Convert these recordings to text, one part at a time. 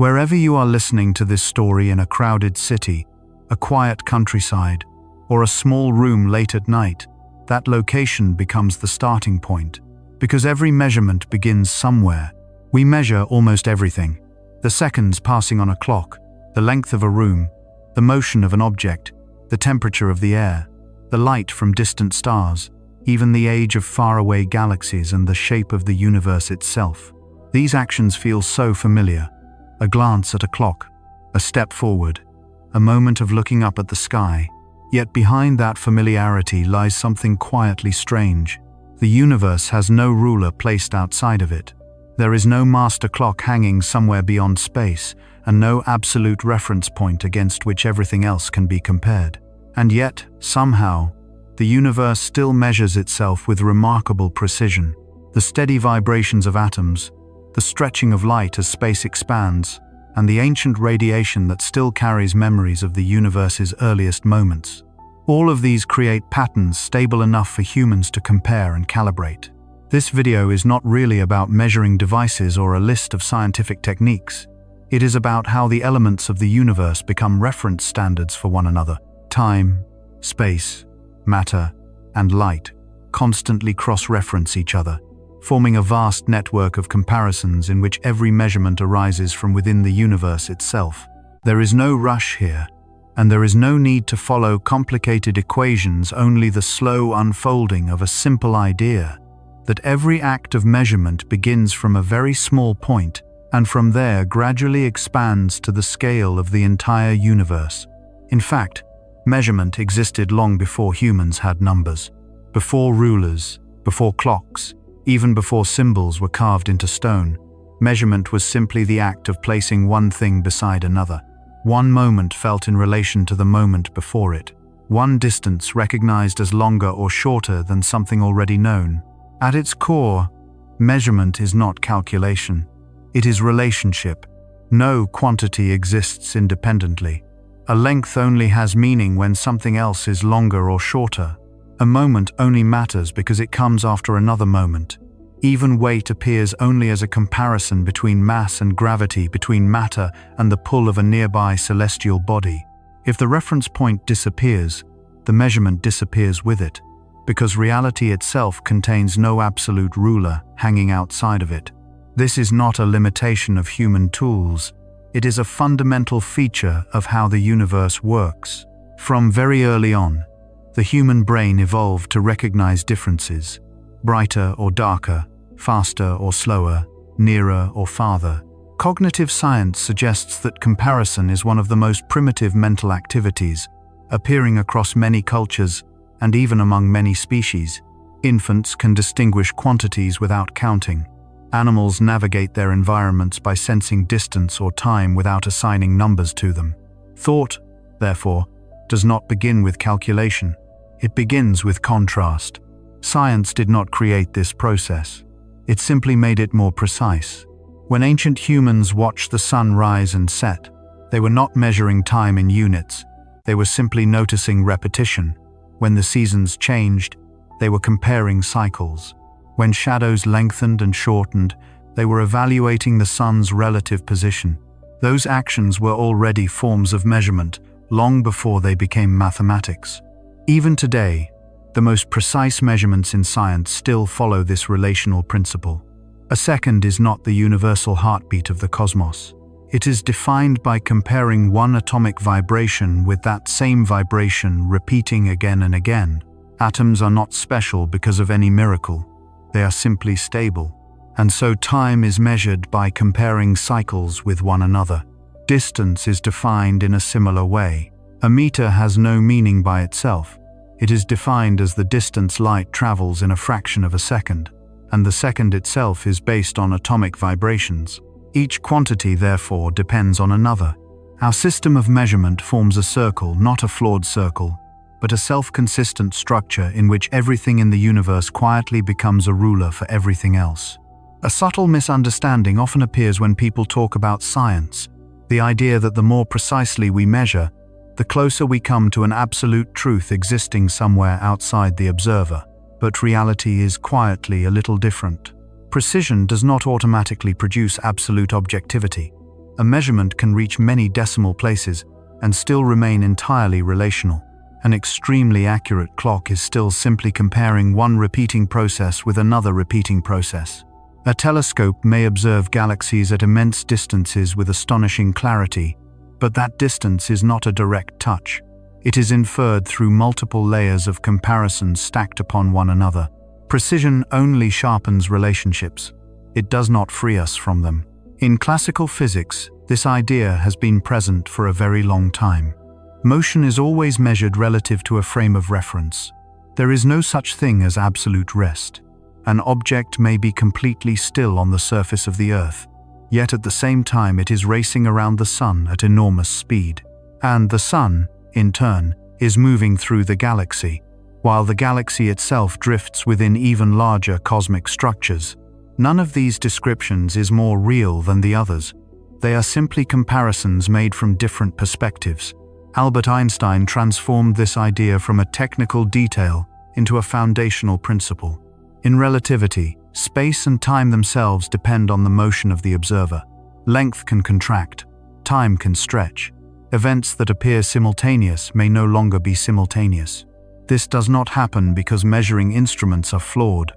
Wherever you are listening to this story, in a crowded city, a quiet countryside, or a small room late at night, that location becomes the starting point. Because every measurement begins somewhere. We measure almost everything. The seconds passing on a clock, the length of a room, the motion of an object, the temperature of the air, the light from distant stars, even the age of faraway galaxies and the shape of the universe itself. These actions feel so familiar. A glance at a clock, a step forward, a moment of looking up at the sky. Yet behind that familiarity lies something quietly strange. The universe has no ruler placed outside of it. There is no master clock hanging somewhere beyond space, and no absolute reference point against which everything else can be compared. And yet, somehow, the universe still measures itself with remarkable precision. The steady vibrations of atoms, the stretching of light as space expands, and the ancient radiation that still carries memories of the universe's earliest moments. All of these create patterns stable enough for humans to compare and calibrate. This video is not really about measuring devices or a list of scientific techniques. It is about how the elements of the universe become reference standards for one another. Time, space, matter, and light constantly cross-reference each other, forming a vast network of comparisons in which every measurement arises from within the universe itself. There is no rush here, and there is no need to follow complicated equations, only the slow unfolding of a simple idea that every act of measurement begins from a very small point, and from there gradually expands to the scale of the entire universe. In fact, measurement existed long before humans had numbers, before rulers, before clocks, even before symbols were carved into stone. Measurement was simply the act of placing one thing beside another. One moment felt in relation to the moment before it. One distance recognized as longer or shorter than something already known. At its core, measurement is not calculation. It is relationship. No quantity exists independently. A length only has meaning when something else is longer or shorter. A moment only matters because it comes after another moment. Even weight appears only as a comparison between mass and gravity, between matter and the pull of a nearby celestial body. If the reference point disappears, the measurement disappears with it, because reality itself contains no absolute ruler hanging outside of it. This is not a limitation of human tools. It is a fundamental feature of how the universe works. From very early on, the human brain evolved to recognize differences, brighter or darker, faster or slower, nearer or farther. Cognitive science suggests that comparison is one of the most primitive mental activities, appearing across many cultures and even among many species. Infants can distinguish quantities without counting. Animals navigate their environments by sensing distance or time without assigning numbers to them. Thought, therefore, does not begin with calculation. It begins with contrast. Science did not create this process. It simply made it more precise. When ancient humans watched the sun rise and set, they were not measuring time in units. They were simply noticing repetition. When the seasons changed, they were comparing cycles. When shadows lengthened and shortened, they were evaluating the sun's relative position. Those actions were already forms of measurement long before they became mathematics. Even today, the most precise measurements in science still follow this relational principle. A second is not the universal heartbeat of the cosmos. It is defined by comparing one atomic vibration with that same vibration repeating again and again. Atoms are not special because of any miracle. They are simply stable. And so time is measured by comparing cycles with one another. Distance is defined in a similar way. A meter has no meaning by itself. It is defined as the distance light travels in a fraction of a second, and the second itself is based on atomic vibrations. Each quantity, therefore, depends on another. Our system of measurement forms a circle, not a flawed circle, but a self-consistent structure in which everything in the universe quietly becomes a ruler for everything else. A subtle misunderstanding often appears when people talk about science, the idea that the more precisely we measure, the closer we come to an absolute truth existing somewhere outside the observer. But reality is quietly a little different. Precision does not automatically produce absolute objectivity. A measurement can reach many decimal places and still remain entirely relational. An extremely accurate clock is still simply comparing one repeating process with another repeating process. A telescope may observe galaxies at immense distances with astonishing clarity, but that distance is not a direct touch. It is inferred through multiple layers of comparison stacked upon one another. Precision only sharpens relationships. It does not free us from them. In classical physics, this idea has been present for a very long time. Motion is always measured relative to a frame of reference. There is no such thing as absolute rest. An object may be completely still on the surface of the Earth, yet at the same time it is racing around the Sun at enormous speed. And the Sun, in turn, is moving through the galaxy, while the galaxy itself drifts within even larger cosmic structures. None of these descriptions is more real than the others. They are simply comparisons made from different perspectives. Albert Einstein transformed this idea from a technical detail into a foundational principle. In relativity, space and time themselves depend on the motion of the observer. Length can contract, time can stretch. Events that appear simultaneous may no longer be simultaneous. This does not happen because measuring instruments are flawed.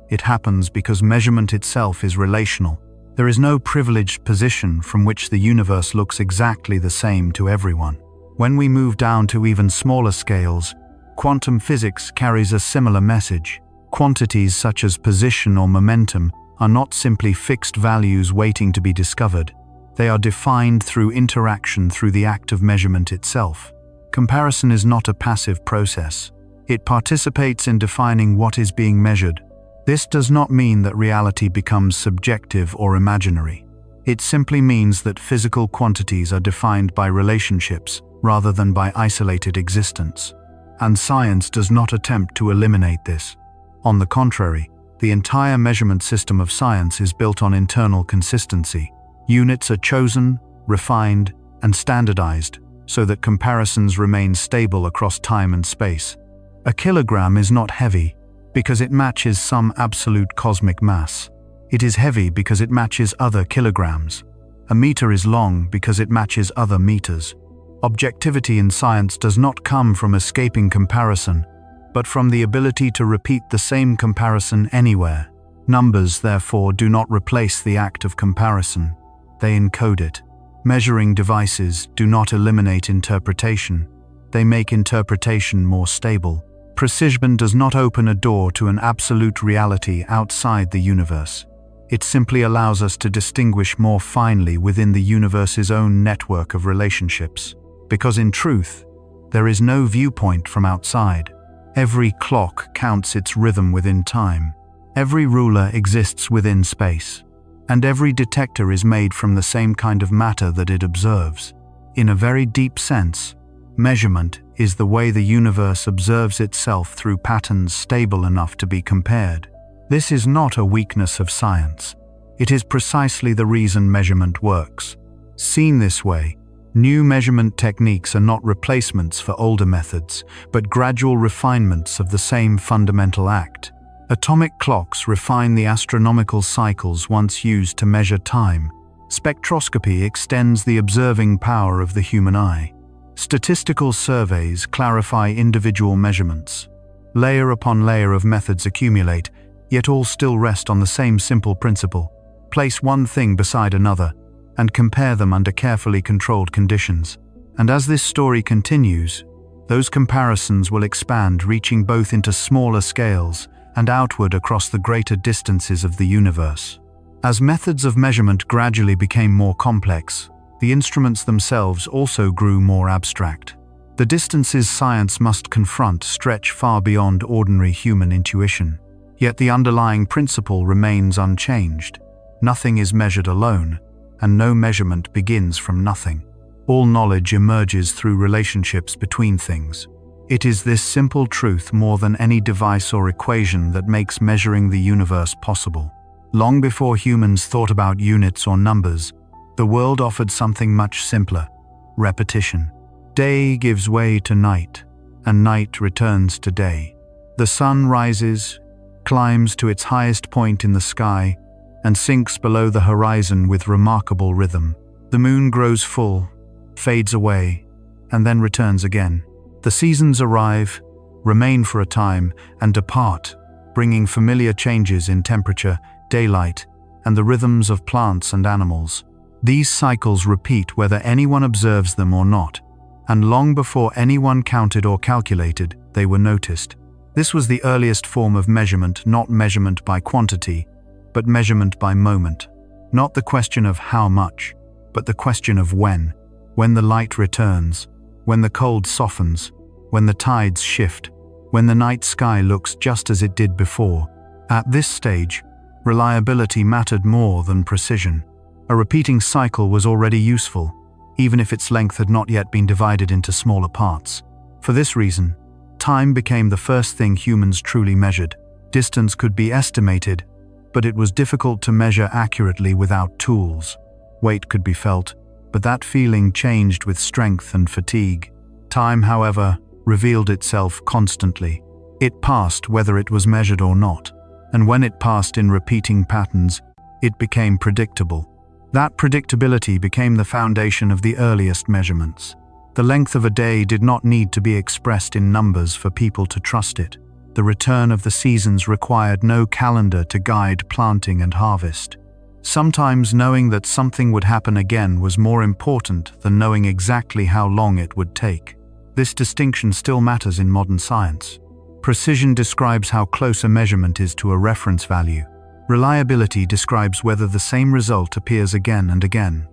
It happens because measurement itself is relational. There is no privileged position from which the universe looks exactly the same to everyone. When we move down to even smaller scales, quantum physics carries a similar message. Quantities such as position or momentum are not simply fixed values waiting to be discovered. They are defined through interaction through the act of measurement itself. Comparison is not a passive process. It participates in defining what is being measured. This does not mean that reality becomes subjective or imaginary. It simply means that physical quantities are defined by relationships rather than by isolated existence. And science does not attempt to eliminate this. On the contrary, the entire measurement system of science is built on internal consistency. Units are chosen, refined, and standardized so that comparisons remain stable across time and space. A kilogram is not heavy because it matches some absolute cosmic mass. It is heavy because it matches other kilograms. A meter is long because it matches other meters. Objectivity in science does not come from escaping comparison, but from the ability to repeat the same comparison anywhere. Numbers, therefore, do not replace the act of comparison. They encode it. Measuring devices do not eliminate interpretation. They make interpretation more stable. Precision does not open a door to an absolute reality outside the universe. It simply allows us to distinguish more finely within the universe's own network of relationships. Because in truth, there is no viewpoint from outside. Every clock counts its rhythm within time. Every ruler exists within space. And every detector is made from the same kind of matter that it observes. In a very deep sense, measurement is the way the universe observes itself through patterns stable enough to be compared. This is not a weakness of science. It is precisely the reason measurement works. Seen this way, new measurement techniques are not replacements for older methods, but gradual refinements of the same fundamental act. Atomic clocks refine the astronomical cycles once used to measure time. Spectroscopy extends the observing power of the human eye. Statistical surveys clarify individual measurements. Layer upon layer of methods accumulate, yet all still rest on the same simple principle. Place one thing beside another, and compare them under carefully controlled conditions. And as this story continues, those comparisons will expand, reaching both into smaller scales and outward across the greater distances of the universe. As methods of measurement gradually became more complex, the instruments themselves also grew more abstract. The distances science must confront stretch far beyond ordinary human intuition. Yet the underlying principle remains unchanged. Nothing is measured alone, and no measurement begins from nothing. All knowledge emerges through relationships between things. It is this simple truth more than any device or equation that makes measuring the universe possible. Long before humans thought about units or numbers, the world offered something much simpler: repetition. Day gives way to night, and night returns to day. The sun rises, climbs to its highest point in the sky, and sinks below the horizon with remarkable rhythm. The moon grows full, fades away, and then returns again. The seasons arrive, remain for a time, and depart, bringing familiar changes in temperature, daylight, and the rhythms of plants and animals. These cycles repeat whether anyone observes them or not, and long before anyone counted or calculated, they were noticed. This was the earliest form of measurement, not measurement by quantity, but measurement by moment. Not the question of how much, but the question of when. When the light returns, when the cold softens, when the tides shift, when the night sky looks just as it did before. At this stage, reliability mattered more than precision. A repeating cycle was already useful, even if its length had not yet been divided into smaller parts. For this reason, time became the first thing humans truly measured. Distance could be estimated, but it was difficult to measure accurately without tools. Weight could be felt, but that feeling changed with strength and fatigue. Time, however, revealed itself constantly. It passed whether it was measured or not, and when it passed in repeating patterns, it became predictable. That predictability became the foundation of the earliest measurements. The length of a day did not need to be expressed in numbers for people to trust it. The return of the seasons required no calendar to guide planting and harvest. Sometimes knowing that something would happen again was more important than knowing exactly how long it would take. This distinction still matters in modern science. Precision describes how close a measurement is to a reference value. Reliability describes whether the same result appears again and again.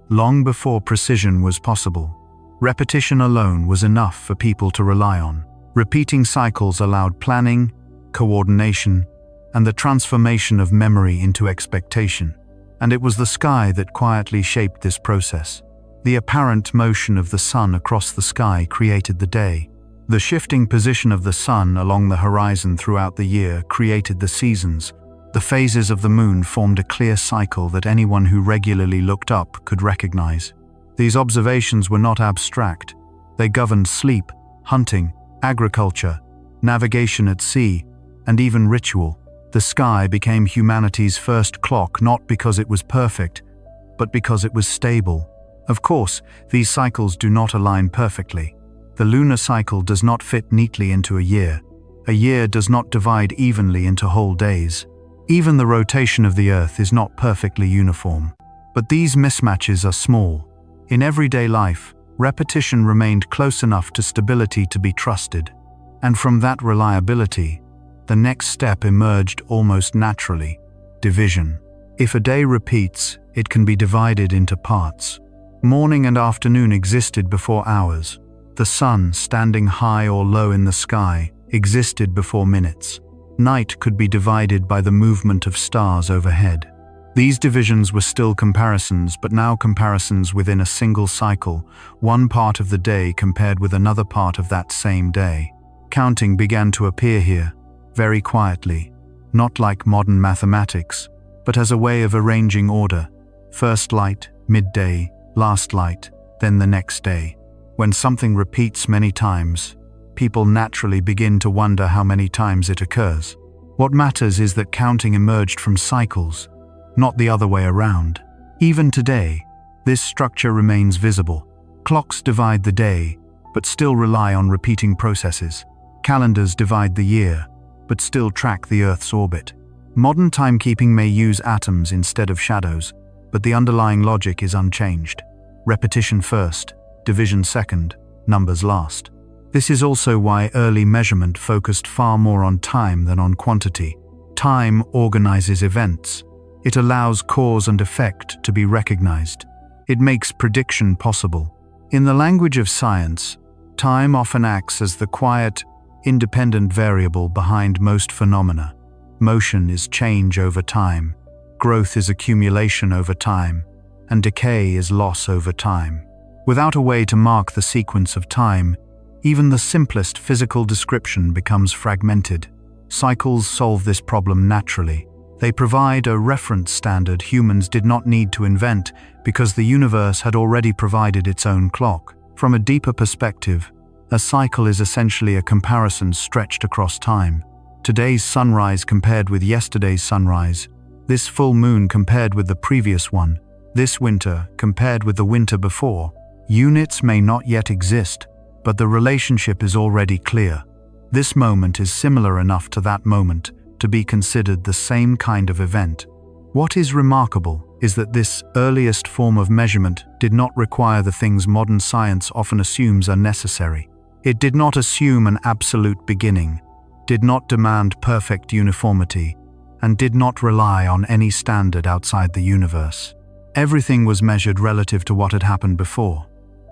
Long before precision was possible, repetition alone was enough for people to rely on. Repeating cycles allowed planning, coordination, and the transformation of memory into expectation. And it was the sky that quietly shaped this process. The apparent motion of the sun across the sky created the day. The shifting position of the sun along the horizon throughout the year created the seasons. The phases of the moon formed a clear cycle that anyone who regularly looked up could recognize. These observations were not abstract. They governed sleep, hunting, agriculture, navigation at sea, and even ritual. The sky became humanity's first clock not because it was perfect, but because it was stable. Of course, these cycles do not align perfectly. The lunar cycle does not fit neatly into a year. A year does not divide evenly into whole days. Even the rotation of the Earth is not perfectly uniform. But these mismatches are small. In everyday life, repetition remained close enough to stability to be trusted. And from that reliability, the next step emerged almost naturally: division. If a day repeats, it can be divided into parts. Morning and afternoon existed before hours. The sun, standing high or low in the sky, existed before minutes. Night could be divided by the movement of stars overhead. These divisions were still comparisons, but now comparisons within a single cycle, one part of the day compared with another part of that same day. Counting began to appear here, very quietly, not like modern mathematics, but as a way of arranging order. First light, midday, last light, then the next day. When something repeats many times, people naturally begin to wonder how many times it occurs. What matters is that counting emerged from cycles, not the other way around. Even today, this structure remains visible. Clocks divide the day, but still rely on repeating processes. Calendars divide the year, but still track the Earth's orbit. Modern timekeeping may use atoms instead of shadows, but the underlying logic is unchanged. Repetition first, division second, numbers last. This is also why early measurement focused far more on time than on quantity. Time organizes events. It allows cause and effect to be recognized. It makes prediction possible. In the language of science, time often acts as the quiet, independent variable behind most phenomena. Motion is change over time. Growth is accumulation over time. And decay is loss over time. Without a way to mark the sequence of time, even the simplest physical description becomes fragmented. Cycles solve this problem naturally. They provide a reference standard humans did not need to invent because the universe had already provided its own clock. From a deeper perspective, a cycle is essentially a comparison stretched across time. Today's sunrise compared with yesterday's sunrise. This full moon compared with the previous one. This winter, compared with the winter before, units may not yet exist, but the relationship is already clear. This moment is similar enough to that moment to be considered the same kind of event. What is remarkable is that this earliest form of measurement did not require the things modern science often assumes are necessary. It did not assume an absolute beginning, did not demand perfect uniformity, and did not rely on any standard outside the universe. Everything was measured relative to what had happened before.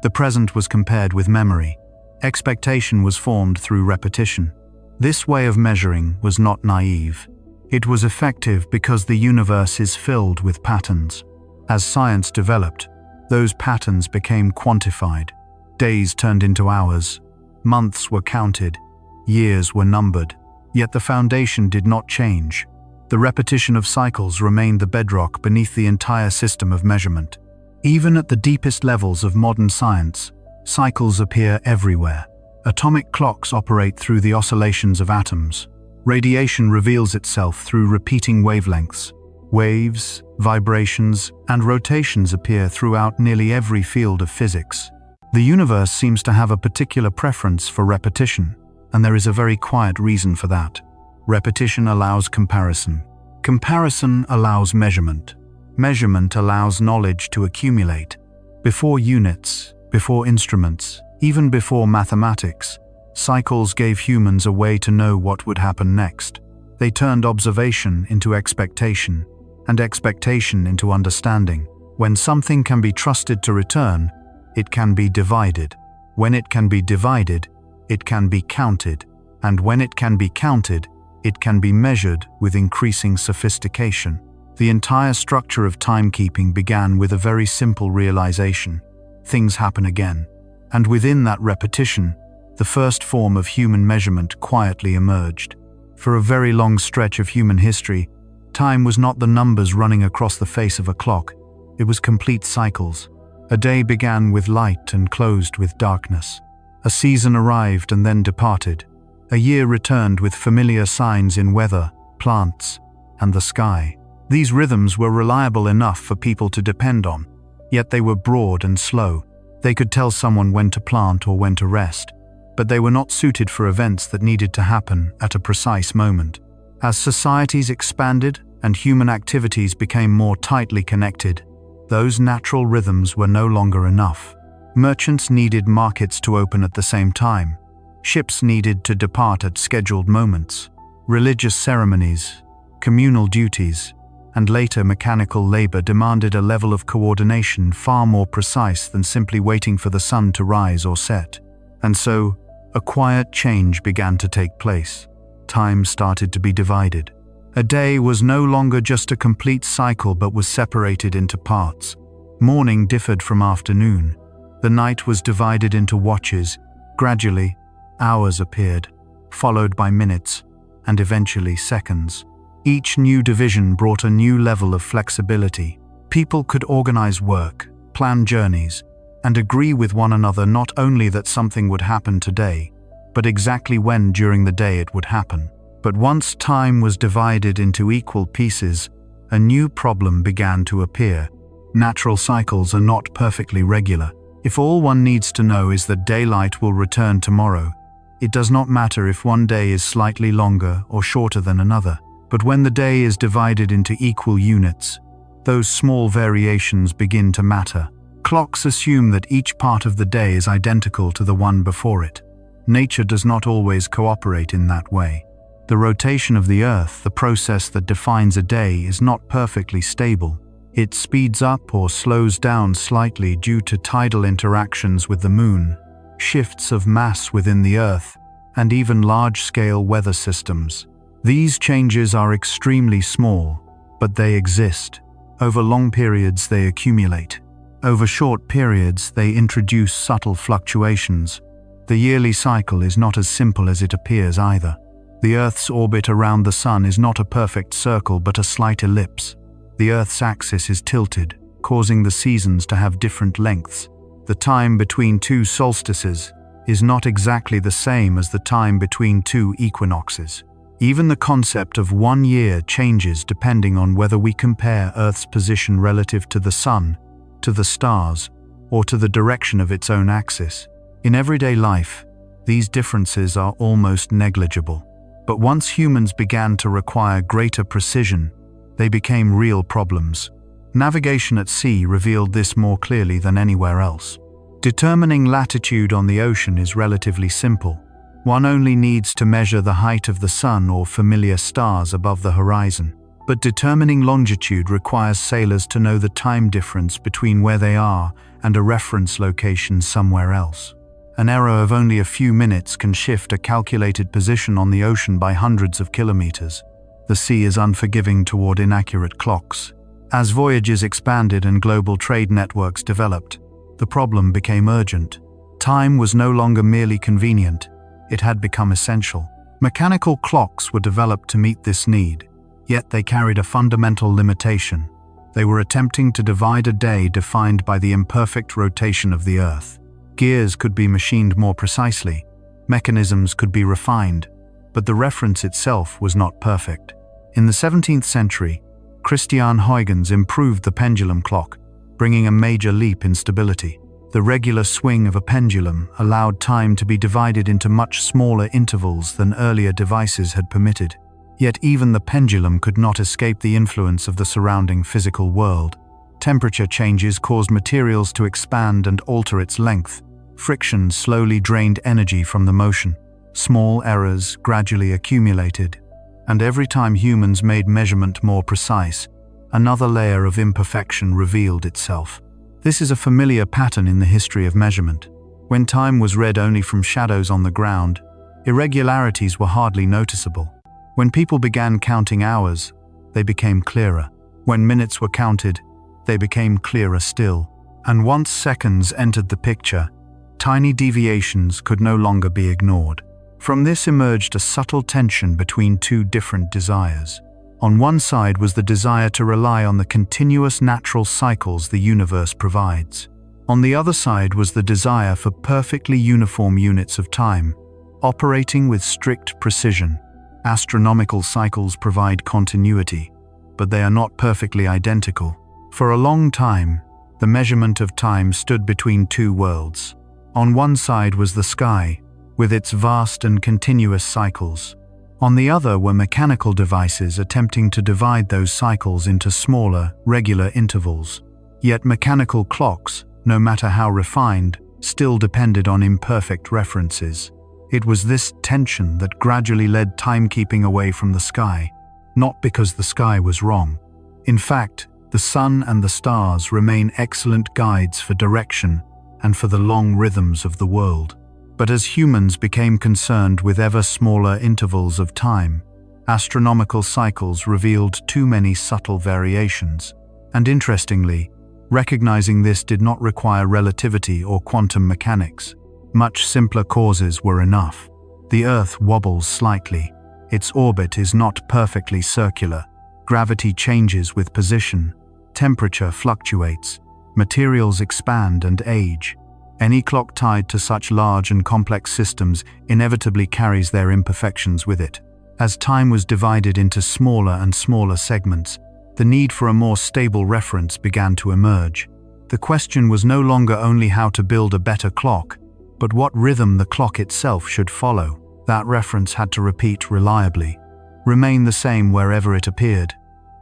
The present was compared with memory. Expectation was formed through repetition. This way of measuring was not naive. It was effective because the universe is filled with patterns. As science developed, those patterns became quantified. Days turned into hours. Months were counted. Years were numbered. Yet the foundation did not change. The repetition of cycles remained the bedrock beneath the entire system of measurement. Even at the deepest levels of modern science, cycles appear everywhere. Atomic clocks operate through the oscillations of atoms. Radiation reveals itself through repeating wavelengths. Waves, vibrations, and rotations appear throughout nearly every field of physics. The universe seems to have a particular preference for repetition, and there is a very quiet reason for that. Repetition allows comparison. Comparison allows measurement. Measurement allows knowledge to accumulate. Before units, before instruments, even before mathematics, cycles gave humans a way to know what would happen next. They turned observation into expectation, and expectation into understanding. When something can be trusted to return, it can be divided. When it can be divided, it can be counted. And when it can be counted, it can be measured with increasing sophistication. The entire structure of timekeeping began with a very simple realization. Things happen again. And within that repetition, the first form of human measurement quietly emerged. For a very long stretch of human history, time was not the numbers running across the face of a clock. It was complete cycles. A day began with light and closed with darkness. A season arrived and then departed. A year returned with familiar signs in weather, plants, and the sky. These rhythms were reliable enough for people to depend on, yet they were broad and slow. They could tell someone when to plant or when to rest, but they were not suited for events that needed to happen at a precise moment. As societies expanded and human activities became more tightly connected, those natural rhythms were no longer enough. Merchants needed markets to open at the same time. Ships needed to depart at scheduled moments. Religious ceremonies, communal duties, and later mechanical labor demanded a level of coordination far more precise than simply waiting for the sun to rise or set. And so, a quiet change began to take place. Time started to be divided. A day was no longer just a complete cycle but was separated into parts. Morning differed from afternoon. The night was divided into watches. Gradually, hours appeared, followed by minutes, and eventually seconds. Each new division brought a new level of flexibility. People could organize work, plan journeys, and agree with one another not only that something would happen today, but exactly when during the day it would happen. But once time was divided into equal pieces, a new problem began to appear. Natural cycles are not perfectly regular. If all one needs to know is that daylight will return tomorrow, it does not matter if one day is slightly longer or shorter than another. But when the day is divided into equal units, those small variations begin to matter. Clocks assume that each part of the day is identical to the one before it. Nature does not always cooperate in that way. The rotation of the Earth, the process that defines a day, is not perfectly stable. It speeds up or slows down slightly due to tidal interactions with the Moon, shifts of mass within the Earth, and even large-scale weather systems. These changes are extremely small, but they exist. Over long periods they accumulate. Over short periods they introduce subtle fluctuations. The yearly cycle is not as simple as it appears either. The Earth's orbit around the Sun is not a perfect circle but a slight ellipse. The Earth's axis is tilted, causing the seasons to have different lengths. The time between two solstices is not exactly the same as the time between two equinoxes. Even the concept of 1 year changes depending on whether we compare Earth's position relative to the Sun, to the stars, or to the direction of its own axis. In everyday life, these differences are almost negligible. But once humans began to require greater precision, they became real problems. Navigation at sea revealed this more clearly than anywhere else. Determining latitude on the ocean is relatively simple. One only needs to measure the height of the sun or familiar stars above the horizon. But determining longitude requires sailors to know the time difference between where they are and a reference location somewhere else. An error of only a few minutes can shift a calculated position on the ocean by hundreds of kilometers. The sea is unforgiving toward inaccurate clocks. As voyages expanded and global trade networks developed, the problem became urgent. Time was no longer merely convenient, it had become essential. Mechanical clocks were developed to meet this need, yet they carried a fundamental limitation. They were attempting to divide a day defined by the imperfect rotation of the Earth. Gears could be machined more precisely, mechanisms could be refined, but the reference itself was not perfect. In the 17th century, Christian Huygens improved the pendulum clock, bringing a major leap in stability. The regular swing of a pendulum allowed time to be divided into much smaller intervals than earlier devices had permitted. Yet even the pendulum could not escape the influence of the surrounding physical world. Temperature changes caused materials to expand and alter its length. Friction slowly drained energy from the motion. Small errors gradually accumulated, and every time humans made measurement more precise, another layer of imperfection revealed itself. This is a familiar pattern in the history of measurement. When time was read only from shadows on the ground, irregularities were hardly noticeable. When people began counting hours, they became clearer. When minutes were counted, they became clearer still. And once seconds entered the picture, tiny deviations could no longer be ignored. From this emerged a subtle tension between two different desires. On one side was the desire to rely on the continuous natural cycles the universe provides. On the other side was the desire for perfectly uniform units of time, operating with strict precision. Astronomical cycles provide continuity, but they are not perfectly identical. For a long time, the measurement of time stood between two worlds. On one side was the sky, with its vast and continuous cycles. On the other were mechanical devices attempting to divide those cycles into smaller, regular intervals. Yet mechanical clocks, no matter how refined, still depended on imperfect references. It was this tension that gradually led timekeeping away from the sky, not because the sky was wrong. In fact, the sun and the stars remain excellent guides for direction and for the long rhythms of the world. But as humans became concerned with ever smaller intervals of time, astronomical cycles revealed too many subtle variations. And interestingly, recognizing this did not require relativity or quantum mechanics. Much simpler causes were enough. The Earth wobbles slightly. Its orbit is not perfectly circular. Gravity changes with position. Temperature fluctuates. Materials expand and age. Any clock tied to such large and complex systems inevitably carries their imperfections with it. As time was divided into smaller and smaller segments, the need for a more stable reference began to emerge. The question was no longer only how to build a better clock, but what rhythm the clock itself should follow. That reference had to repeat reliably, remain the same wherever it appeared,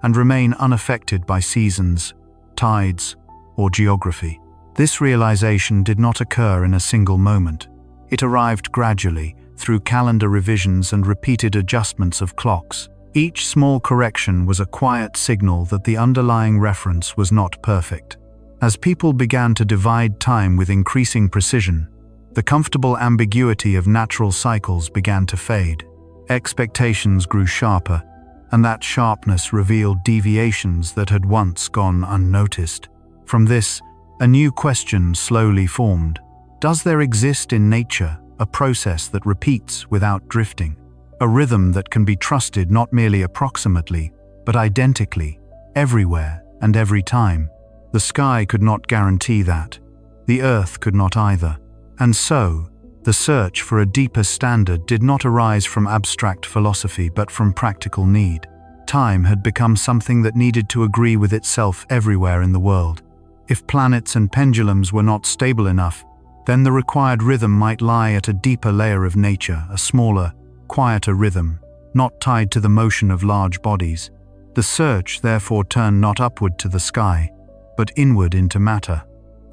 and remain unaffected by seasons, tides, or geography. This realization did not occur in a single moment. It arrived gradually, through calendar revisions and repeated adjustments of clocks. Each small correction was a quiet signal that the underlying reference was not perfect. As people began to divide time with increasing precision, the comfortable ambiguity of natural cycles began to fade. Expectations grew sharper, and that sharpness revealed deviations that had once gone unnoticed. From this, a new question slowly formed. Does there exist in nature a process that repeats without drifting? A rhythm that can be trusted not merely approximately, but identically, everywhere and every time? The sky could not guarantee that. The Earth could not either. And so, The search for a deeper standard did not arise from abstract philosophy but from practical need. Time had become something that needed to agree with itself everywhere in the world. If planets and pendulums were not stable enough, then the required rhythm might lie at a deeper layer of nature, a smaller, quieter rhythm, not tied to the motion of large bodies. The search therefore turned not upward to the sky, but inward into matter.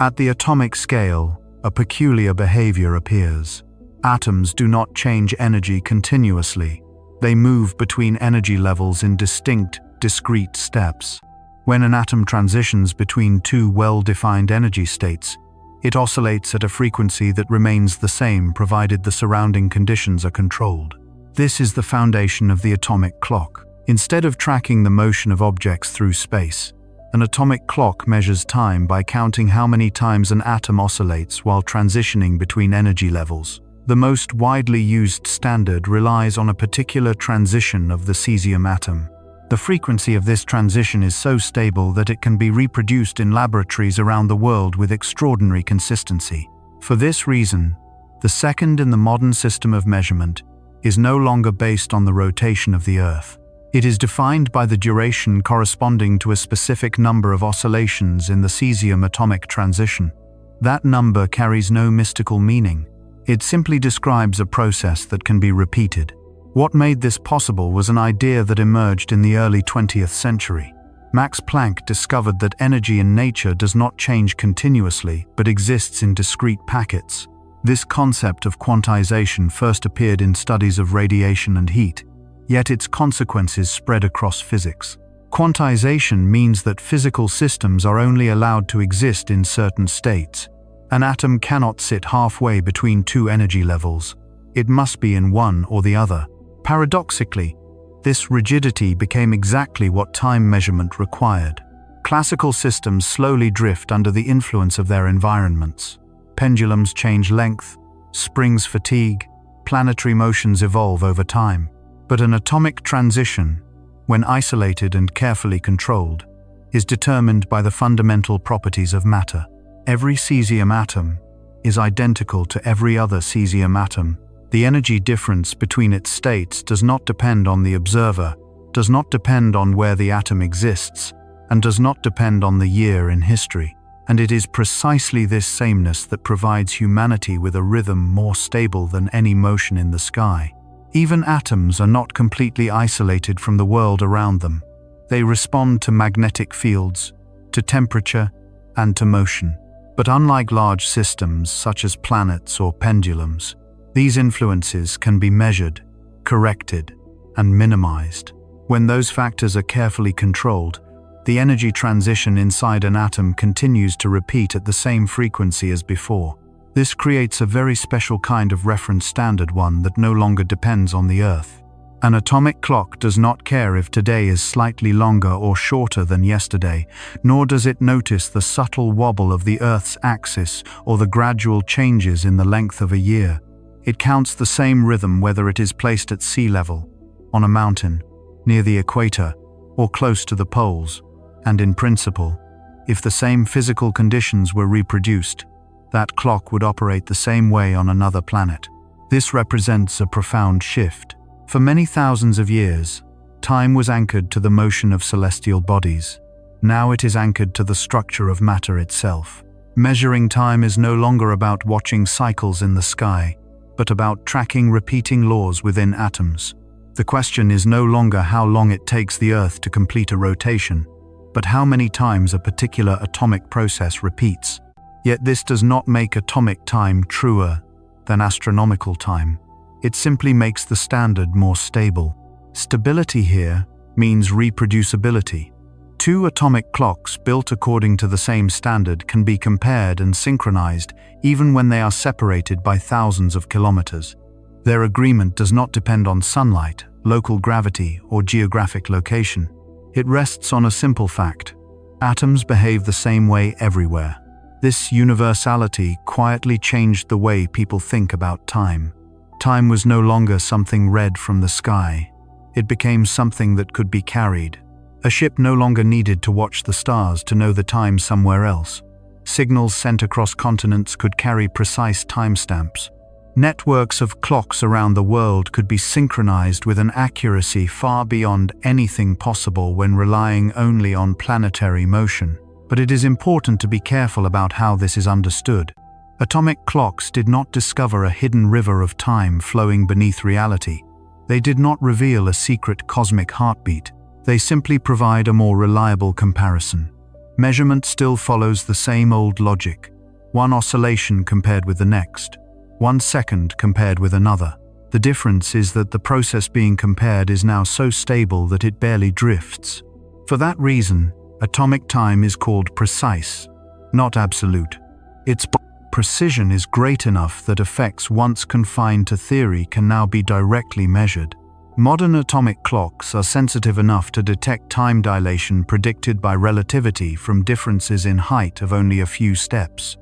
At the atomic scale, a peculiar behavior appears. Atoms do not change energy continuously. They move between energy levels in distinct, discrete steps. When an atom transitions between two well-defined energy states, it oscillates at a frequency that remains the same provided the surrounding conditions are controlled. This is the foundation of the atomic clock. Instead of tracking the motion of objects through space, an atomic clock measures time by counting how many times an atom oscillates while transitioning between energy levels. The most widely used standard relies on a particular transition of the cesium atom. The frequency of this transition is so stable that it can be reproduced in laboratories around the world with extraordinary consistency. For this reason, the second in the modern system of measurement is no longer based on the rotation of the Earth. It is defined by the duration corresponding to a specific number of oscillations in the cesium atomic transition. That number carries no mystical meaning. It simply describes a process that can be repeated. What made this possible was an idea that emerged in the early 20th century. Max Planck discovered that energy in nature does not change continuously, but exists in discrete packets. This concept of quantization first appeared in studies of radiation and heat, yet its consequences spread across physics. Quantization means that physical systems are only allowed to exist in certain states. An atom cannot sit halfway between two energy levels. It must be in one or the other. Paradoxically, this rigidity became exactly what time measurement required. Classical systems slowly drift under the influence of their environments. Pendulums change length, springs fatigue, planetary motions evolve over time. But an atomic transition, when isolated and carefully controlled, is determined by the fundamental properties of matter. Every cesium atom is identical to every other cesium atom. The energy difference between its states does not depend on the observer, does not depend on where the atom exists, and does not depend on the year in history. And it is precisely this sameness that provides humanity with a rhythm more stable than any motion in the sky. Even atoms are not completely isolated from the world around them. They respond to magnetic fields, to temperature, and to motion. But unlike large systems such as planets or pendulums, these influences can be measured, corrected, and minimized. When those factors are carefully controlled, the energy transition inside an atom continues to repeat at the same frequency as before. This creates a very special kind of reference standard, one that no longer depends on the Earth. An atomic clock does not care if today is slightly longer or shorter than yesterday, nor does it notice the subtle wobble of the Earth's axis or the gradual changes in the length of a year. It counts the same rhythm whether it is placed at sea level, on a mountain, near the equator, or close to the poles. And in principle, if the same physical conditions were reproduced, that clock would operate the same way on another planet. This represents a profound shift. For many thousands of years, time was anchored to the motion of celestial bodies. Now it is anchored to the structure of matter itself. Measuring time is no longer about watching cycles in the sky, but about tracking repeating laws within atoms. The question is no longer how long it takes the Earth to complete a rotation, but how many times a particular atomic process repeats. Yet this does not make atomic time truer than astronomical time. It simply makes the standard more stable. Stability here means reproducibility. Two atomic clocks built according to the same standard can be compared and synchronized even when they are separated by thousands of kilometers. Their agreement does not depend on sunlight, local gravity, or geographic location. It rests on a simple fact: atoms behave the same way everywhere. This universality quietly changed the way people think about time. Time was no longer something read from the sky. It became something that could be carried. A ship no longer needed to watch the stars to know the time somewhere else. Signals sent across continents could carry precise timestamps. Networks of clocks around the world could be synchronized with an accuracy far beyond anything possible when relying only on planetary motion. But it is important to be careful about how this is understood. Atomic clocks did not discover a hidden river of time flowing beneath reality. They did not reveal a secret cosmic heartbeat. They simply provide a more reliable comparison. Measurement still follows the same old logic. One oscillation compared with the next. 1 second compared with another. The difference is that the process being compared is now so stable that it barely drifts. For that reason, atomic time is called precise, not absolute. Its precision is great enough that effects once confined to theory can now be directly measured. Modern atomic clocks are sensitive enough to detect time dilation predicted by relativity from differences in height of only a few steps.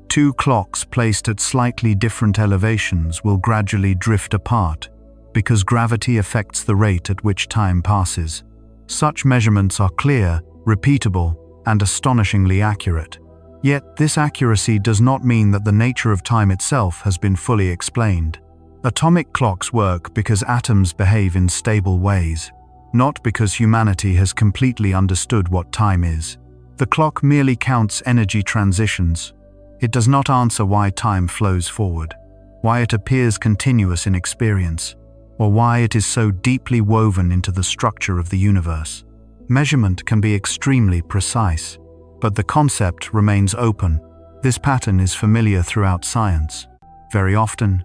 Two clocks placed at slightly different elevations will gradually drift apart because gravity affects the rate at which time passes. Such measurements are clear, repeatable, and astonishingly accurate. Yet, this accuracy does not mean that the nature of time itself has been fully explained. Atomic clocks work because atoms behave in stable ways, not because humanity has completely understood what time is. The clock merely counts energy transitions. It does not answer why time flows forward, why it appears continuous in experience, or why it is so deeply woven into the structure of the universe. Measurement can be extremely precise, but the concept remains open. This pattern is familiar throughout science. Very often,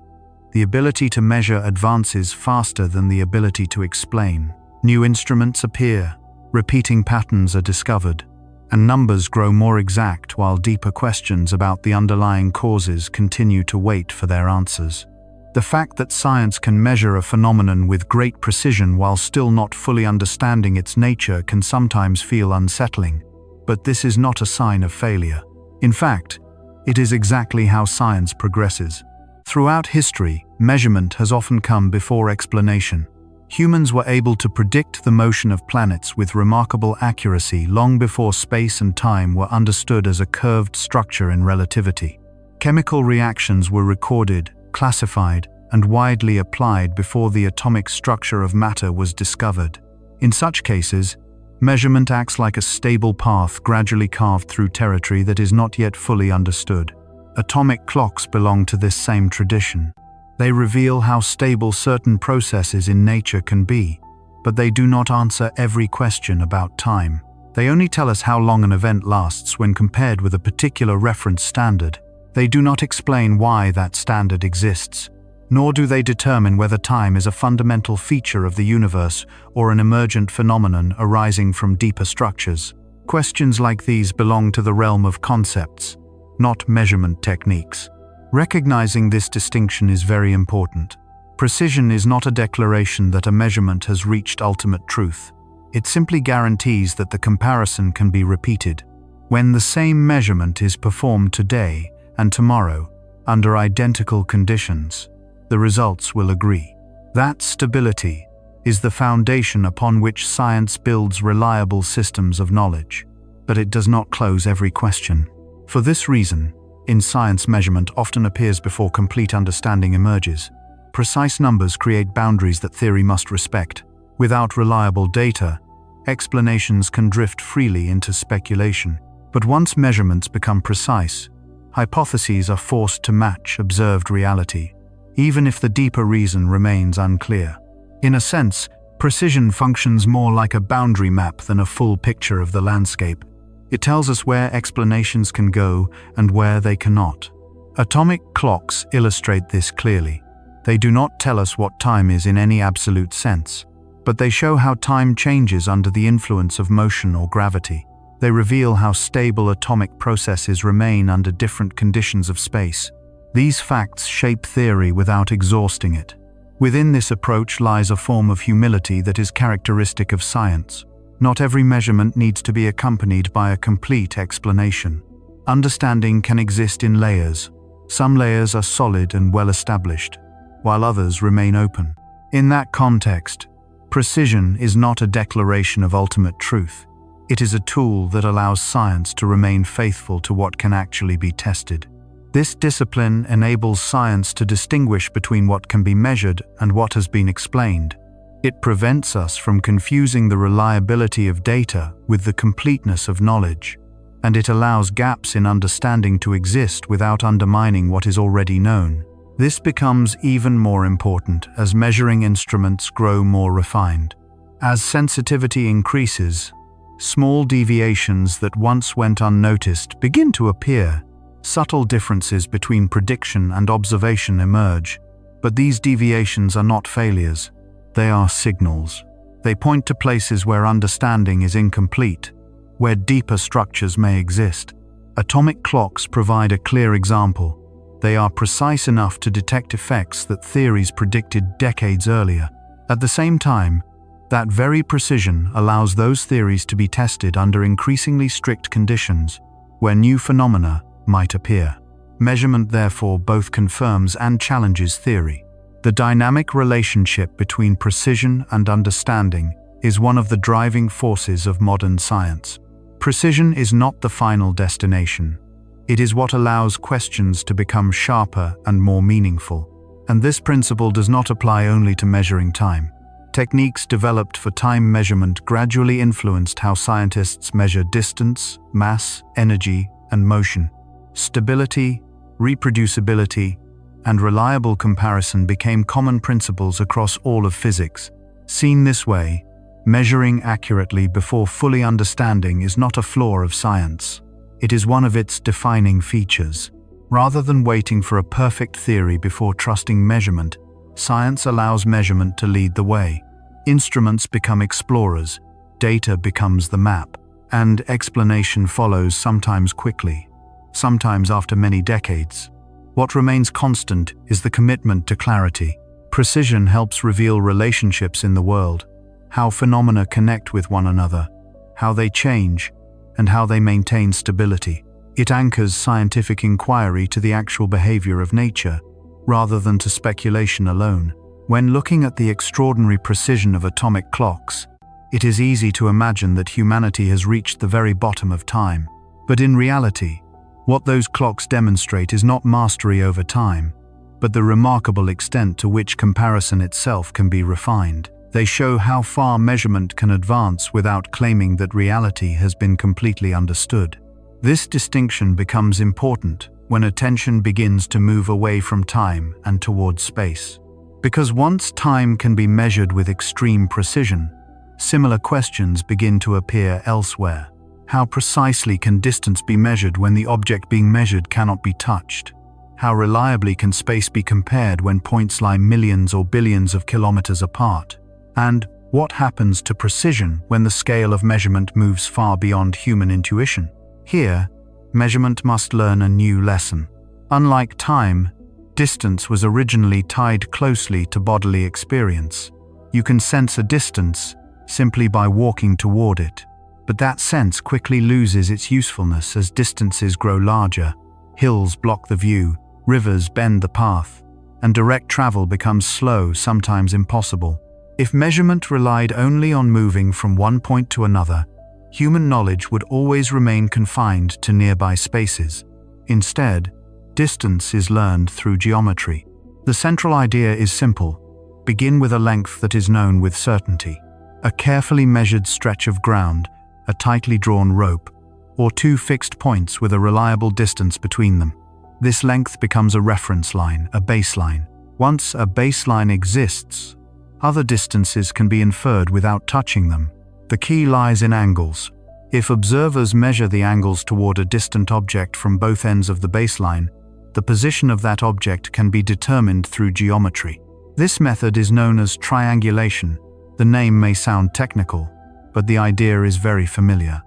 the ability to measure advances faster than the ability to explain. New instruments appear, repeating patterns are discovered, and numbers grow more exact while deeper questions about the underlying causes continue to wait for their answers. The fact that science can measure a phenomenon with great precision while still not fully understanding its nature can sometimes feel unsettling. But this is not a sign of failure. In fact, it is exactly how science progresses. Throughout history, measurement has often come before explanation. Humans were able to predict the motion of planets with remarkable accuracy long before space and time were understood as a curved structure in relativity. Chemical reactions were recorded, classified, and widely applied before the atomic structure of matter was discovered. In such cases, measurement acts like a stable path gradually carved through territory that is not yet fully understood. Atomic clocks belong to this same tradition. They reveal how stable certain processes in nature can be, but they do not answer every question about time. They only tell us how long an event lasts when compared with a particular reference standard. They do not explain why that standard exists, nor do they determine whether time is a fundamental feature of the universe or an emergent phenomenon arising from deeper structures. Questions like these belong to the realm of concepts, not measurement techniques. Recognizing this distinction is very important. Precision is not a declaration that a measurement has reached ultimate truth. It simply guarantees that the comparison can be repeated. When the same measurement is performed today and tomorrow, under identical conditions, the results will agree. That stability is the foundation upon which science builds reliable systems of knowledge. But it does not close every question. For this reason, in science, measurement often appears before complete understanding emerges. Precise numbers create boundaries that theory must respect. Without reliable data, explanations can drift freely into speculation. But once measurements become precise, hypotheses are forced to match observed reality, even if the deeper reason remains unclear. In a sense, precision functions more like a boundary map than a full picture of the landscape. It tells us where explanations can go and where they cannot. Atomic clocks illustrate this clearly. They do not tell us what time is in any absolute sense, but they show how time changes under the influence of motion or gravity. They reveal how stable atomic processes remain under different conditions of space. These facts shape theory without exhausting it. Within this approach lies a form of humility that is characteristic of science. Not every measurement needs to be accompanied by a complete explanation. Understanding can exist in layers. Some layers are solid and well established, while others remain open. In that context, precision is not a declaration of ultimate truth. It is a tool that allows science to remain faithful to what can actually be tested. This discipline enables science to distinguish between what can be measured and what has been explained. It prevents us from confusing the reliability of data with the completeness of knowledge, and it allows gaps in understanding to exist without undermining what is already known. This becomes even more important as measuring instruments grow more refined. As sensitivity increases, small deviations that once went unnoticed begin to appear. Subtle differences between prediction and observation emerge, but these deviations are not failures. They are signals. They point to places where understanding is incomplete, where deeper structures may exist. Atomic clocks provide a clear example. They are precise enough to detect effects that theories predicted decades earlier. At the same time, that very precision allows those theories to be tested under increasingly strict conditions, where new phenomena might appear. Measurement therefore both confirms and challenges theory. The dynamic relationship between precision and understanding is one of the driving forces of modern science. Precision is not the final destination. It is what allows questions to become sharper and more meaningful. And this principle does not apply only to measuring time. Techniques developed for time measurement gradually influenced how scientists measure distance, mass, energy, and motion. Stability, reproducibility, and reliable comparison became common principles across all of physics. Seen this way, measuring accurately before fully understanding is not a flaw of science. It is one of its defining features. Rather than waiting for a perfect theory before trusting measurement, science allows measurement to lead the way. Instruments become explorers, data becomes the map, and explanation follows, sometimes quickly, sometimes after many decades. What remains constant is the commitment to clarity. Precision helps reveal relationships in the world, how phenomena connect with one another, how they change, and how they maintain stability. It anchors scientific inquiry to the actual behavior of nature, rather than to speculation alone. When looking at the extraordinary precision of atomic clocks, it is easy to imagine that humanity has reached the very bottom of time. But in reality, what those clocks demonstrate is not mastery over time, but the remarkable extent to which comparison itself can be refined. They show how far measurement can advance without claiming that reality has been completely understood. This distinction becomes important when attention begins to move away from time and towards space. Because once time can be measured with extreme precision, similar questions begin to appear elsewhere. How precisely can distance be measured when the object being measured cannot be touched? How reliably can space be compared when points lie millions or billions of kilometers apart? And what happens to precision when the scale of measurement moves far beyond human intuition? Here, measurement must learn a new lesson. Unlike time, distance was originally tied closely to bodily experience. You can sense a distance simply by walking toward it. But that sense quickly loses its usefulness as distances grow larger, hills block the view, rivers bend the path, and direct travel becomes slow, sometimes impossible. If measurement relied only on moving from one point to another, human knowledge would always remain confined to nearby spaces. Instead, distance is learned through geometry. The central idea is simple. Begin with a length that is known with certainty. A carefully measured stretch of ground, a tightly drawn rope, or two fixed points with a reliable distance between them. This length becomes a reference line, a baseline. Once a baseline exists, other distances can be inferred without touching them. The key lies in angles. If observers measure the angles toward a distant object from both ends of the baseline, the position of that object can be determined through geometry. This method is known as triangulation. The name may sound technical, but the idea is very familiar.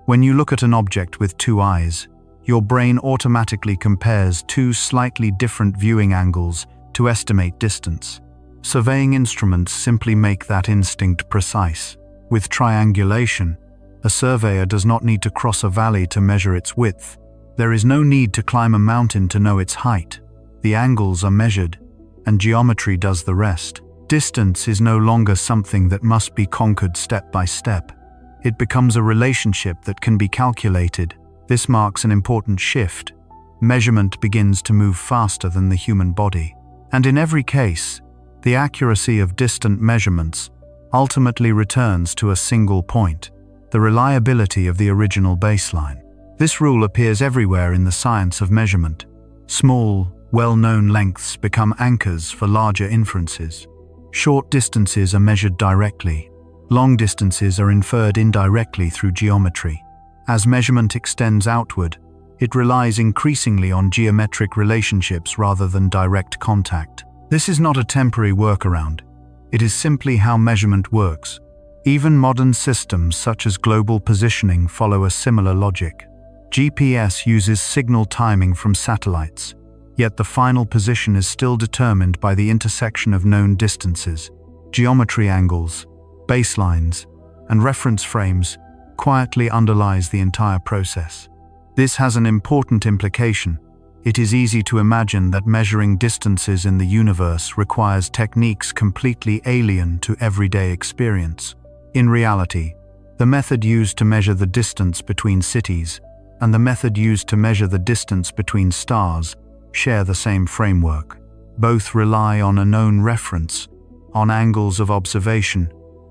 When you look at an object with two eyes, your brain automatically compares two slightly different viewing angles to estimate distance. Surveying instruments simply make that instinct precise. With triangulation, a surveyor does not need to cross a valley to measure its width. There is no need to climb a mountain to know its height. The angles are measured, and geometry does the rest. Distance is no longer something that must be conquered step by step. It becomes a relationship that can be calculated. This marks an important shift. measurement begins to move faster than the human body. And in every case, the accuracy of distant measurements ultimately returns to a single point, the reliability of the original baseline. This rule appears everywhere in the science of measurement. Small, well-known lengths become anchors for larger inferences. Short distances are measured directly. Long distances are inferred indirectly through geometry. As measurement extends outward, it relies increasingly on geometric relationships rather than direct contact. This is not a temporary workaround. It is simply how measurement works. Even modern systems such as global positioning follow a similar logic. GPS uses signal timing from satellites, yet the final position is still determined by the intersection of known distances. Geometry angles, baselines, and reference frames quietly underlies the entire process. This has an important implication. It is easy to imagine that measuring distances in the universe requires techniques completely alien to everyday experience. In reality, the method used to measure the distance between cities and the method used to measure the distance between stars share the same framework. Both rely on a known reference, on angles of observation,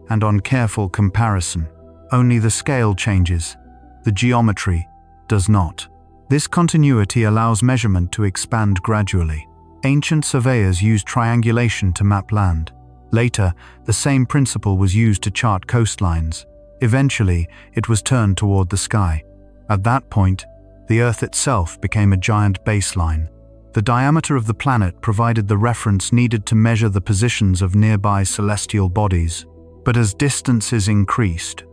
and on careful comparison. Only the scale changes. The geometry does not. This continuity allows measurement to expand gradually. Ancient surveyors used triangulation to map land. Later, the same principle was used to chart coastlines. Eventually, it was turned toward the sky. At that point, the Earth itself became a giant baseline. The diameter of the planet provided the reference needed to measure the positions of nearby celestial bodies. But as distances increased,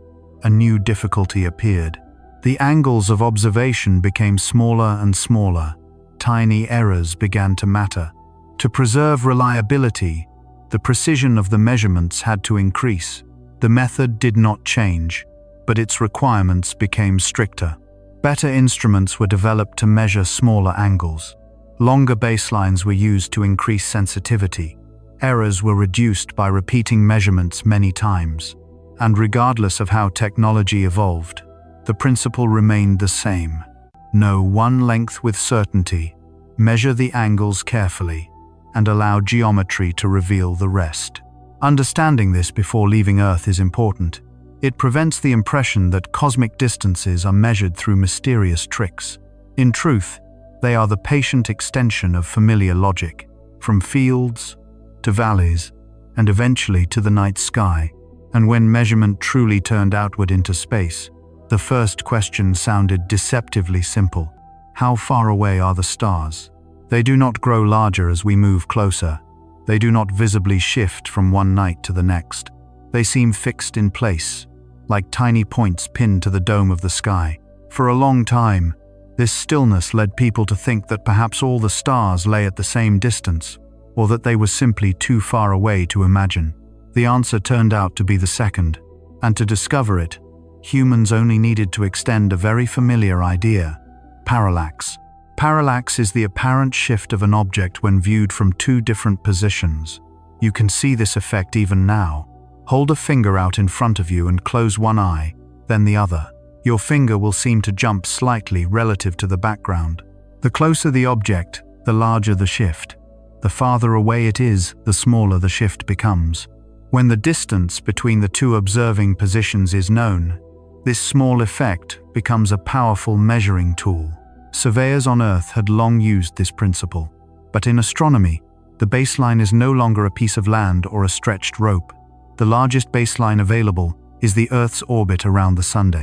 a new difficulty appeared. The angles of observation became smaller and smaller. Tiny errors began to matter. To preserve reliability, the precision of the measurements had to increase. The method did not change, but its requirements became stricter. Better instruments were developed to measure smaller angles. Longer baselines were used to increase sensitivity. Errors were reduced by repeating measurements many times. And regardless of how technology evolved, the principle remained the same. Know one length with certainty, measure the angles carefully, and allow geometry to reveal the rest. Understanding this before leaving Earth is important. It prevents the impression that cosmic distances are measured through mysterious tricks. In truth, they are the patient extension of familiar logic, from fields to valleys, and eventually to the night sky. And when measurement truly turned outward into space, the first question sounded deceptively simple. How far away are the stars? They do not grow larger as we move closer. They do not visibly shift from one night to the next. They seem fixed in place, like tiny points pinned to the dome of the sky. For a long time, this stillness led people to think that perhaps all the stars lay at the same distance, or that they were simply too far away to imagine. The answer turned out to be the second, and to discover it, humans only needed to extend a very familiar idea: parallax. Parallax is the apparent shift of an object when viewed from two different positions. You can see this effect even now. Hold a finger out in front of you and close one eye, then the other. Your finger will seem to jump slightly relative to the background. The closer the object, the larger the shift. The farther away it is, the smaller the shift becomes. When the distance between the two observing positions is known, this small effect becomes a powerful measuring tool. Surveyors on Earth had long used this principle. But in astronomy, the baseline is no longer a piece of land or a stretched rope. The largest baseline available is the Earth's orbit around the Sun.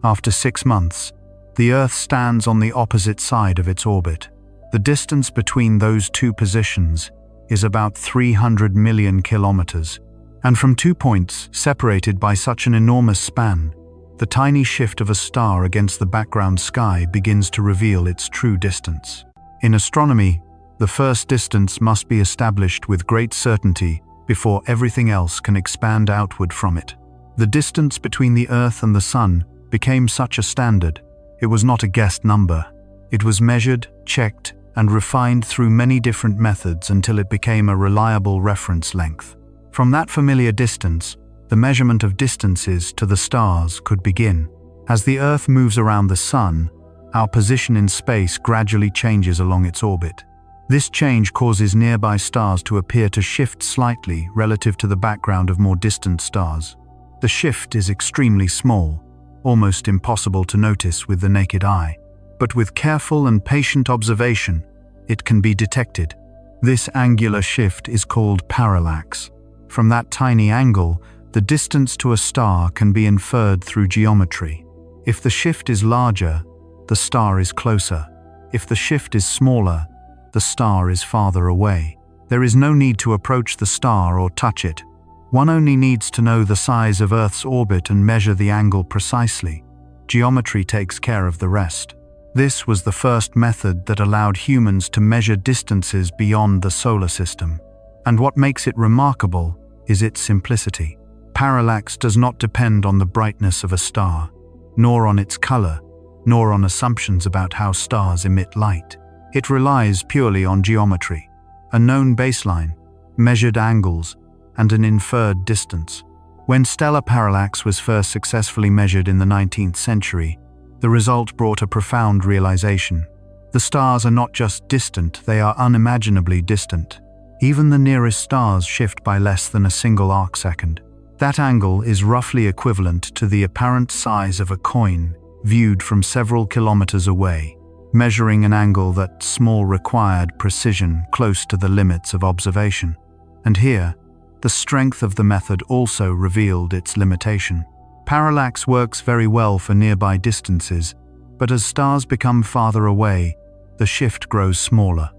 After 6 months, the Earth stands on the opposite side of its orbit. The distance between those two positions is about 300 million kilometers. And from 2 points separated by such an enormous span, the tiny shift of a star against the background sky begins to reveal its true distance. In astronomy, the first distance must be established with great certainty before everything else can expand outward from it. The distance between the Earth and the Sun became such a standard. It was not a guessed number. It was measured, checked, and refined through many different methods until it became a reliable reference length. From that familiar distance, the measurement of distances to the stars could begin. As the Earth moves around the Sun, our position in space gradually changes along its orbit. This change causes nearby stars to appear to shift slightly relative to the background of more distant stars. The shift is extremely small, almost impossible to notice with the naked eye, but with careful and patient observation, it can be detected. This angular shift is called parallax. From that tiny angle, the distance to a star can be inferred through geometry. If the shift is larger, the star is closer. If the shift is smaller, the star is farther away. There is no need to approach the star or touch it. One only needs to know the size of Earth's orbit and measure the angle precisely. Geometry takes care of the rest. This was the first method that allowed humans to measure distances beyond the solar system. And what makes it remarkable is its simplicity. Parallax does not depend on the brightness of a star, nor on its color, nor on assumptions about how stars emit light. It relies purely on geometry, a known baseline, measured angles, and an inferred distance. When stellar parallax was first successfully measured in the 19th century, the result brought a profound realization. The stars are not just distant, they are unimaginably distant. Even the nearest stars shift by less than a single arcsecond. That angle is roughly equivalent to the apparent size of a coin viewed from several kilometers away, measuring an angle that small required precision close to the limits of observation. And here, the strength of the method also revealed its limitation. Parallax works very well for nearby distances, but as stars become farther away, the shift grows smaller.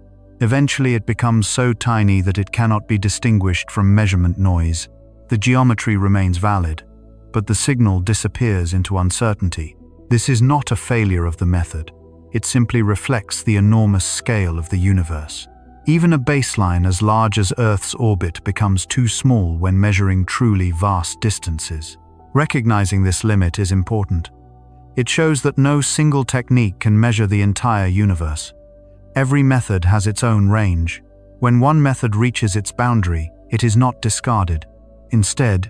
Eventually it becomes so tiny that it cannot be distinguished from measurement noise. The geometry remains valid, but the signal disappears into uncertainty. This is not a failure of the method. It simply reflects the enormous scale of the universe. Even a baseline as large as Earth's orbit becomes too small when measuring truly vast distances. Recognizing this limit is important. It shows that no single technique can measure the entire universe. Every method has its own range. When one method reaches its boundary, it is not discarded. Instead,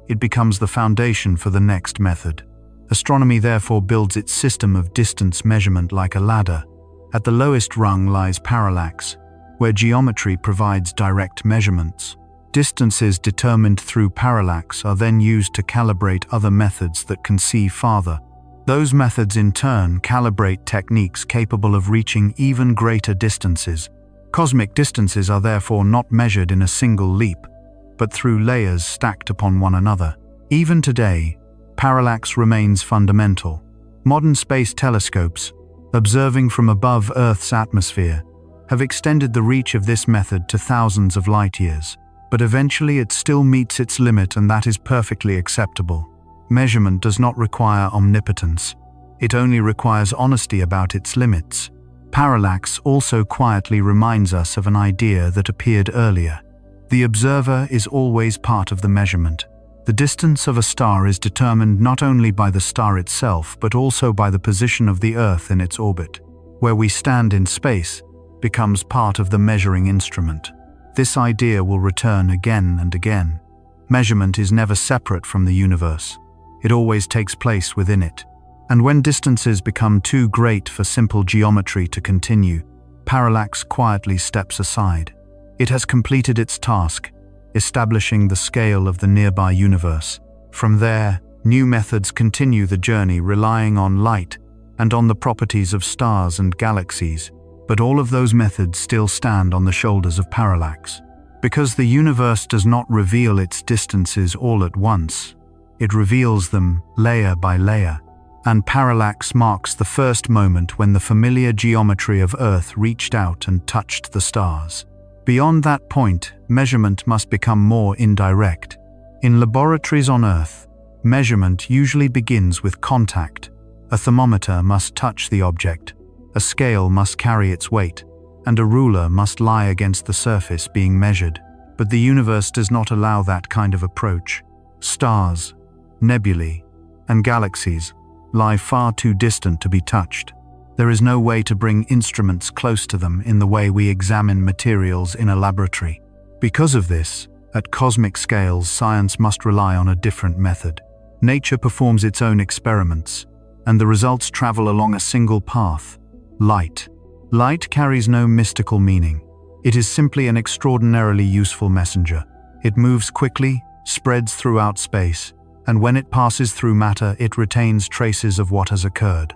it becomes the foundation for the next method. Astronomy therefore builds its system of distance measurement like a ladder. At the lowest rung lies parallax, where geometry provides direct measurements. Distances determined through parallax are then used to calibrate other methods that can see farther. Those methods in turn calibrate techniques capable of reaching even greater distances. Cosmic distances are therefore not measured in a single leap, but through layers stacked upon one another. Even today, parallax remains fundamental. Modern space telescopes, observing from above Earth's atmosphere, have extended the reach of this method to thousands of light years. But eventually it still meets its limit, and that is perfectly acceptable. Measurement does not require omnipotence. It only requires honesty about its limits. Parallax also quietly reminds us of an idea that appeared earlier. The observer is always part of the measurement. The distance of a star is determined not only by the star itself, but also by the position of the Earth in its orbit. Where we stand in space becomes part of the measuring instrument. This idea will return again and again. Measurement is never separate from the universe. It always takes place within it. And when distances become too great for simple geometry to continue, parallax quietly steps aside. It has completed its task, establishing the scale of the nearby universe. From there, new methods continue the journey, relying on light and on the properties of stars and galaxies. But all of those methods still stand on the shoulders of parallax. Because the universe does not reveal its distances all at once, it reveals them layer by layer. And parallax marks the first moment when the familiar geometry of Earth reached out and touched the stars. Beyond that point, measurement must become more indirect. In laboratories on Earth, measurement usually begins with contact. A thermometer must touch the object. A scale must carry its weight, and a ruler must lie against the surface being measured. But the universe does not allow that kind of approach. Stars, nebulae, and galaxies lie far too distant to be touched. There is no way to bring instruments close to them in the way we examine materials in a laboratory. Because of this, at cosmic scales, science must rely on a different method. Nature performs its own experiments, and the results travel along a single path: light. Light carries no mystical meaning. It is simply an extraordinarily useful messenger. It moves quickly, spreads throughout space, and when it passes through matter, it retains traces of what has occurred.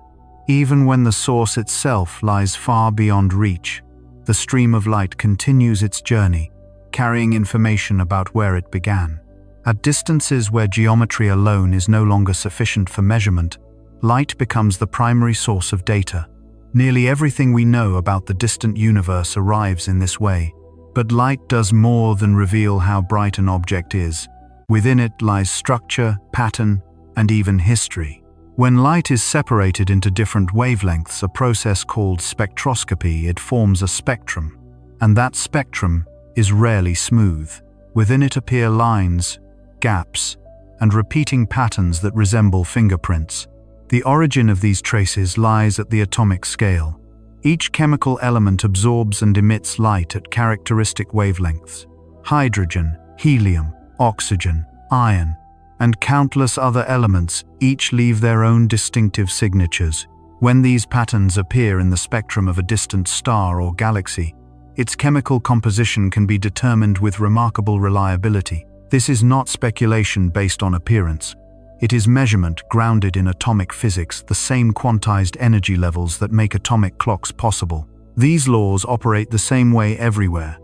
Even when the source itself lies far beyond reach, the stream of light continues its journey, carrying information about where it began. At distances where geometry alone is no longer sufficient for measurement, light becomes the primary source of data. Nearly everything we know about the distant universe arrives in this way. But light does more than reveal how bright an object is. Within it lies structure, pattern, and even history. When light is separated into different wavelengths, a process called spectroscopy, it forms a spectrum. And that spectrum is rarely smooth. Within it appear lines, gaps, and repeating patterns that resemble fingerprints. The origin of these traces lies at the atomic scale. Each chemical element absorbs and emits light at characteristic wavelengths. Hydrogen, helium, oxygen, iron, and countless other elements each leave their own distinctive signatures. When these patterns appear in the spectrum of a distant star or galaxy, its chemical composition can be determined with remarkable reliability. This is not speculation based on appearance. It is measurement grounded in atomic physics, the same quantized energy levels that make atomic clocks possible. These laws operate the same way everywhere.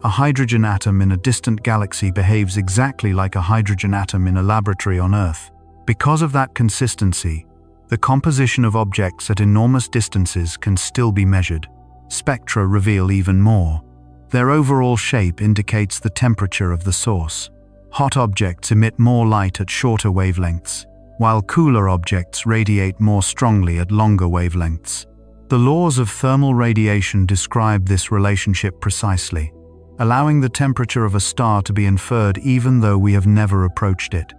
A hydrogen atom in a distant galaxy behaves exactly like a hydrogen atom in a laboratory on Earth. Because of that consistency, the composition of objects at enormous distances can still be measured. Spectra reveal even more. Their overall shape indicates the temperature of the source. Hot objects emit more light at shorter wavelengths, while cooler objects radiate more strongly at longer wavelengths. The laws of thermal radiation describe this relationship precisely, allowing the temperature of a star to be inferred even though we have never approached it.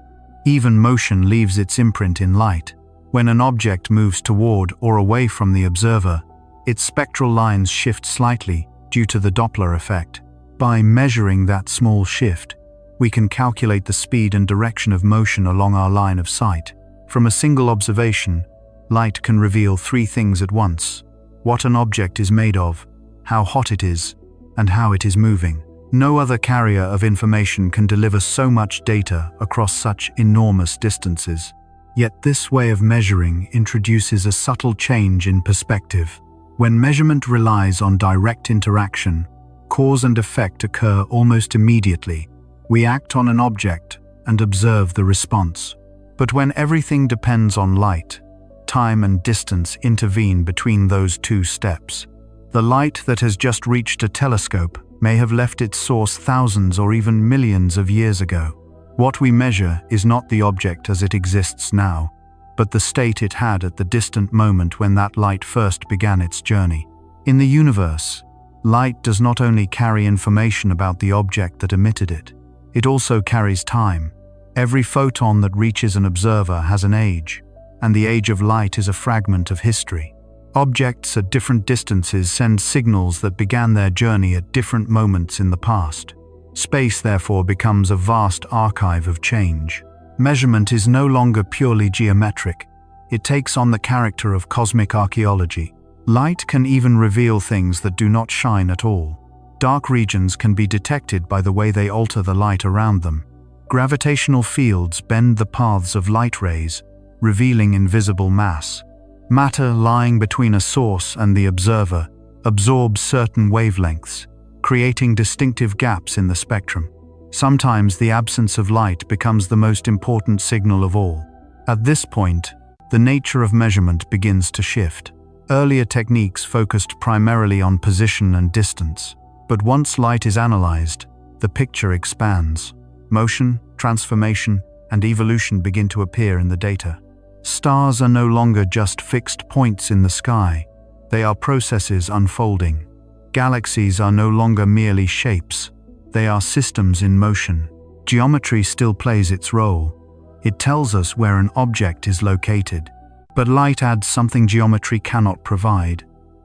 Even motion leaves its imprint in light. When an object moves toward or away from the observer, its spectral lines shift slightly due to the Doppler effect. By measuring that small shift, we can calculate the speed and direction of motion along our line of sight. From a single observation, light can reveal three things at once: what an object is made of, how hot it is, and how it is moving. No other carrier of information can deliver so much data across such enormous distances. Yet this way of measuring introduces a subtle change in perspective. When measurement relies on direct interaction, cause and effect occur almost immediately. We act on an object and observe the response. But when everything depends on light, time and distance intervene between those two steps. The light that has just reached a telescope may have left its source thousands or even millions of years ago. What we measure is not the object as it exists now, but the state it had at the distant moment when that light first began its journey. In the universe, light does not only carry information about the object that emitted it, it also carries time. Every photon that reaches an observer has an age, and the age of light is a fragment of history. Objects at different distances send signals that began their journey at different moments in the past. Space, therefore, becomes a vast archive of change. Measurement is no longer purely geometric. It takes on the character of cosmic archaeology. Light can even reveal things that do not shine at all. Dark regions can be detected by the way they alter the light around them. Gravitational fields bend the paths of light rays, revealing invisible mass. Matter lying between a source and the observer absorbs certain wavelengths, creating distinctive gaps in the spectrum. Sometimes the absence of light becomes the most important signal of all. At this point, the nature of measurement begins to shift. Earlier techniques focused primarily on position and distance. But once light is analyzed, the picture expands. Motion, transformation, and evolution begin to appear in the data. Stars are no longer just fixed points in the sky. They are processes unfolding. Galaxies are no longer merely shapes. They are systems in motion. Geometry still plays its role. It tells us where an object is located. But light adds something geometry cannot provide.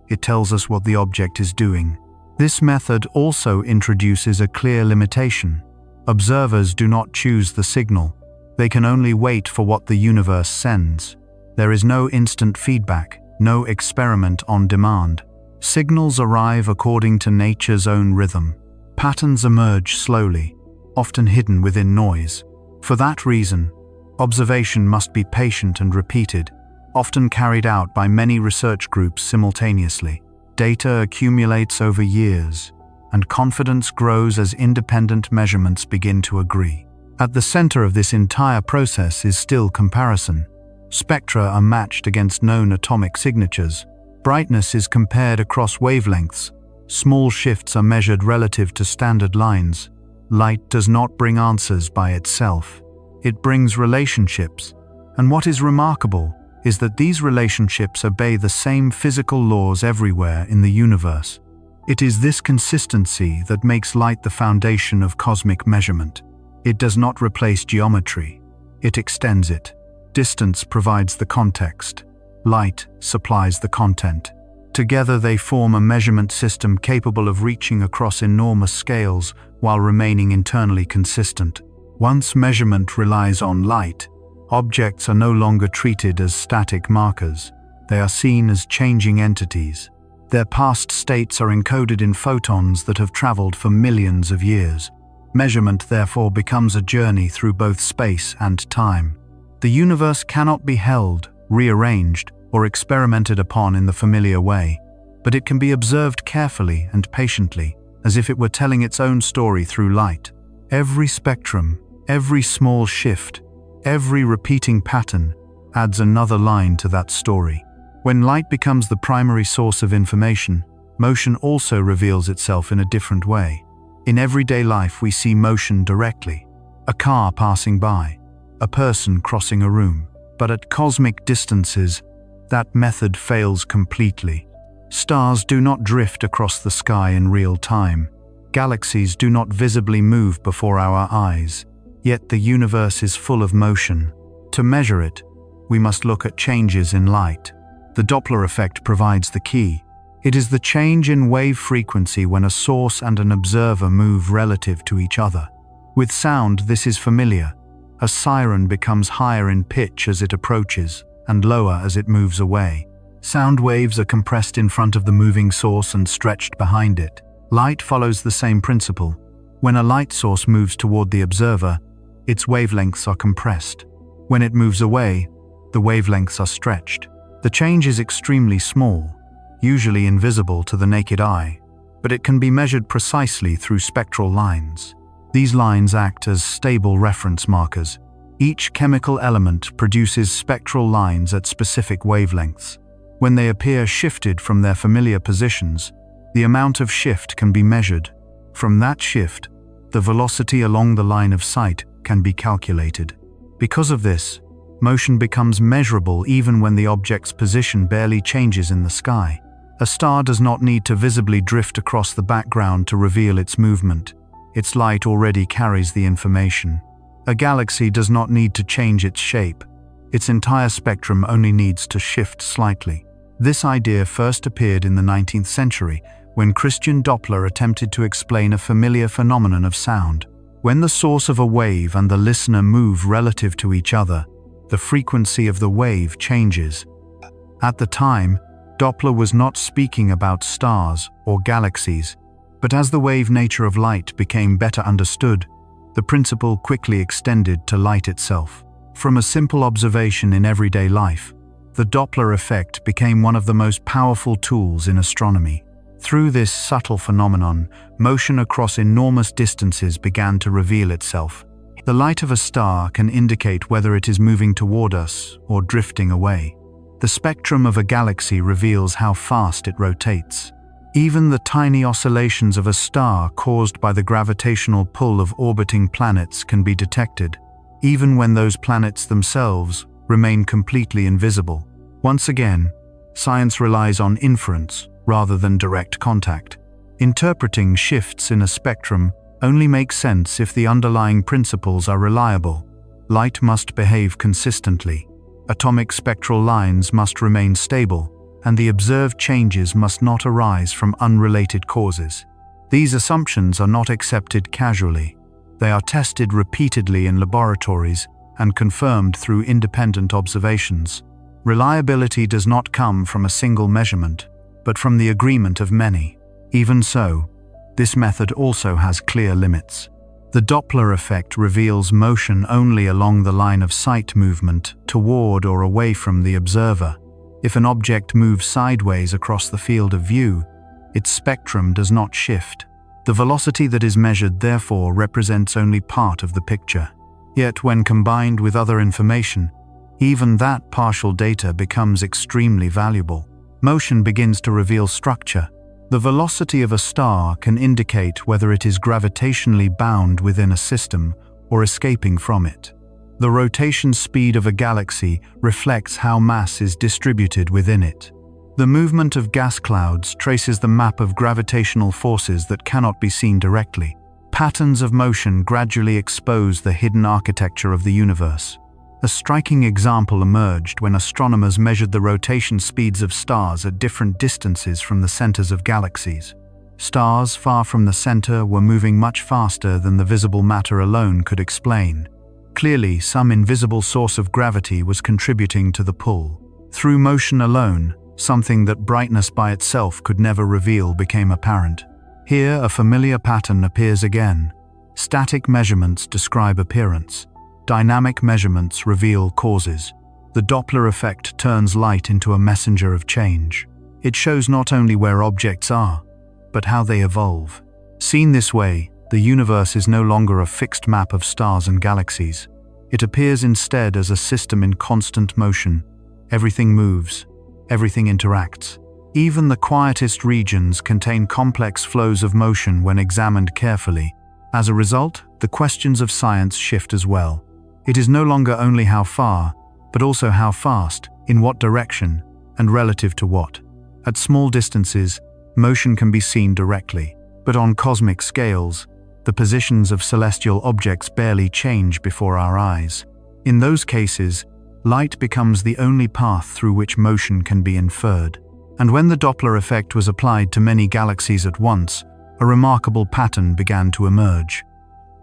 It tells us what the object is doing. This method also introduces a clear limitation. Observers do not choose the signal. They can only wait for what the universe sends. There is no instant feedback, no experiment on demand. Signals arrive according to nature's own rhythm. Patterns emerge slowly, often hidden within noise. For that reason, observation must be patient and repeated, often carried out by many research groups simultaneously. Data accumulates over years, and confidence grows as independent measurements begin to agree. At the center of this entire process is still comparison. Spectra are matched against known atomic signatures. Brightness is compared across wavelengths. Small shifts are measured relative to standard lines. Light does not bring answers by itself. It brings relationships. And what is remarkable is that these relationships obey the same physical laws everywhere in the universe. It is this consistency that makes light the foundation of cosmic measurement. It does not replace geometry. It extends it. Distance provides the context. Light supplies the content. Together they form a measurement system capable of reaching across enormous scales while remaining internally consistent. Once measurement relies on light, objects are no longer treated as static markers. They are seen as changing entities. Their past states are encoded in photons that have traveled for millions of years. Measurement therefore becomes a journey through both space and time. The universe cannot be held, rearranged, or experimented upon in the familiar way, but it can be observed carefully and patiently, as if it were telling its own story through light. Every spectrum, every small shift, every repeating pattern adds another line to that story. When light becomes the primary source of information, motion also reveals itself in a different way. In everyday life we see motion directly. A car passing by, a person crossing a room. But at cosmic distances, that method fails completely. Stars do not drift across the sky in real time. Galaxies do not visibly move before our eyes. Yet the universe is full of motion. To measure it, we must look at changes in light. The Doppler effect provides the key. It is the change in wave frequency when a source and an observer move relative to each other. With sound, this is familiar. A siren becomes higher in pitch as it approaches, and lower as it moves away. Sound waves are compressed in front of the moving source and stretched behind it. Light follows the same principle. When a light source moves toward the observer, its wavelengths are compressed. When it moves away, the wavelengths are stretched. The change is extremely small, usually invisible to the naked eye, but it can be measured precisely through spectral lines. These lines act as stable reference markers. Each chemical element produces spectral lines at specific wavelengths. When they appear shifted from their familiar positions, the amount of shift can be measured. From that shift, the velocity along the line of sight can be calculated. Because of this, motion becomes measurable even when the object's position barely changes in the sky. A star does not need to visibly drift across the background to reveal its movement. Its light already carries the information. A galaxy does not need to change its shape. Its entire spectrum only needs to shift slightly. This idea first appeared in the 19th century when Christian Doppler attempted to explain a familiar phenomenon of sound. When the source of a wave and the listener move relative to each other, the frequency of the wave changes. At the time, Doppler was not speaking about stars or galaxies, but as the wave nature of light became better understood, the principle quickly extended to light itself. From a simple observation in everyday life, the Doppler effect became one of the most powerful tools in astronomy. Through this subtle phenomenon, motion across enormous distances began to reveal itself. The light of a star can indicate whether it is moving toward us or drifting away. The spectrum of a galaxy reveals how fast it rotates. Even the tiny oscillations of a star caused by the gravitational pull of orbiting planets can be detected, even when those planets themselves remain completely invisible. Once again, science relies on inference rather than direct contact. Interpreting shifts in a spectrum only makes sense if the underlying principles are reliable. Light must behave consistently. Atomic spectral lines must remain stable, and the observed changes must not arise from unrelated causes. These assumptions are not accepted casually. They are tested repeatedly in laboratories and confirmed through independent observations. Reliability does not come from a single measurement, but from the agreement of many. Even so, this method also has clear limits. The Doppler effect reveals motion only along the line of sight movement toward or away from the observer. If an object moves sideways across the field of view, its spectrum does not shift. The velocity that is measured therefore represents only part of the picture. Yet when combined with other information, even that partial data becomes extremely valuable. Motion begins to reveal structure. The velocity of a star can indicate whether it is gravitationally bound within a system or escaping from it. The rotation speed of a galaxy reflects how mass is distributed within it. The movement of gas clouds traces the map of gravitational forces that cannot be seen directly. Patterns of motion gradually expose the hidden architecture of the universe. A striking example emerged when astronomers measured the rotation speeds of stars at different distances from the centers of galaxies. Stars far from the center were moving much faster than the visible matter alone could explain. Clearly, some invisible source of gravity was contributing to the pull. Through motion alone, something that brightness by itself could never reveal became apparent. Here, a familiar pattern appears again. Static measurements describe appearance. Dynamic measurements reveal causes. The Doppler effect turns light into a messenger of change. It shows not only where objects are, but how they evolve. Seen this way, the universe is no longer a fixed map of stars and galaxies. It appears instead as a system in constant motion. Everything moves, everything interacts. Even the quietest regions contain complex flows of motion when examined carefully. As a result, the questions of science shift as well. It is no longer only how far, but also how fast, in what direction, and relative to what. At small distances, motion can be seen directly, but on cosmic scales, the positions of celestial objects barely change before our eyes. In those cases, light becomes the only path through which motion can be inferred. And when the Doppler effect was applied to many galaxies at once, a remarkable pattern began to emerge.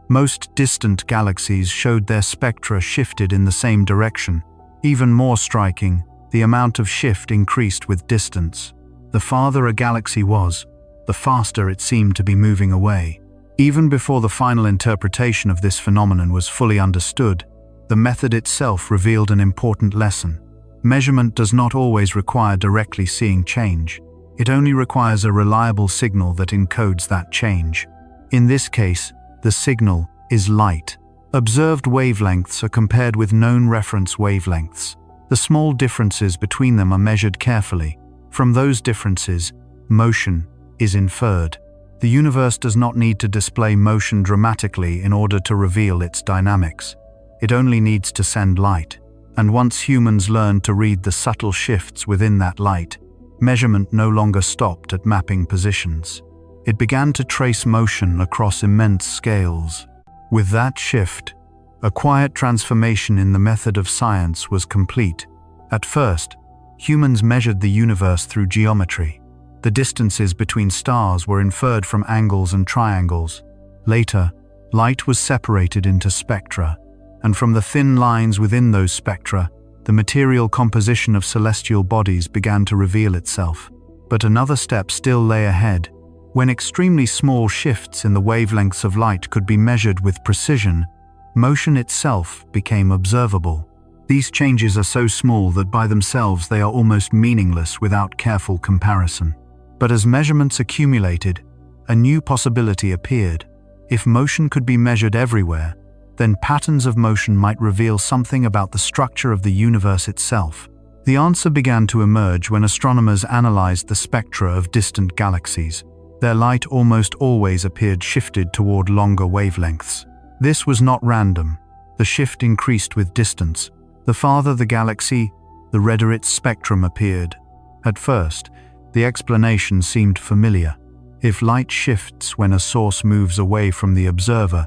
Most distant galaxies showed their spectra shifted in the same direction. Even more striking, the amount of shift increased with distance. The farther a galaxy was, the faster it seemed to be moving away. Even before the final interpretation of this phenomenon was fully understood, the method itself revealed an important lesson. Measurement does not always require directly seeing change. It only requires a reliable signal that encodes that change. In this case, the signal is light. Observed wavelengths are compared with known reference wavelengths. The small differences between them are measured carefully. From those differences, motion is inferred. The universe does not need to display motion dramatically in order to reveal its dynamics. It only needs to send light. And once humans learned to read the subtle shifts within that light, measurement no longer stopped at mapping positions. It began to trace motion across immense scales. With that shift, a quiet transformation in the method of science was complete. At first, humans measured the universe through geometry. The distances between stars were inferred from angles and triangles. Later, light was separated into spectra, and from the thin lines within those spectra, the material composition of celestial bodies began to reveal itself. But another step still lay ahead. When extremely small shifts in the wavelengths of light could be measured with precision, motion itself became observable. These changes are so small that by themselves they are almost meaningless without careful comparison. But as measurements accumulated, a new possibility appeared. If motion could be measured everywhere, then patterns of motion might reveal something about the structure of the universe itself. The answer began to emerge when astronomers analyzed the spectra of distant galaxies. Their light almost always appeared shifted toward longer wavelengths. This was not random. The shift increased with distance. The farther the galaxy, the redder its spectrum appeared. At first, the explanation seemed familiar. If light shifts when a source moves away from the observer,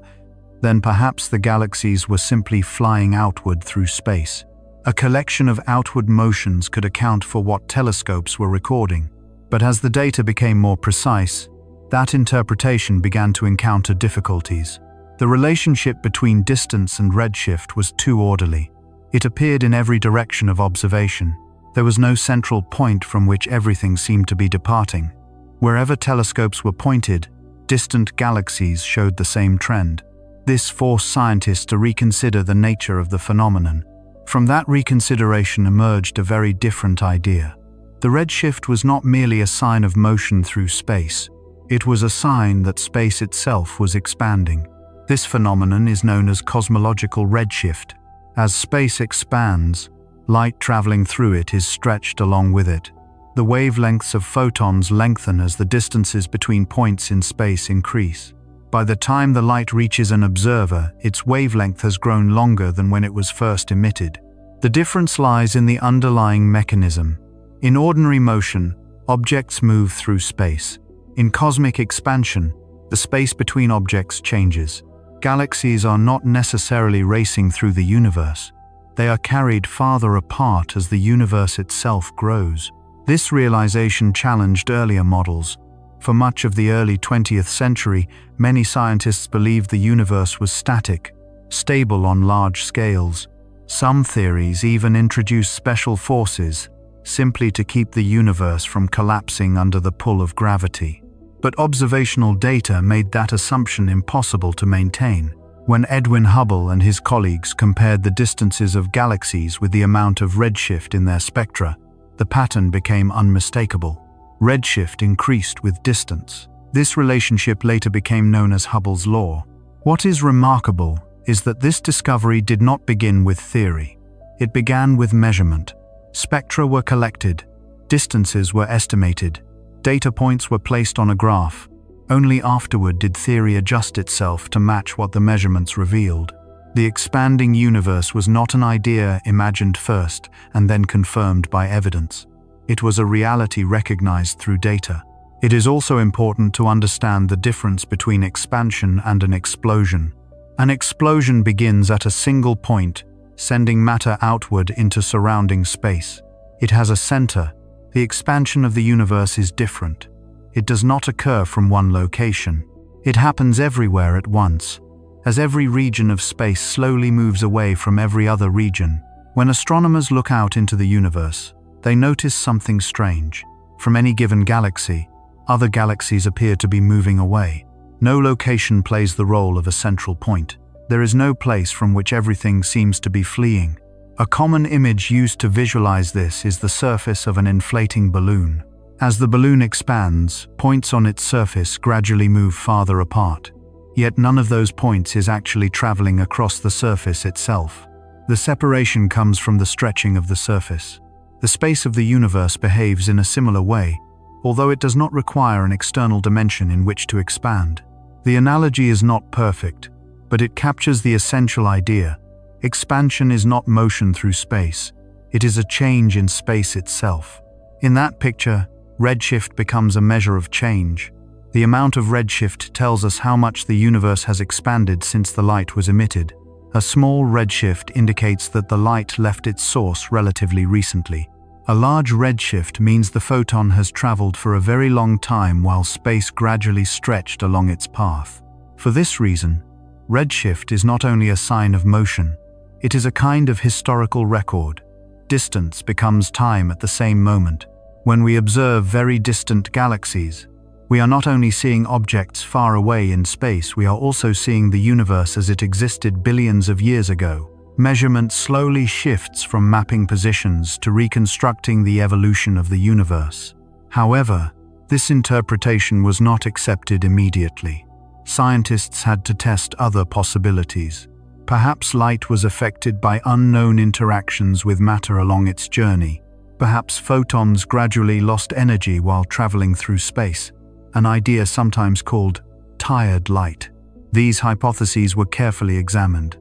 then perhaps the galaxies were simply flying outward through space. A collection of outward motions could account for what telescopes were recording. But as the data became more precise, that interpretation began to encounter difficulties. The relationship between distance and redshift was too orderly. It appeared in every direction of observation. There was no central point from which everything seemed to be departing. Wherever telescopes were pointed, distant galaxies showed the same trend. This forced scientists to reconsider the nature of the phenomenon. From that reconsideration emerged a very different idea. The redshift was not merely a sign of motion through space. It was a sign that space itself was expanding. This phenomenon is known as cosmological redshift. As space expands, light traveling through it is stretched along with it. The wavelengths of photons lengthen as the distances between points in space increase. By the time the light reaches an observer, its wavelength has grown longer than when it was first emitted. The difference lies in the underlying mechanism. In ordinary motion, objects move through space. In cosmic expansion, the space between objects changes. Galaxies are not necessarily racing through the universe. They are carried farther apart as the universe itself grows. This realization challenged earlier models. For much of the early 20th century, many scientists believed the universe was static, stable on large scales. Some theories even introduced special forces, simply to keep the universe from collapsing under the pull of gravity. But observational data made that assumption impossible to maintain. When Edwin Hubble and his colleagues compared the distances of galaxies with the amount of redshift in their spectra, the pattern became unmistakable. Redshift increased with distance. This relationship later became known as Hubble's law. What is remarkable is that this discovery did not begin with theory. It began with measurement. Spectra were collected, distances were estimated, data points were placed on a graph. Only afterward did theory adjust itself to match what the measurements revealed. The expanding universe was not an idea imagined first and then confirmed by evidence. It was a reality recognized through data. It is also important to understand the difference between expansion and an explosion. An explosion begins at a single point, sending matter outward into surrounding space. It has a center. The expansion of the universe is different. It does not occur from one location. It happens everywhere at once, as every region of space slowly moves away from every other region. When astronomers look out into the universe, they notice something strange. From any given galaxy, other galaxies appear to be moving away. No location plays the role of a central point. There is no place from which everything seems to be fleeing. A common image used to visualize this is the surface of an inflating balloon. As the balloon expands, points on its surface gradually move farther apart. Yet none of those points is actually traveling across the surface itself. The separation comes from the stretching of the surface. The space of the universe behaves in a similar way, although it does not require an external dimension in which to expand. The analogy is not perfect, but it captures the essential idea. Expansion is not motion through space. It is a change in space itself. In that picture, redshift becomes a measure of change. The amount of redshift tells us how much the universe has expanded since the light was emitted. A small redshift indicates that the light left its source relatively recently. A large redshift means the photon has traveled for a very long time while space gradually stretched along its path. For this reason, redshift is not only a sign of motion, it is a kind of historical record. Distance becomes time at the same moment. When we observe very distant galaxies, we are not only seeing objects far away in space, we are also seeing the universe as it existed billions of years ago. Measurement slowly shifts from mapping positions to reconstructing the evolution of the universe. However, this interpretation was not accepted immediately. Scientists had to test other possibilities. Perhaps light was affected by unknown interactions with matter along its journey. Perhaps photons gradually lost energy while traveling through space, an idea sometimes called tired light. These hypotheses were carefully examined.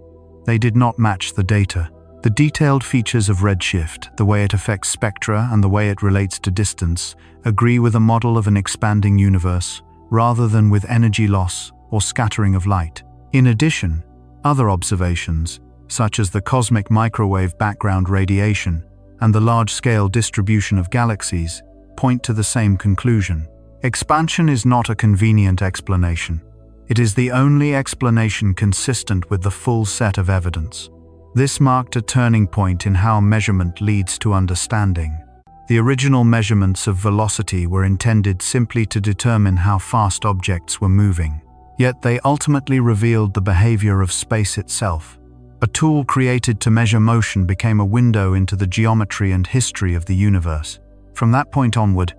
They did not match the data. The detailed features of redshift, the way it affects spectra and the way it relates to distance, agree with a model of an expanding universe, rather than with energy loss or scattering of light. In addition, other observations, such as the cosmic microwave background radiation and the large-scale distribution of galaxies, point to the same conclusion. Expansion is not a convenient explanation. It is the only explanation consistent with the full set of evidence. This marked a turning point in how measurement leads to understanding. The original measurements of velocity were intended simply to determine how fast objects were moving. Yet they ultimately revealed the behavior of space itself. A tool created to measure motion became a window into the geometry and history of the universe. From that point onward,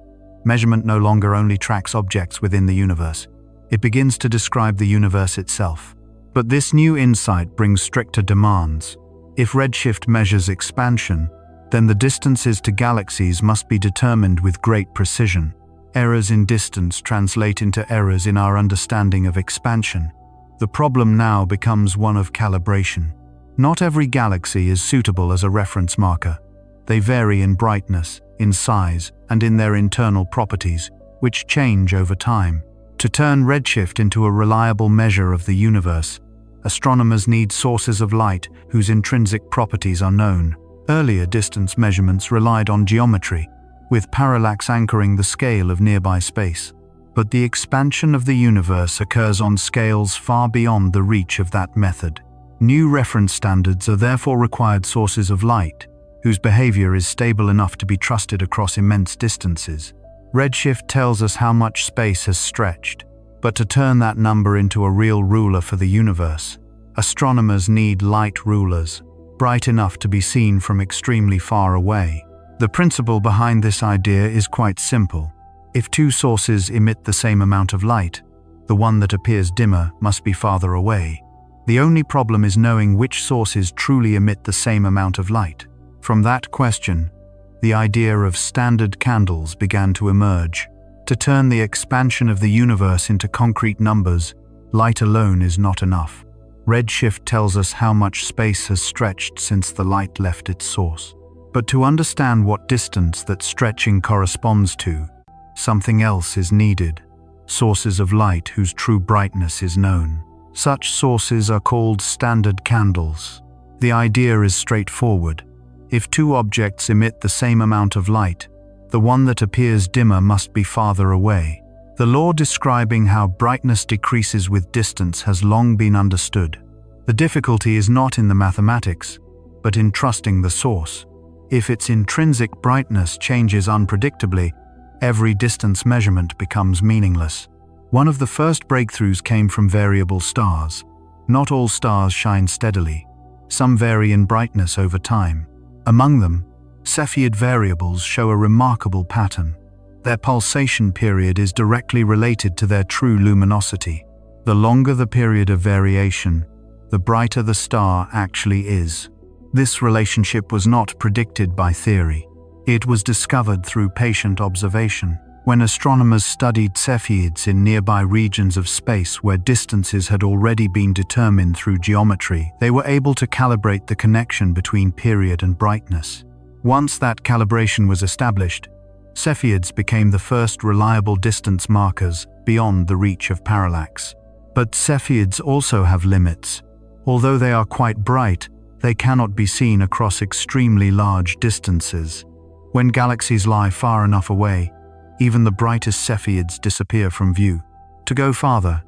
measurement no longer only tracks objects within the universe. It begins to describe the universe itself. But this new insight brings stricter demands. If redshift measures expansion, then the distances to galaxies must be determined with great precision. Errors in distance translate into errors in our understanding of expansion. The problem now becomes one of calibration. Not every galaxy is suitable as a reference marker. They vary in brightness, in size, and in their internal properties, which change over time. To turn redshift into a reliable measure of the universe, astronomers need sources of light whose intrinsic properties are known. Earlier distance measurements relied on geometry, with parallax anchoring the scale of nearby space. But the expansion of the universe occurs on scales far beyond the reach of that method. New reference standards are therefore required sources of light, whose behavior is stable enough to be trusted across immense distances. Redshift tells us how much space has stretched, but to turn that number into a real ruler for the universe, astronomers need light rulers, bright enough to be seen from extremely far away. The principle behind this idea is quite simple. If two sources emit the same amount of light, the one that appears dimmer must be farther away. The only problem is knowing which sources truly emit the same amount of light. From that question, the idea of standard candles began to emerge. To turn the expansion of the universe into concrete numbers, light alone is not enough. Redshift tells us how much space has stretched since the light left its source. But to understand what distance that stretching corresponds to, something else is needed. Sources of light whose true brightness is known. Such sources are called standard candles. The idea is straightforward. If two objects emit the same amount of light, the one that appears dimmer must be farther away. The law describing how brightness decreases with distance has long been understood. The difficulty is not in the mathematics, but in trusting the source. If its intrinsic brightness changes unpredictably, every distance measurement becomes meaningless. One of the first breakthroughs came from variable stars. Not all stars shine steadily. Some vary in brightness over time. Among them, Cepheid variables show a remarkable pattern. Their pulsation period is directly related to their true luminosity. The longer the period of variation, the brighter the star actually is. This relationship was not predicted by theory. It was discovered through patient observation. When astronomers studied Cepheids in nearby regions of space where distances had already been determined through geometry, they were able to calibrate the connection between period and brightness. Once that calibration was established, Cepheids became the first reliable distance markers beyond the reach of parallax. But Cepheids also have limits. Although they are quite bright, they cannot be seen across extremely large distances. When galaxies lie far enough away, even the brightest Cepheids disappear from view. To go farther,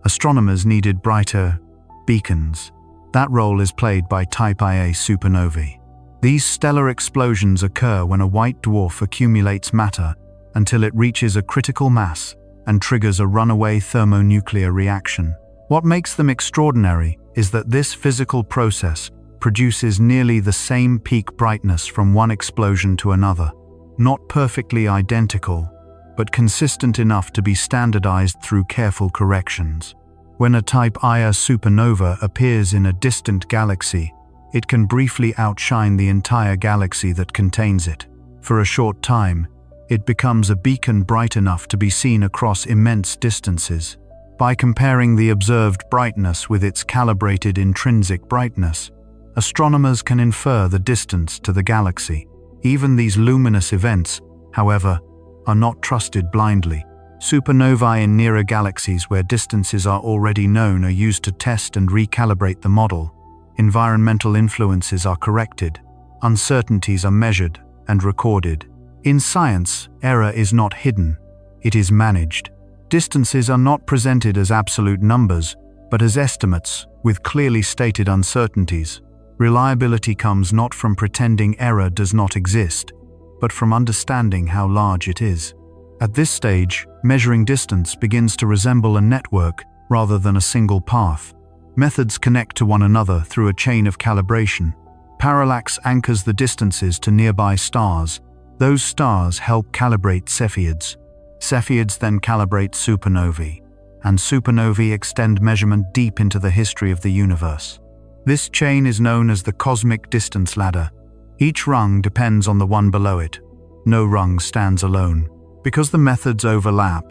astronomers needed brighter beacons. That role is played by Type Ia supernovae. These stellar explosions occur when a white dwarf accumulates matter until it reaches a critical mass and triggers a runaway thermonuclear reaction. What makes them extraordinary is that this physical process produces nearly the same peak brightness from one explosion to another. Not perfectly identical, but consistent enough to be standardized through careful corrections. When a Type Ia supernova appears in a distant galaxy, it can briefly outshine the entire galaxy that contains it. For a short time, it becomes a beacon bright enough to be seen across immense distances. By comparing the observed brightness with its calibrated intrinsic brightness, astronomers can infer the distance to the galaxy. Even these luminous events, however, are not trusted blindly. Supernovae in nearer galaxies where distances are already known are used to test and recalibrate the model. Environmental influences are corrected, uncertainties are measured and recorded. In science, error is not hidden, it is managed. Distances are not presented as absolute numbers, but as estimates with clearly stated uncertainties. Reliability comes not from pretending error does not exist, but from understanding how large it is. At this stage, measuring distance begins to resemble a network rather than a single path. Methods connect to one another through a chain of calibration. Parallax anchors the distances to nearby stars. Those stars help calibrate Cepheids. Cepheids then calibrate supernovae, and supernovae extend measurement deep into the history of the universe. This chain is known as the cosmic distance ladder. Each rung depends on the one below it. No rung stands alone. Because the methods overlap,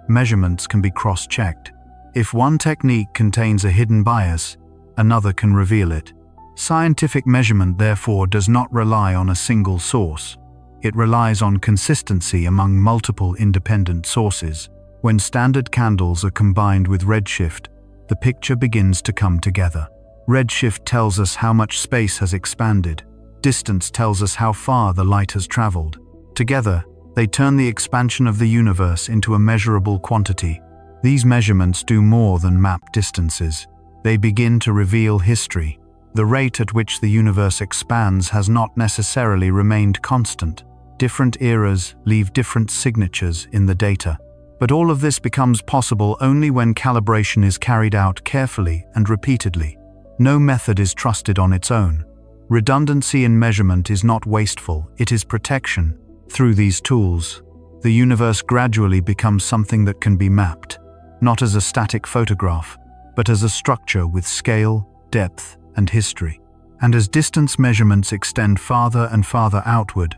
measurements can be cross-checked. If one technique contains a hidden bias, another can reveal it. Scientific measurement, therefore, does not rely on a single source. It relies on consistency among multiple independent sources. When standard candles are combined with redshift, the picture begins to come together. Redshift tells us how much space has expanded. Distance tells us how far the light has traveled. Together, they turn the expansion of the universe into a measurable quantity. These measurements do more than map distances. They begin to reveal history. The rate at which the universe expands has not necessarily remained constant. Different eras leave different signatures in the data. But all of this becomes possible only when calibration is carried out carefully and repeatedly. No method is trusted on its own. Redundancy in measurement is not wasteful, it is protection. Through these tools, the universe gradually becomes something that can be mapped, not as a static photograph, but as a structure with scale, depth, and history. And as distance measurements extend farther and farther outward,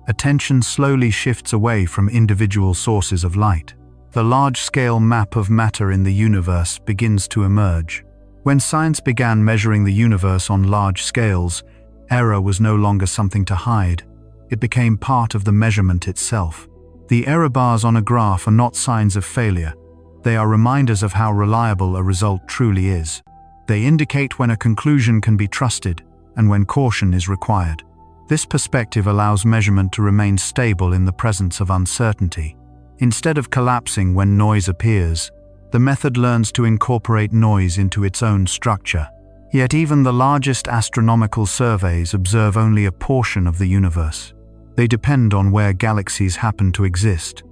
attention slowly shifts away from individual sources of light. The large-scale map of matter in the universe begins to emerge. When science began measuring the universe on large scales, error was no longer something to hide. It became part of the measurement itself. The error bars on a graph are not signs of failure. They are reminders of how reliable a result truly is. They indicate when a conclusion can be trusted and when caution is required. This perspective allows measurement to remain stable in the presence of uncertainty. Instead of collapsing when noise appears, the method learns to incorporate noise into its own structure. Yet even the largest astronomical surveys observe only a portion of the universe. They depend on where galaxies happen to exist.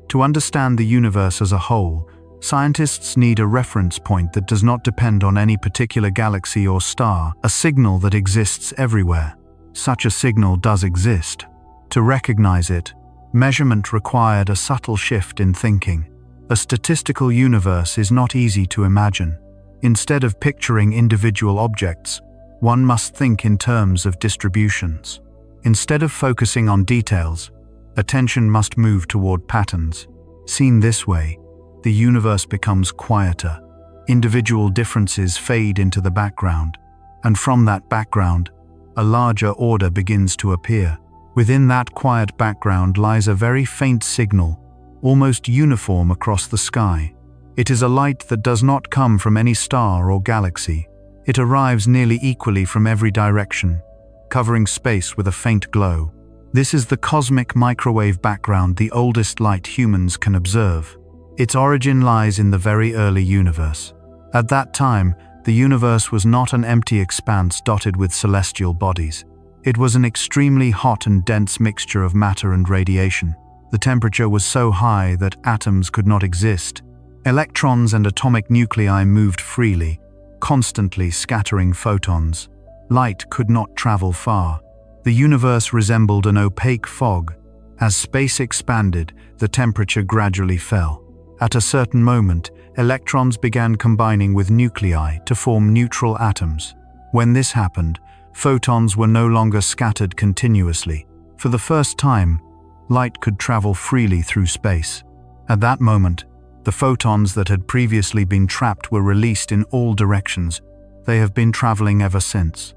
To understand the universe as a whole, scientists need a reference point that does not depend on any particular galaxy or star, a signal that exists everywhere. Such a signal does exist. To recognize it, measurement required a subtle shift in thinking. A statistical universe is not easy to imagine. Instead of picturing individual objects, one must think in terms of distributions. Instead of focusing on details, attention must move toward patterns. Seen this way, the universe becomes quieter. Individual differences fade into the background, and from that background, a larger order begins to appear. Within that quiet background lies a very faint signal, almost uniform across the sky. It is a light that does not come from any star or galaxy. It arrives nearly equally from every direction, covering space with a faint glow. This is the cosmic microwave background, the oldest light humans can observe. Its origin lies in the very early universe. At that time, the universe was not an empty expanse dotted with celestial bodies. It was an extremely hot and dense mixture of matter and radiation. The temperature was so high that atoms could not exist. Electrons and atomic nuclei moved freely, constantly scattering photons. Light could not travel far. The universe resembled an opaque fog. As space expanded, the temperature gradually fell. At a certain moment, electrons began combining with nuclei to form neutral atoms. When this happened, photons were no longer scattered continuously. For the first time, light could travel freely through space. At that moment, the photons that had previously been trapped were released in all directions. They have been traveling ever since.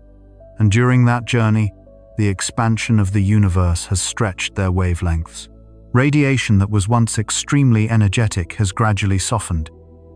And during that journey, the expansion of the universe has stretched their wavelengths. Radiation that was once extremely energetic has gradually softened.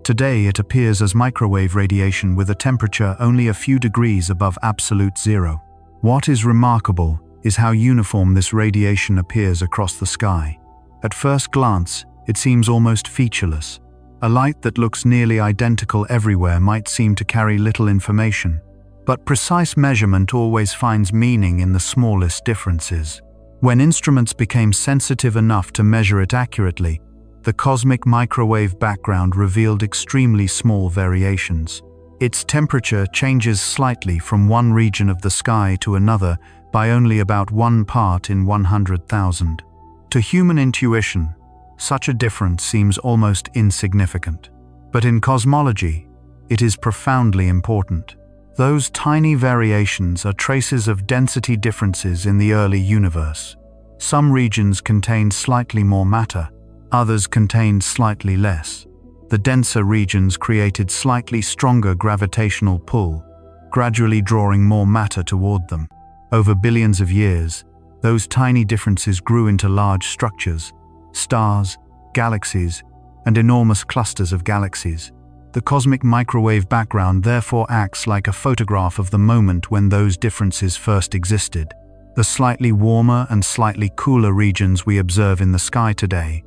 Today it appears as microwave radiation with a temperature only a few degrees above absolute zero. What is remarkable is how uniform this radiation appears across the sky. At first glance, it seems almost featureless. A light that looks nearly identical everywhere might seem to carry little information. But precise measurement always finds meaning in the smallest differences. When instruments became sensitive enough to measure it accurately, the cosmic microwave background revealed extremely small variations. Its temperature changes slightly from one region of the sky to another by only about 1 part in 100,000. To human intuition, such a difference seems almost insignificant. But in cosmology, it is profoundly important. Those tiny variations are traces of density differences in the early universe. Some regions contained slightly more matter, others contained slightly less. The denser regions created slightly stronger gravitational pull, gradually drawing more matter toward them. Over billions of years, those tiny differences grew into large structures, stars, galaxies, and enormous clusters of galaxies. The cosmic microwave background therefore acts like a photograph of the moment when those differences first existed. The slightly warmer and slightly cooler regions we observe in the sky today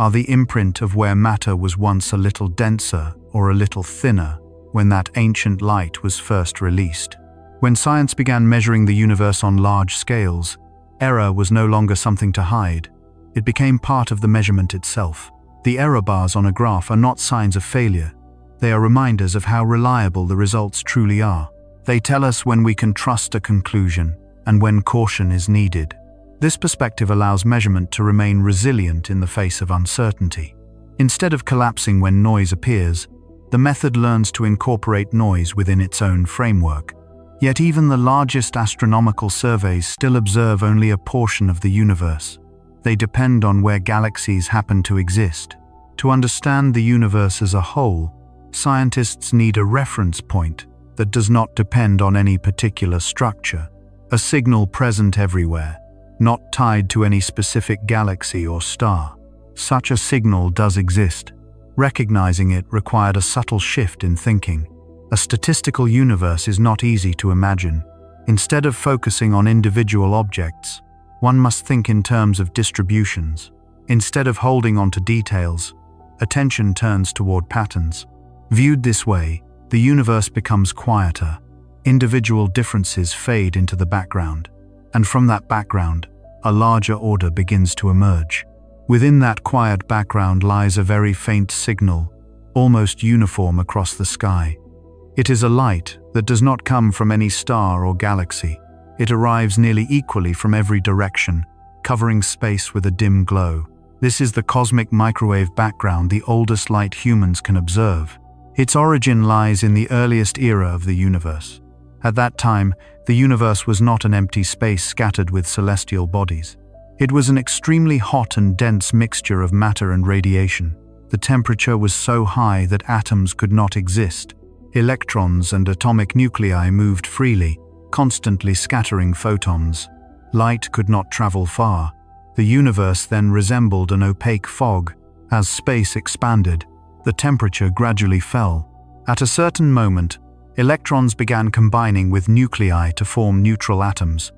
are the imprint of where matter was once a little denser or a little thinner when that ancient light was first released. When science began measuring the universe on large scales, error was no longer something to hide. It became part of the measurement itself. The error bars on a graph are not signs of failure. They are reminders of how reliable the results truly are. They tell us when we can trust a conclusion and when caution is needed. This perspective allows measurement to remain resilient in the face of uncertainty. Instead of collapsing when noise appears, the method learns to incorporate noise within its own framework. Yet even the largest astronomical surveys still observe only a portion of the universe. They depend on where galaxies happen to exist. To understand the universe as a whole, scientists need a reference point that does not depend on any particular structure, a signal present everywhere, not tied to any specific galaxy or star. Such a signal does exist. Recognizing it required a subtle shift in thinking. A statistical universe is not easy to imagine. Instead of focusing on individual objects, one must think in terms of distributions. Instead of holding on to details, attention turns toward patterns. Viewed this way, the universe becomes quieter. Individual differences fade into the background, and from that background, a larger order begins to emerge. Within that quiet background lies a very faint signal, almost uniform across the sky. It is a light that does not come from any star or galaxy. It arrives nearly equally from every direction, covering space with a dim glow. This is the cosmic microwave background, the oldest light humans can observe. Its origin lies in the earliest era of the universe. At that time, the universe was not an empty space scattered with celestial bodies. It was an extremely hot and dense mixture of matter and radiation. The temperature was so high that atoms could not exist. Electrons and atomic nuclei moved freely, constantly scattering photons. Light could not travel far. The universe then resembled an opaque fog. As space expanded, the temperature gradually fell. At a certain moment, electrons began combining with nuclei to form neutral atoms.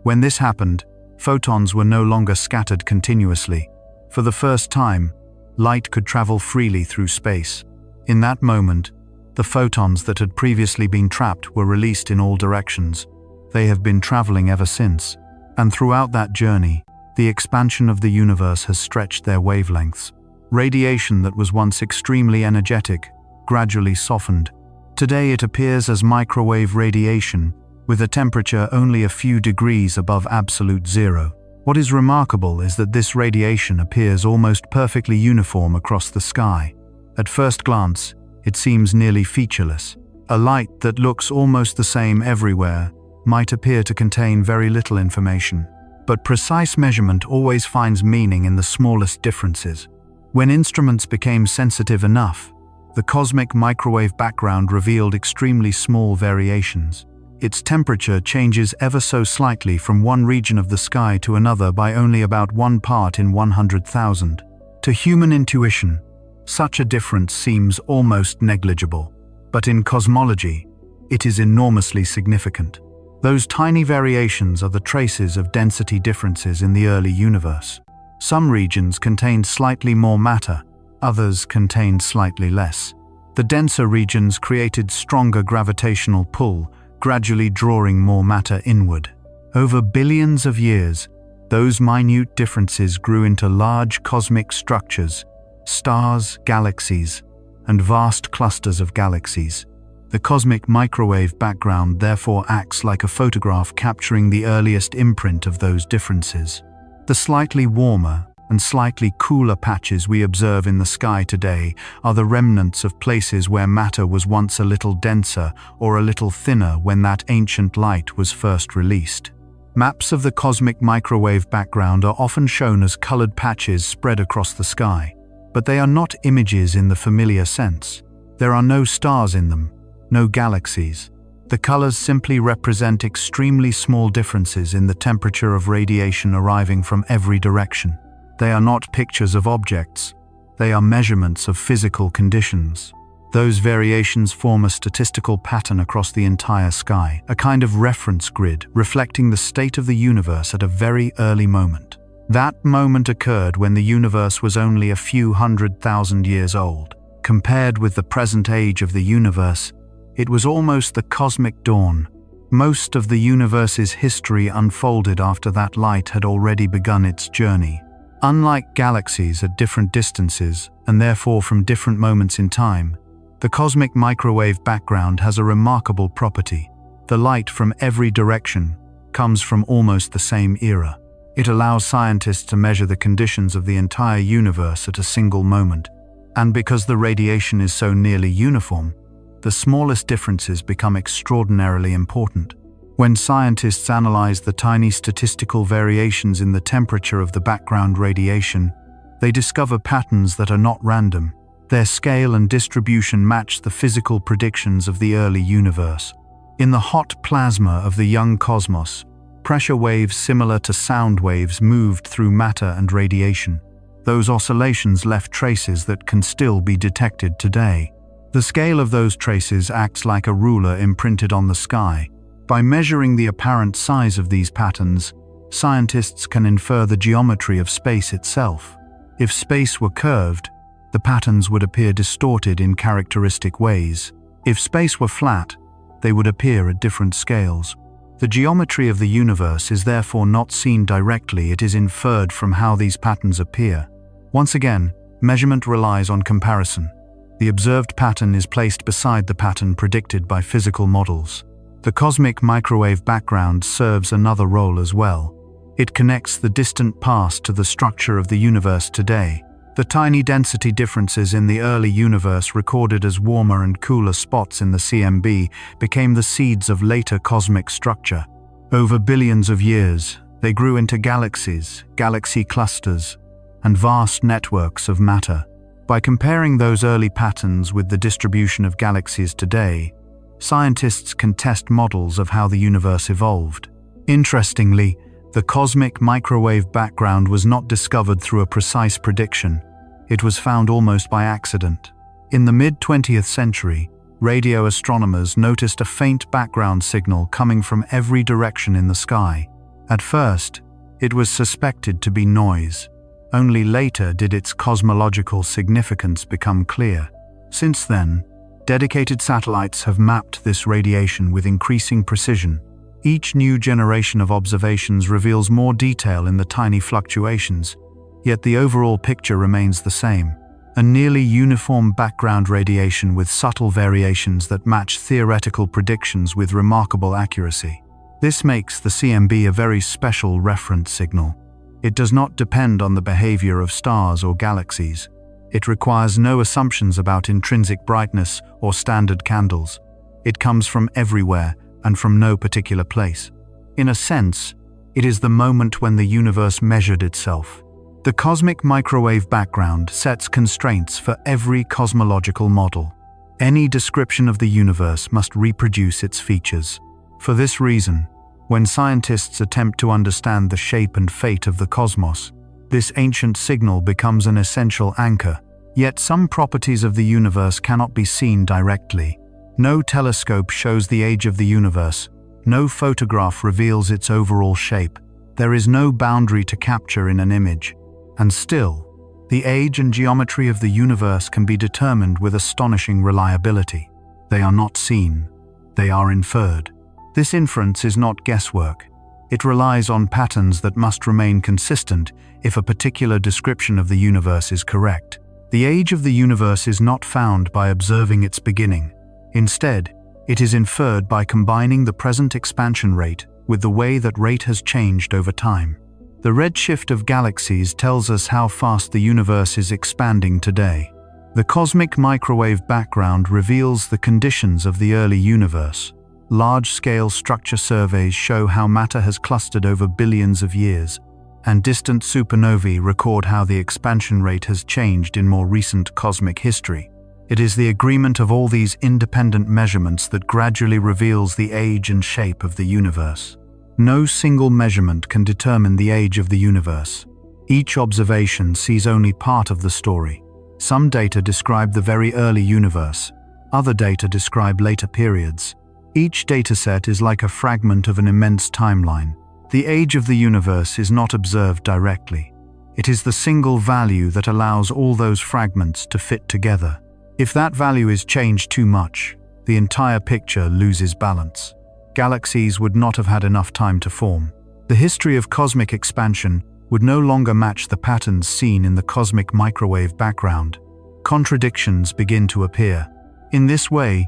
When this happened, photons were no longer scattered continuously. For the first time, light could travel freely through space. In that moment, the photons that had previously been trapped were released in all directions. They have been traveling ever since, and throughout that journey, the expansion of the universe has stretched their wavelengths. Radiation that was once extremely energetic gradually softened. Today it appears as microwave radiation, with a temperature only a few degrees above absolute zero. What is remarkable is that this radiation appears almost perfectly uniform across the sky. At first glance, it seems nearly featureless. A light that looks almost the same everywhere might appear to contain very little information. But precise measurement always finds meaning in the smallest differences. When instruments became sensitive enough, the cosmic microwave background revealed extremely small variations. Its temperature changes ever so slightly from one region of the sky to another by only about 1 part in 100,000. To human intuition, such a difference seems almost negligible. But in cosmology, it is enormously significant. Those tiny variations are the traces of density differences in the early universe. Some regions contained slightly more matter, others contained slightly less. The denser regions created stronger gravitational pull, gradually drawing more matter inward. Over billions of years, those minute differences grew into large cosmic structures, stars, galaxies, and vast clusters of galaxies. The cosmic microwave background therefore acts like a photograph capturing the earliest imprint of those differences. The slightly warmer and slightly cooler patches we observe in the sky today are the remnants of places where matter was once a little denser or a little thinner when that ancient light was first released. Maps of the cosmic microwave background are often shown as colored patches spread across the sky, but they are not images in the familiar sense. There are no stars in them, no galaxies. The colors simply represent extremely small differences in the temperature of radiation arriving from every direction. They are not pictures of objects. They are measurements of physical conditions. Those variations form a statistical pattern across the entire sky, a kind of reference grid reflecting the state of the universe at a very early moment. That moment occurred when the universe was only a few 100,000 years old. Compared with the present age of the universe, it was almost the cosmic dawn. Most of the universe's history unfolded after that light had already begun its journey. Unlike galaxies at different distances, and therefore from different moments in time, the cosmic microwave background has a remarkable property. The light from every direction comes from almost the same era. It allows scientists to measure the conditions of the entire universe at a single moment. And because the radiation is so nearly uniform, the smallest differences become extraordinarily important. When scientists analyze the tiny statistical variations in the temperature of the background radiation, they discover patterns that are not random. Their scale and distribution match the physical predictions of the early universe. In the hot plasma of the young cosmos, pressure waves similar to sound waves moved through matter and radiation. Those oscillations left traces that can still be detected today. The scale of those traces acts like a ruler imprinted on the sky. By measuring the apparent size of these patterns, scientists can infer the geometry of space itself. If space were curved, the patterns would appear distorted in characteristic ways. If space were flat, they would appear at different scales. The geometry of the universe is therefore not seen directly, it is inferred from how these patterns appear. Once again, measurement relies on comparison. The observed pattern is placed beside the pattern predicted by physical models. The cosmic microwave background serves another role as well. It connects the distant past to the structure of the universe today. The tiny density differences in the early universe recorded as warmer and cooler spots in the CMB became the seeds of later cosmic structure. Over billions of years, they grew into galaxies, galaxy clusters, and vast networks of matter. By comparing those early patterns with the distribution of galaxies today, scientists can test models of how the universe evolved. Interestingly, the cosmic microwave background was not discovered through a precise prediction. It was found almost by accident. In the mid-20th century, radio astronomers noticed a faint background signal coming from every direction in the sky. At first, it was suspected to be noise. Only later did its cosmological significance become clear. Since then, dedicated satellites have mapped this radiation with increasing precision. Each new generation of observations reveals more detail in the tiny fluctuations, yet the overall picture remains the same. A nearly uniform background radiation with subtle variations that match theoretical predictions with remarkable accuracy. This makes the CMB a very special reference signal. It does not depend on the behavior of stars or galaxies. It requires no assumptions about intrinsic brightness or standard candles. It comes from everywhere and from no particular place. In a sense, it is the moment when the universe measured itself. The cosmic microwave background sets constraints for every cosmological model. Any description of the universe must reproduce its features. For this reason, when scientists attempt to understand the shape and fate of the cosmos, this ancient signal becomes an essential anchor. Yet some properties of the universe cannot be seen directly. No telescope shows the age of the universe. No photograph reveals its overall shape. There is no boundary to capture in an image. And still, the age and geometry of the universe can be determined with astonishing reliability. They are not seen. They are inferred. This inference is not guesswork. It relies on patterns that must remain consistent if a particular description of the universe is correct. The age of the universe is not found by observing its beginning. Instead, it is inferred by combining the present expansion rate with the way that rate has changed over time. The redshift of galaxies tells us how fast the universe is expanding today. The cosmic microwave background reveals the conditions of the early universe. Large-scale structure surveys show how matter has clustered over billions of years, and distant supernovae record how the expansion rate has changed in more recent cosmic history. It is the agreement of all these independent measurements that gradually reveals the age and shape of the universe. No single measurement can determine the age of the universe. Each observation sees only part of the story. Some data describe the very early universe. Other data describe later periods. Each dataset is like a fragment of an immense timeline. The age of the universe is not observed directly. It is the single value that allows all those fragments to fit together. If that value is changed too much, the entire picture loses balance. Galaxies would not have had enough time to form. The history of cosmic expansion would no longer match the patterns seen in the cosmic microwave background. Contradictions begin to appear. In this way,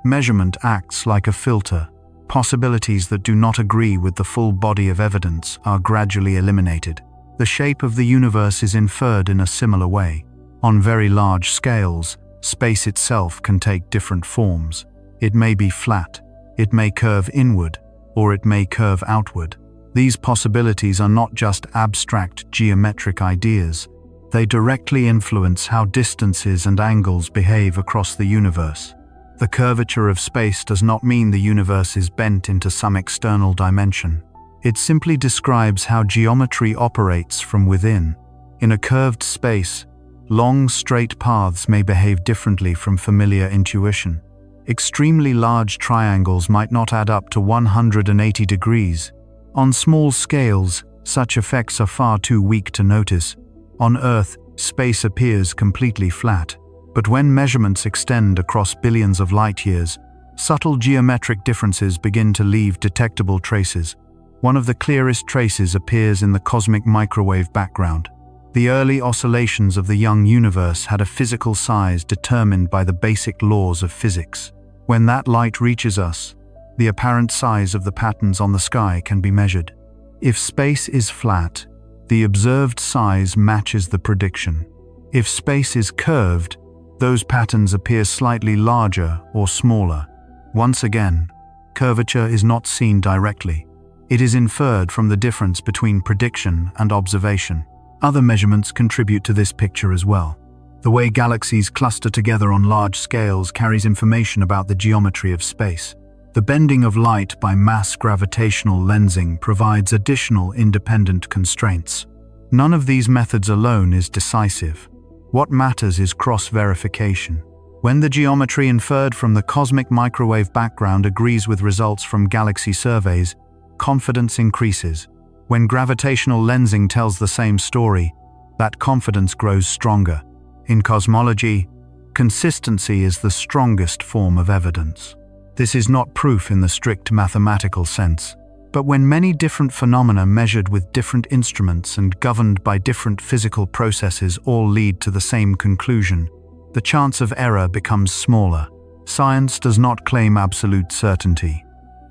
measurement acts like a filter. Possibilities that do not agree with the full body of evidence are gradually eliminated. The shape of the universe is inferred in a similar way. On very large scales, space itself can take different forms. It may be flat, it may curve inward, or it may curve outward. These possibilities are not just abstract geometric ideas. They directly influence how distances and angles behave across the universe. The curvature of space does not mean the universe is bent into some external dimension. It simply describes how geometry operates from within. In a curved space, long, straight paths may behave differently from familiar intuition. Extremely large triangles might not add up to 180 degrees. On small scales, such effects are far too weak to notice. On Earth, space appears completely flat. But when measurements extend across billions of light-years, subtle geometric differences begin to leave detectable traces. One of the clearest traces appears in the cosmic microwave background. The early oscillations of the young universe had a physical size determined by the basic laws of physics. When that light reaches us, the apparent size of the patterns on the sky can be measured. If space is flat, the observed size matches the prediction. If space is curved, those patterns appear slightly larger or smaller. Once again, curvature is not seen directly. It is inferred from the difference between prediction and observation. Other measurements contribute to this picture as well. The way galaxies cluster together on large scales carries information about the geometry of space. The bending of light by mass gravitational lensing provides additional independent constraints. None of these methods alone is decisive. What matters is cross-verification. When the geometry inferred from the cosmic microwave background agrees with results from galaxy surveys, confidence increases. When gravitational lensing tells the same story, that confidence grows stronger. In cosmology, consistency is the strongest form of evidence. This is not proof in the strict mathematical sense. But when many different phenomena measured with different instruments and governed by different physical processes all lead to the same conclusion, the chance of error becomes smaller. Science does not claim absolute certainty.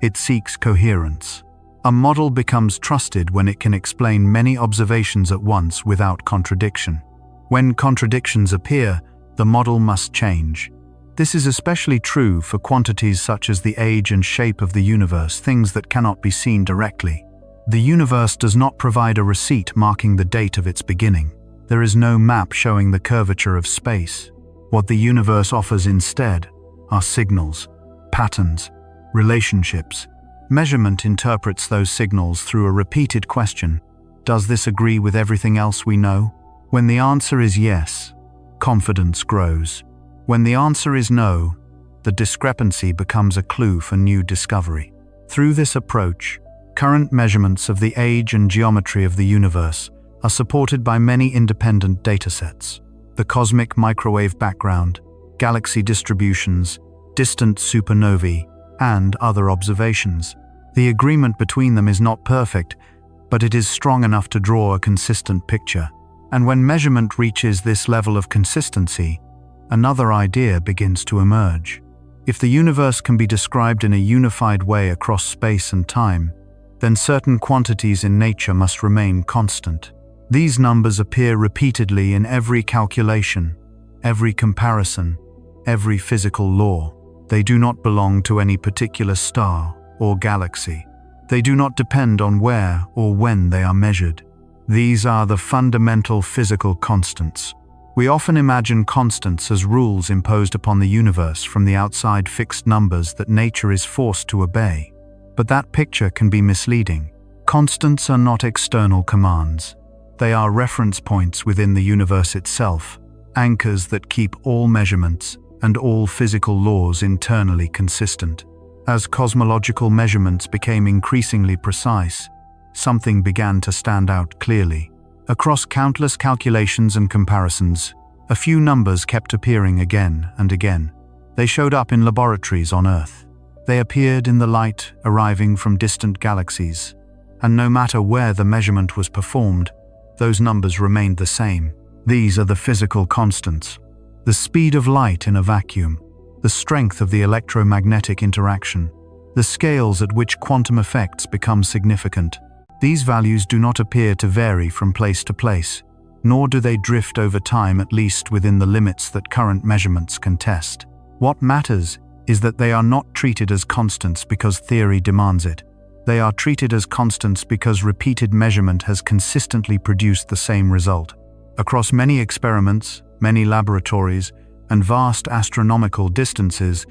It seeks coherence. A model becomes trusted when it can explain many observations at once without contradiction. When contradictions appear, the model must change. This is especially true for quantities such as the age and shape of the universe, things that cannot be seen directly. The universe does not provide a receipt marking the date of its beginning. There is no map showing the curvature of space. What the universe offers instead are signals, patterns, relationships. Measurement interprets those signals through a repeated question. Does this agree with everything else we know? When the answer is yes, confidence grows. When the answer is no, the discrepancy becomes a clue for new discovery. Through this approach, current measurements of the age and geometry of the universe are supported by many independent datasets. The cosmic microwave background, galaxy distributions, distant supernovae, and other observations. The agreement between them is not perfect, but it is strong enough to draw a consistent picture. And when measurement reaches this level of consistency, another idea begins to emerge. If the universe can be described in a unified way across space and time, then certain quantities in nature must remain constant. These numbers appear repeatedly in every calculation, every comparison, every physical law. They do not belong to any particular star or galaxy. They do not depend on where or when they are measured. These are the fundamental physical constants. We often imagine constants as rules imposed upon the universe from the outside, fixed numbers that nature is forced to obey. But that picture can be misleading. Constants are not external commands. They are reference points within the universe itself, anchors that keep all measurements and all physical laws internally consistent. As cosmological measurements became increasingly precise, something began to stand out clearly. Across countless calculations and comparisons, a few numbers kept appearing again and again. They showed up in laboratories on Earth. They appeared in the light arriving from distant galaxies, and no matter where the measurement was performed, those numbers remained the same. These are the physical constants. The speed of light in a vacuum, the strength of the electromagnetic interaction, the scales at which quantum effects become significant. These values do not appear to vary from place to place, nor do they drift over time, at least within the limits that current measurements can test. What matters is that they are not treated as constants because theory demands it. They are treated as constants because repeated measurement has consistently produced the same result. Across many experiments, many laboratories, and vast astronomical distances,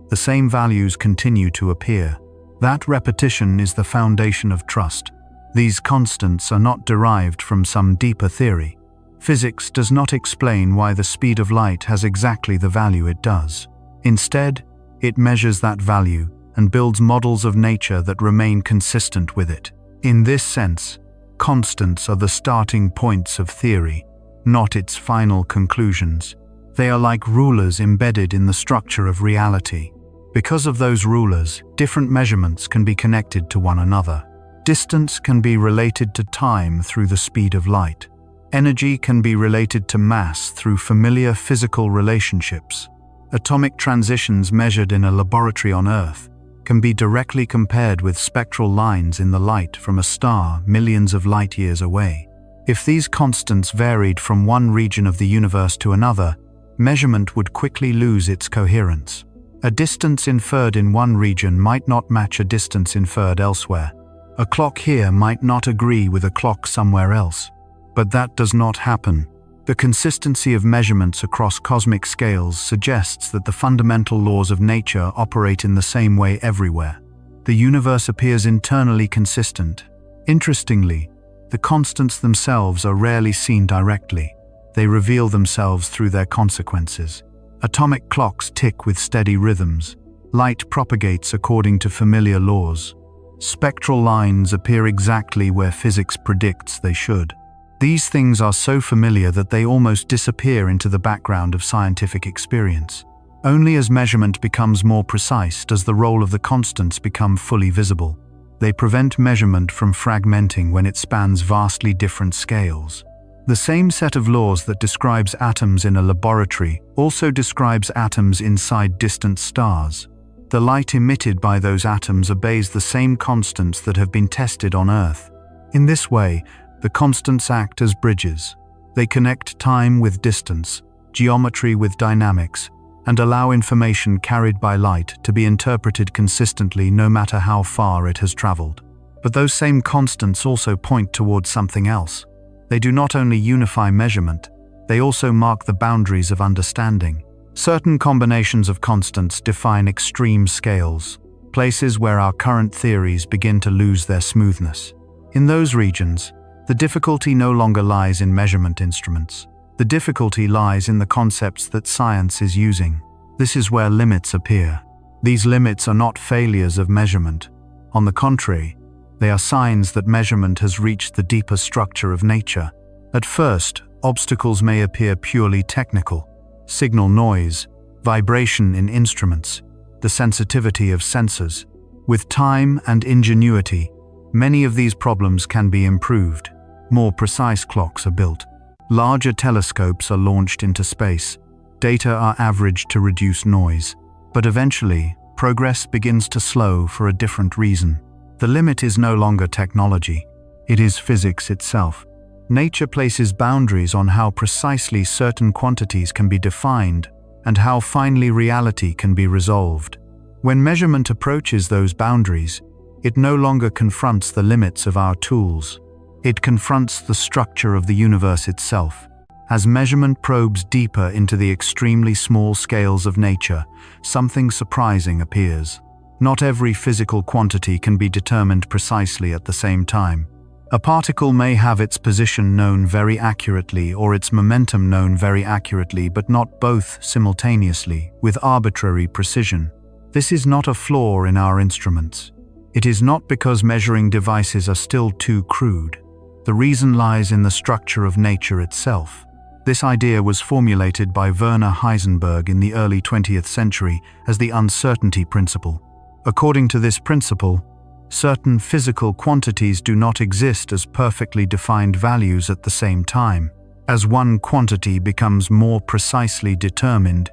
the same values continue to appear. That repetition is the foundation of trust. These constants are not derived from some deeper theory. Physics does not explain why the speed of light has exactly the value it does. Instead, it measures that value and builds models of nature that remain consistent with it. In this sense, constants are the starting points of theory, not its final conclusions. They are like rulers embedded in the structure of reality. Because of those rulers, different measurements can be connected to one another. Distance can be related to time through the speed of light. Energy can be related to mass through familiar physical relationships. Atomic transitions measured in a laboratory on Earth can be directly compared with spectral lines in the light from a star millions of light years away. If these constants varied from one region of the universe to another, measurement would quickly lose its coherence. A distance inferred in one region might not match a distance inferred elsewhere. A clock here might not agree with a clock somewhere else. But that does not happen. The consistency of measurements across cosmic scales suggests that the fundamental laws of nature operate in the same way everywhere. The universe appears internally consistent. Interestingly, the constants themselves are rarely seen directly. They reveal themselves through their consequences. Atomic clocks tick with steady rhythms. Light propagates according to familiar laws. Spectral lines appear exactly where physics predicts they should. These things are so familiar that they almost disappear into the background of scientific experience. Only as measurement becomes more precise does the role of the constants become fully visible. They prevent measurement from fragmenting when it spans vastly different scales. The same set of laws that describes atoms in a laboratory also describes atoms inside distant stars. The light emitted by those atoms obeys the same constants that have been tested on Earth. In this way, the constants act as bridges. They connect time with distance, geometry with dynamics, and allow information carried by light to be interpreted consistently no matter how far it has traveled. But those same constants also point towards something else. They do not only unify measurement, they also mark the boundaries of understanding. Certain combinations of constants define extreme scales, places where our current theories begin to lose their smoothness. In those regions, the difficulty no longer lies in measurement instruments. The difficulty lies in the concepts that science is using. This is where limits appear. These limits are not failures of measurement. On the contrary, they are signs that measurement has reached the deeper structure of nature. At first, obstacles may appear purely technical. Signal noise, vibration in instruments, the sensitivity of sensors. With time and ingenuity, many of these problems can be improved. More precise clocks are built. Larger telescopes are launched into space. Data are averaged to reduce noise. But eventually, progress begins to slow for a different reason. The limit is no longer technology. It is physics itself. Nature places boundaries on how precisely certain quantities can be defined and how finely reality can be resolved. When measurement approaches those boundaries, it no longer confronts the limits of our tools. It confronts the structure of the universe itself. As measurement probes deeper into the extremely small scales of nature, something surprising appears. Not every physical quantity can be determined precisely at the same time. A particle may have its position known very accurately or its momentum known very accurately, but not both simultaneously, with arbitrary precision. This is not a flaw in our instruments. It is not because measuring devices are still too crude. The reason lies in the structure of nature itself. This idea was formulated by Werner Heisenberg in the early 20th century as the uncertainty principle. According to this principle, certain physical quantities do not exist as perfectly defined values at the same time. As one quantity becomes more precisely determined,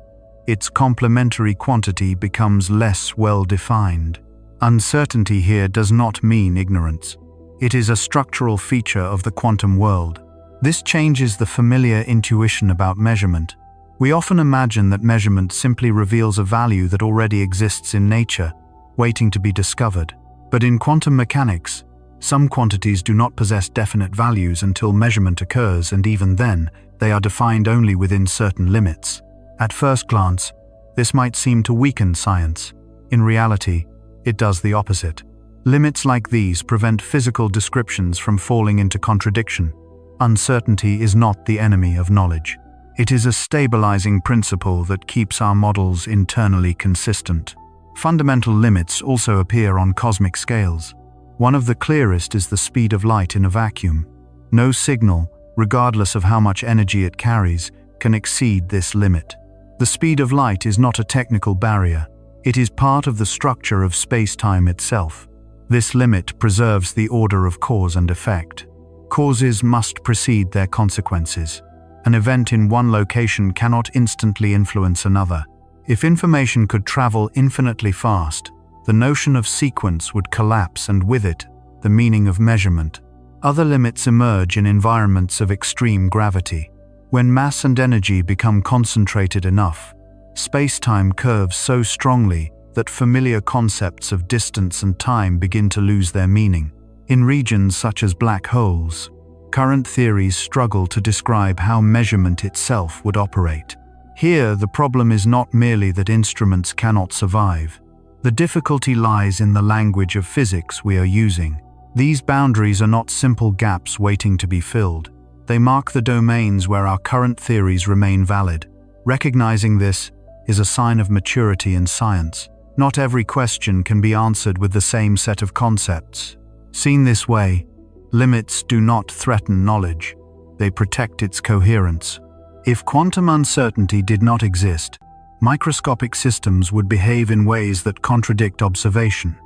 its complementary quantity becomes less well defined. Uncertainty here does not mean ignorance. It is a structural feature of the quantum world. This changes the familiar intuition about measurement. We often imagine that measurement simply reveals a value that already exists in nature, waiting to be discovered. But in quantum mechanics, some quantities do not possess definite values until measurement occurs, and even then, they are defined only within certain limits. At first glance, this might seem to weaken science. In reality, it does the opposite. Limits like these prevent physical descriptions from falling into contradiction. Uncertainty is not the enemy of knowledge. It is a stabilizing principle that keeps our models internally consistent. Fundamental limits also appear on cosmic scales. One of the clearest is the speed of light in a vacuum. No signal, regardless of how much energy it carries, can exceed this limit. The speed of light is not a technical barrier. It is part of the structure of space-time itself. This limit preserves the order of cause and effect. Causes must precede their consequences. An event in one location cannot instantly influence another. If information could travel infinitely fast, the notion of sequence would collapse, and with it, the meaning of measurement. Other limits emerge in environments of extreme gravity. When mass and energy become concentrated enough, space-time curves so strongly that familiar concepts of distance and time begin to lose their meaning. In regions such as black holes, current theories struggle to describe how measurement itself would operate. Here, the problem is not merely that instruments cannot survive. The difficulty lies in the language of physics we are using. These boundaries are not simple gaps waiting to be filled. They mark the domains where our current theories remain valid. Recognizing this is a sign of maturity in science. Not every question can be answered with the same set of concepts. Seen this way, limits do not threaten knowledge. They protect its coherence. If quantum uncertainty did not exist, microscopic systems would behave in ways that contradict observation.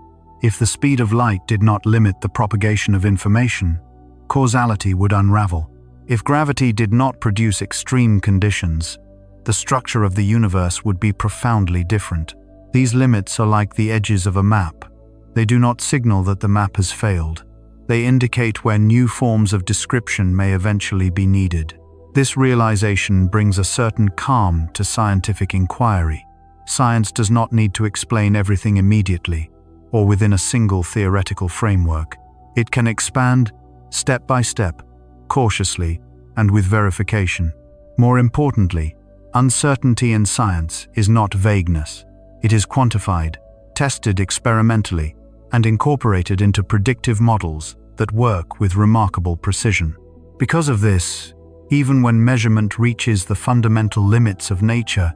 If the speed of light did not limit the propagation of information, causality would unravel. If gravity did not produce extreme conditions, the structure of the universe would be profoundly different. These limits are like the edges of a map. They do not signal that the map has failed. They indicate where new forms of description may eventually be needed. This realization brings a certain calm to scientific inquiry. Science does not need to explain everything immediately, or within a single theoretical framework. It can expand, step by step, cautiously, and with verification. More importantly, uncertainty in science is not vagueness. It is quantified, tested experimentally, and incorporated into predictive models that work with remarkable precision. Because of this, even when measurement reaches the fundamental limits of nature,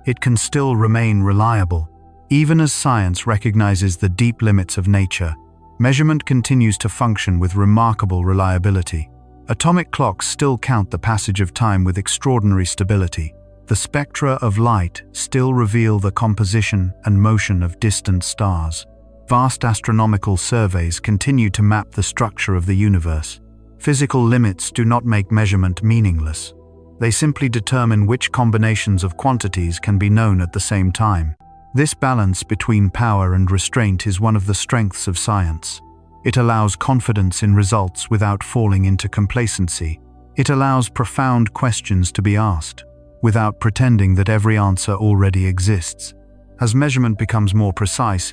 it can still remain reliable. Even as science recognizes the deep limits of nature, measurement continues to function with remarkable reliability. Atomic clocks still count the passage of time with extraordinary stability. The spectra of light still reveal the composition and motion of distant stars. vast astronomical surveys continue to map the structure of the universe. Physical limits do not make measurement meaningless. They simply determine which combinations of quantities can be known at the same time. This balance between power and restraint is one of the strengths of science. It allows confidence in results without falling into complacency. It allows profound questions to be asked, without pretending that every answer already exists. As measurement becomes more precise,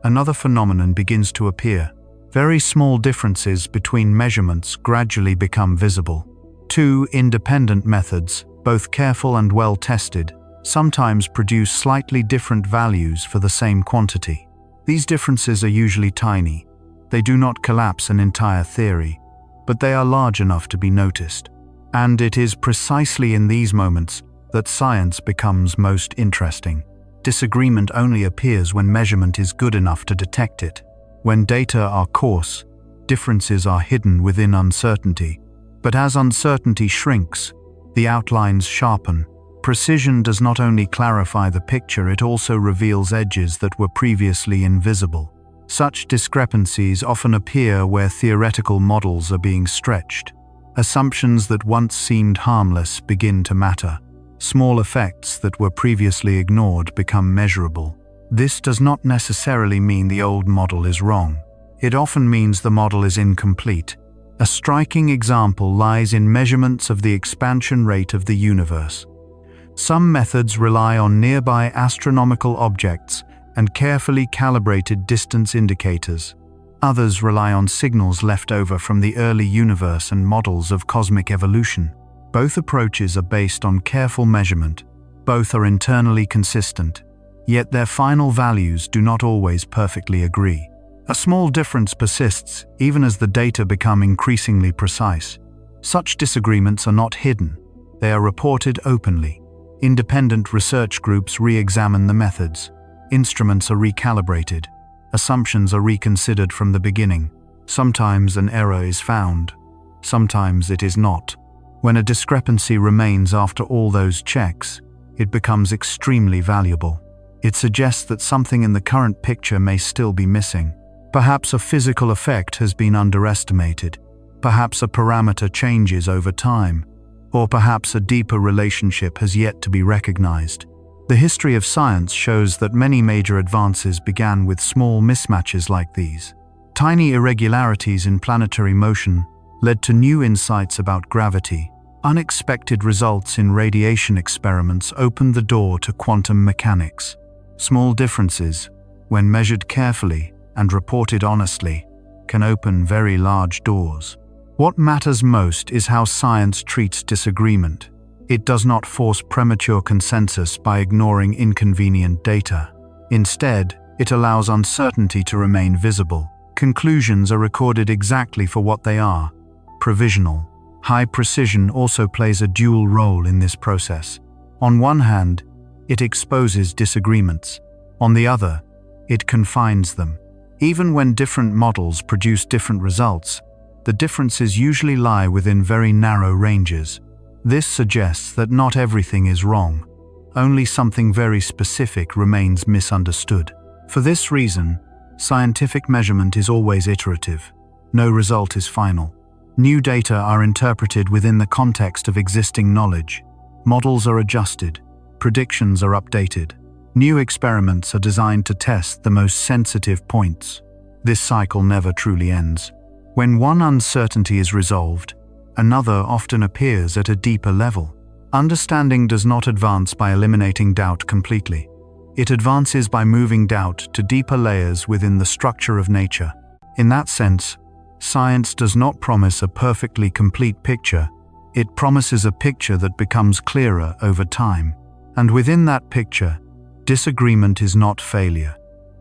another phenomenon begins to appear. Very small differences between measurements gradually become visible. Two independent methods, both careful and well tested, sometimes produce slightly different values for the same quantity. These differences are usually tiny. They do not collapse an entire theory, but they are large enough to be noticed. And it is precisely in these moments that science becomes most interesting. Disagreement only appears when measurement is good enough to detect it. When data are coarse, differences are hidden within uncertainty. But as uncertainty shrinks, the outlines sharpen. Precision does not only clarify the picture, it also reveals edges that were previously invisible. Such discrepancies often appear where theoretical models are being stretched. Assumptions that once seemed harmless begin to matter. Small effects that were previously ignored become measurable. This does not necessarily mean the old model is wrong. It often means the model is incomplete. A striking example lies in measurements of the expansion rate of the universe. Some methods rely on nearby astronomical objects and carefully calibrated distance indicators. Others rely on signals left over from the early universe and models of cosmic evolution. Both approaches are based on careful measurement. Both are internally consistent, yet their final values do not always perfectly agree. A small difference persists even as the data become increasingly precise. Such disagreements are not hidden. They are reported openly. Independent research groups re-examine the methods. Instruments are recalibrated. Assumptions are reconsidered from the beginning. Sometimes an error is found. Sometimes it is not. When a discrepancy remains after all those checks, it becomes extremely valuable. It suggests that something in the current picture may still be missing. Perhaps a physical effect has been underestimated. Perhaps a parameter changes over time. Or perhaps a deeper relationship has yet to be recognized. The history of science shows that many major advances began with small mismatches like these. Tiny irregularities in planetary motion led to new insights about gravity. Unexpected results in radiation experiments opened the door to quantum mechanics. Small differences, when measured carefully and reported honestly, can open very large doors. What matters most is how science treats disagreement. It does not force premature consensus by ignoring inconvenient data. Instead, it allows uncertainty to remain visible. Conclusions are recorded exactly for what they are, provisional. High precision also plays a dual role in this process. On one hand, it exposes disagreements. On the other, it confines them. Even when different models produce different results, the differences usually lie within very narrow ranges. This suggests that not everything is wrong. Only something very specific remains misunderstood. For this reason, scientific measurement is always iterative. No result is final. New data are interpreted within the context of existing knowledge. Models are adjusted. Predictions are updated. New experiments are designed to test the most sensitive points. This cycle never truly ends. When one uncertainty is resolved, another often appears at a deeper level. Understanding does not advance by eliminating doubt completely. It advances by moving doubt to deeper layers within the structure of nature. In that sense, science does not promise a perfectly complete picture. It promises a picture that becomes clearer over time. And within that picture, disagreement is not failure.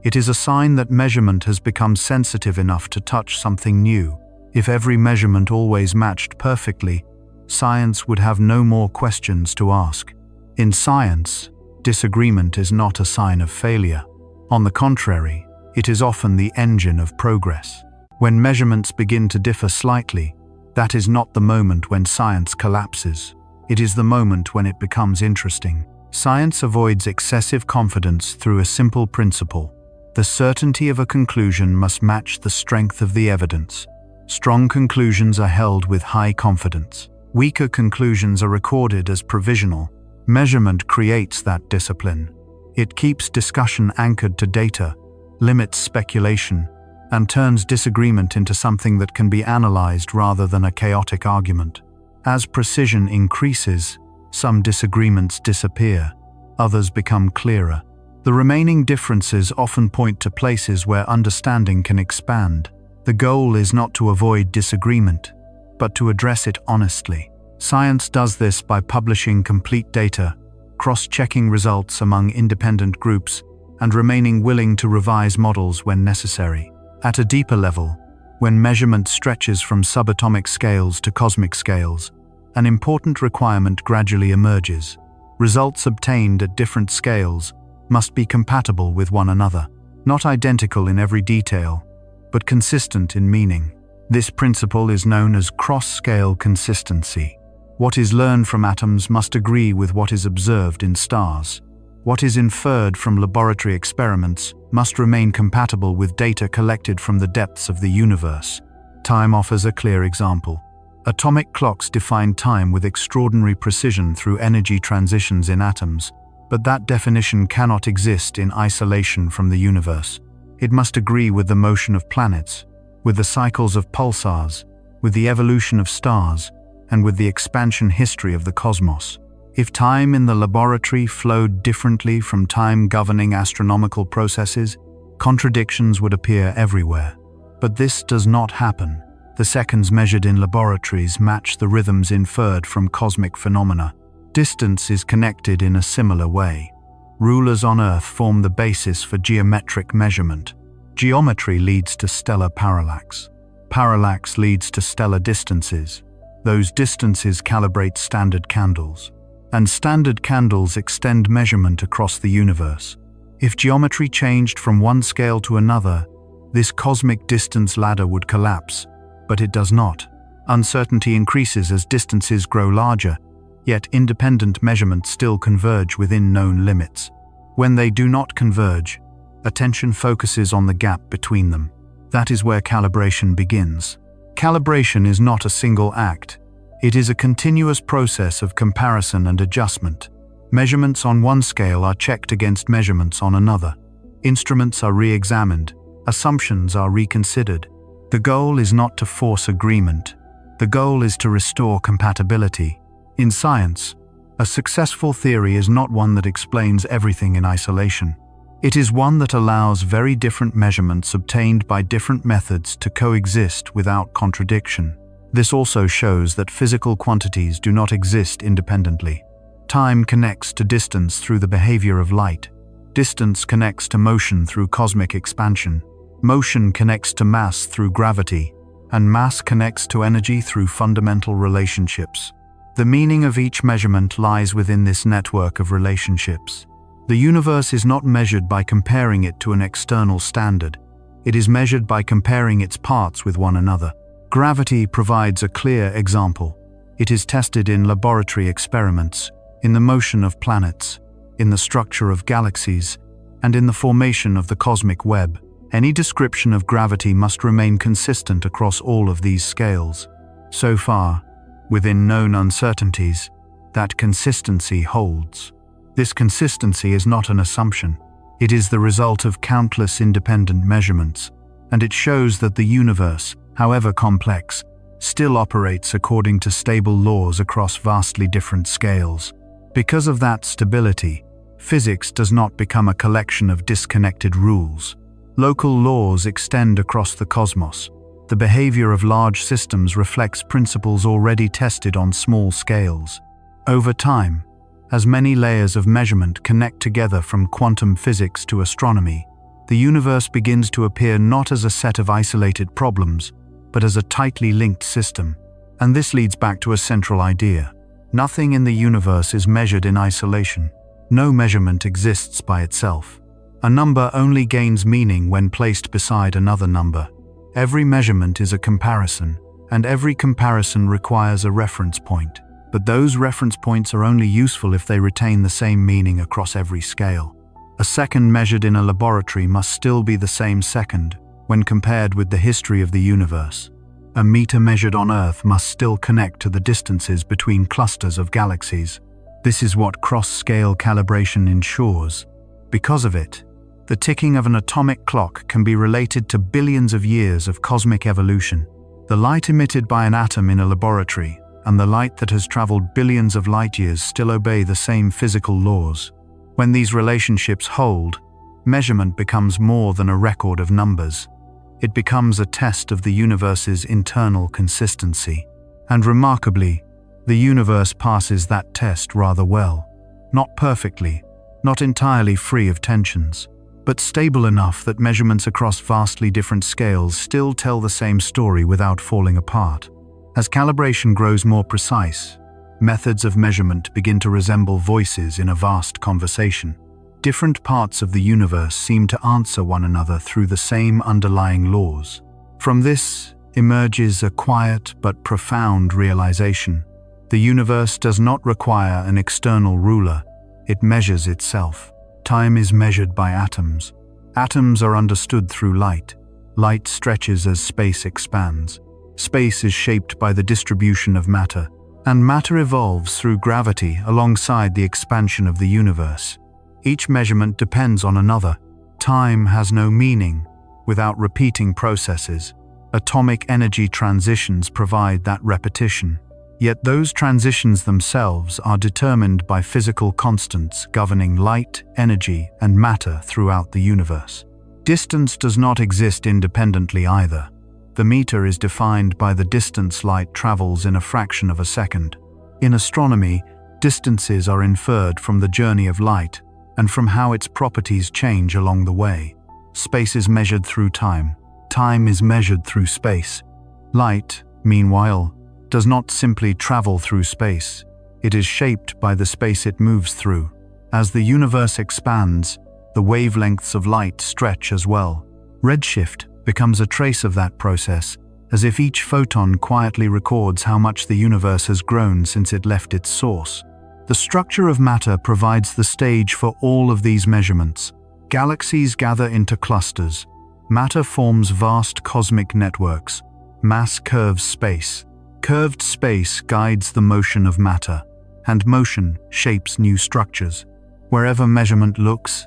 It is a sign that measurement has become sensitive enough to touch something new. If every measurement always matched perfectly, science would have no more questions to ask. In science, disagreement is not a sign of failure. On the contrary, it is often the engine of progress. When measurements begin to differ slightly, that is not the moment when science collapses. It is the moment when it becomes interesting. Science avoids excessive confidence through a simple principle. The certainty of a conclusion must match the strength of the evidence. Strong conclusions are held with high confidence. Weaker conclusions are recorded as provisional. Measurement creates that discipline. It keeps discussion anchored to data, limits speculation, and turns disagreement into something that can be analyzed rather than a chaotic argument. As precision increases, some disagreements disappear, others become clearer. The remaining differences often point to places where understanding can expand. The goal is not to avoid disagreement, but to address it honestly. Science does this by publishing complete data, cross-checking results among independent groups, and remaining willing to revise models when necessary. At a deeper level, when measurement stretches from subatomic scales to cosmic scales, an important requirement gradually emerges. Results obtained at different scales must be compatible with one another, not identical in every detail, but consistent in meaning. This principle is known as cross-scale consistency. What is learned from atoms must agree with what is observed in stars. What is inferred from laboratory experiments must remain compatible with data collected from the depths of the universe. Time offers a clear example. Atomic clocks define time with extraordinary precision through energy transitions in atoms, but that definition cannot exist in isolation from the universe. It must agree with the motion of planets, with the cycles of pulsars, with the evolution of stars, and with the expansion history of the cosmos. If time in the laboratory flowed differently from time governing astronomical processes, contradictions would appear everywhere. But this does not happen. The seconds measured in laboratories match the rhythms inferred from cosmic phenomena. Distance is connected in a similar way. Rulers on Earth form the basis for geometric measurement. Geometry leads to stellar parallax. Parallax leads to stellar distances. Those distances calibrate standard candles. And standard candles extend measurement across the universe. If geometry changed from one scale to another, this cosmic distance ladder would collapse, but it does not. Uncertainty increases as distances grow larger, yet independent measurements still converge within known limits. When they do not converge, attention focuses on the gap between them. That is where calibration begins. Calibration is not a single act. It is a continuous process of comparison and adjustment. Measurements on one scale are checked against measurements on another. Instruments are re-examined. Assumptions are reconsidered. The goal is not to force agreement. The goal is to restore compatibility. In science, a successful theory is not one that explains everything in isolation. It is one that allows very different measurements obtained by different methods to coexist without contradiction. This also shows that physical quantities do not exist independently. Time connects to distance through the behavior of light. Distance connects to motion through cosmic expansion. Motion connects to mass through gravity, and mass connects to energy through fundamental relationships. The meaning of each measurement lies within this network of relationships. The universe is not measured by comparing it to an external standard. It is measured by comparing its parts with one another. Gravity provides a clear example. It is tested in laboratory experiments, in the motion of planets, in the structure of galaxies, and in the formation of the cosmic web. Any description of gravity must remain consistent across all of these scales. So far, within known uncertainties, that consistency holds. This consistency is not an assumption. It is the result of countless independent measurements, and it shows that the universe, however complex, still operates according to stable laws across vastly different scales. Because of that stability, physics does not become a collection of disconnected rules. Local laws extend across the cosmos. The behavior of large systems reflects principles already tested on small scales. Over time, as many layers of measurement connect together from quantum physics to astronomy, the universe begins to appear not as a set of isolated problems, but as a tightly linked system. And this leads back to a central idea. Nothing in the universe is measured in isolation. No measurement exists by itself. A number only gains meaning when placed beside another number. Every measurement is a comparison, and every comparison requires a reference point. But those reference points are only useful if they retain the same meaning across every scale. A second measured in a laboratory must still be the same second when compared with the history of the universe. A meter measured on Earth must still connect to the distances between clusters of galaxies. This is what cross-scale calibration ensures. Because of it, the ticking of an atomic clock can be related to billions of years of cosmic evolution. The light emitted by an atom in a laboratory and the light that has traveled billions of light years still obey the same physical laws. When these relationships hold, measurement becomes more than a record of numbers. It becomes a test of the universe's internal consistency. And remarkably, the universe passes that test rather well. Not perfectly, not entirely free of tensions, but stable enough that measurements across vastly different scales still tell the same story without falling apart. As calibration grows more precise, methods of measurement begin to resemble voices in a vast conversation. Different parts of the universe seem to answer one another through the same underlying laws. From this emerges a quiet but profound realization. The universe does not require an external ruler, it measures itself. Time is measured by atoms. Atoms are understood through light. Light stretches as space expands. Space is shaped by the distribution of matter, and matter evolves through gravity alongside the expansion of the universe. Each measurement depends on another. Time has no meaning without repeating processes. Atomic energy transitions provide that repetition. Yet those transitions themselves are determined by physical constants governing light, energy, and matter throughout the universe. Distance does not exist independently either. The meter is defined by the distance light travels in a fraction of a second. In astronomy, distances are inferred from the journey of light and from how its properties change along the way. Space is measured through time. Time is measured through space. Light, meanwhile, does not simply travel through space. It is shaped by the space it moves through. As the universe expands, the wavelengths of light stretch as well. Redshift becomes a trace of that process, as if each photon quietly records how much the universe has grown since it left its source. The structure of matter provides the stage for all of these measurements. Galaxies gather into clusters. Matter forms vast cosmic networks. Mass curves space. Curved space guides the motion of matter, and motion shapes new structures. Wherever measurement looks,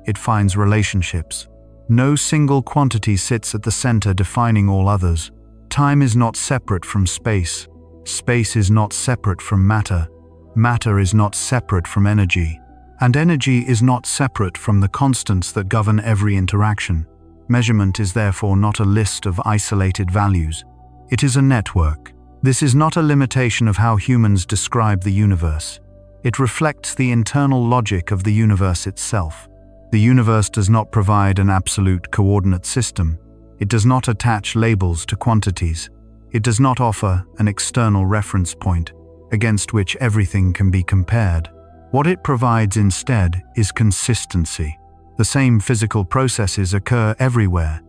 it finds relationships. No single quantity sits at the center defining all others. Time is not separate from space. Space is not separate from matter. Matter is not separate from energy. And energy is not separate from the constants that govern every interaction. Measurement is therefore not a list of isolated values. It is a network. This is not a limitation of how humans describe the universe. It reflects the internal logic of the universe itself. The universe does not provide an absolute coordinate system. It does not attach labels to quantities. It does not offer an external reference point against which everything can be compared. What it provides instead is consistency. The same physical processes occur everywhere.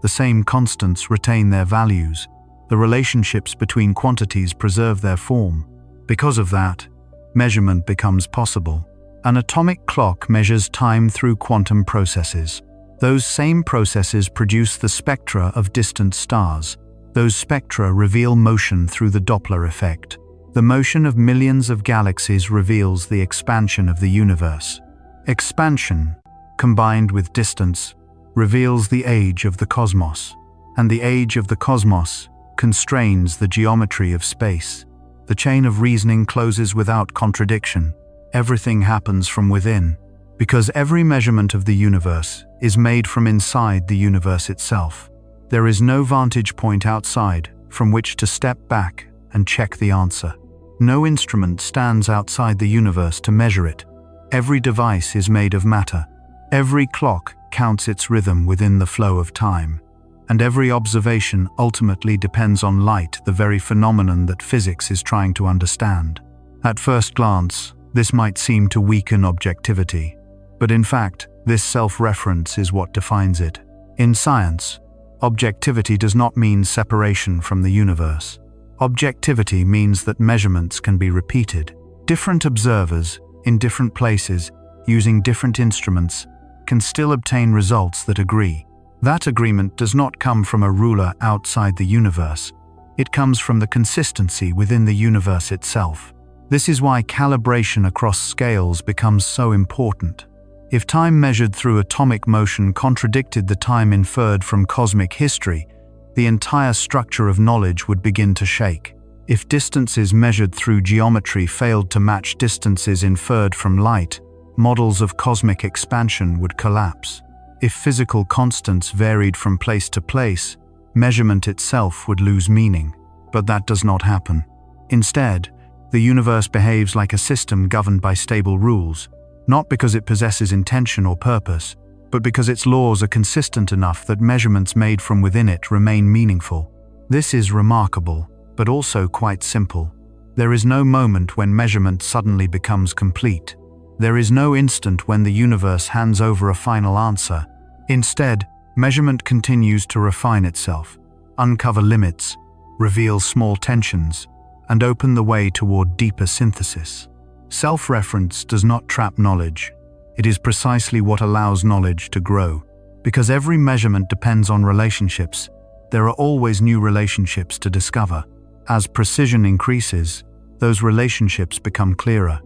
The same constants retain their values. The relationships between quantities preserve their form. Because of that, measurement becomes possible. An atomic clock measures time through quantum processes. Those same processes produce the spectra of distant stars. Those spectra reveal motion through the Doppler effect. The motion of millions of galaxies reveals the expansion of the universe. Expansion, combined with distance, reveals the age of the cosmos. And the age of the cosmos constrains the geometry of space. The chain of reasoning closes without contradiction. Everything happens from within, because every measurement of the universe is made from inside the universe itself. There is no vantage point outside from which to step back and check the answer. No instrument stands outside the universe to measure it. Every device is made of matter. Every clock counts its rhythm within the flow of time. And every observation ultimately depends on light, the very phenomenon that physics is trying to understand. At first glance, this might seem to weaken objectivity, but in fact, this self-reference is what defines it. In science, objectivity does not mean separation from the universe. Objectivity means that measurements can be repeated. Different observers, in different places, using different instruments, can still obtain results that agree. That agreement does not come from a ruler outside the universe. It comes from the consistency within the universe itself. This is why calibration across scales becomes so important. If time measured through atomic motion contradicted the time inferred from cosmic history, the entire structure of knowledge would begin to shake. If distances measured through geometry failed to match distances inferred from light, models of cosmic expansion would collapse. If physical constants varied from place to place, measurement itself would lose meaning. But that does not happen. Instead, the universe behaves like a system governed by stable rules, not because it possesses intention or purpose, but because its laws are consistent enough that measurements made from within it remain meaningful. This is remarkable, but also quite simple. There is no moment when measurement suddenly becomes complete. There is no instant when the universe hands over a final answer. Instead, measurement continues to refine itself, uncover limits, reveal small tensions, and open the way toward deeper synthesis. Self-reference does not trap knowledge. It is precisely what allows knowledge to grow. Because every measurement depends on relationships, there are always new relationships to discover. As precision increases, those relationships become clearer.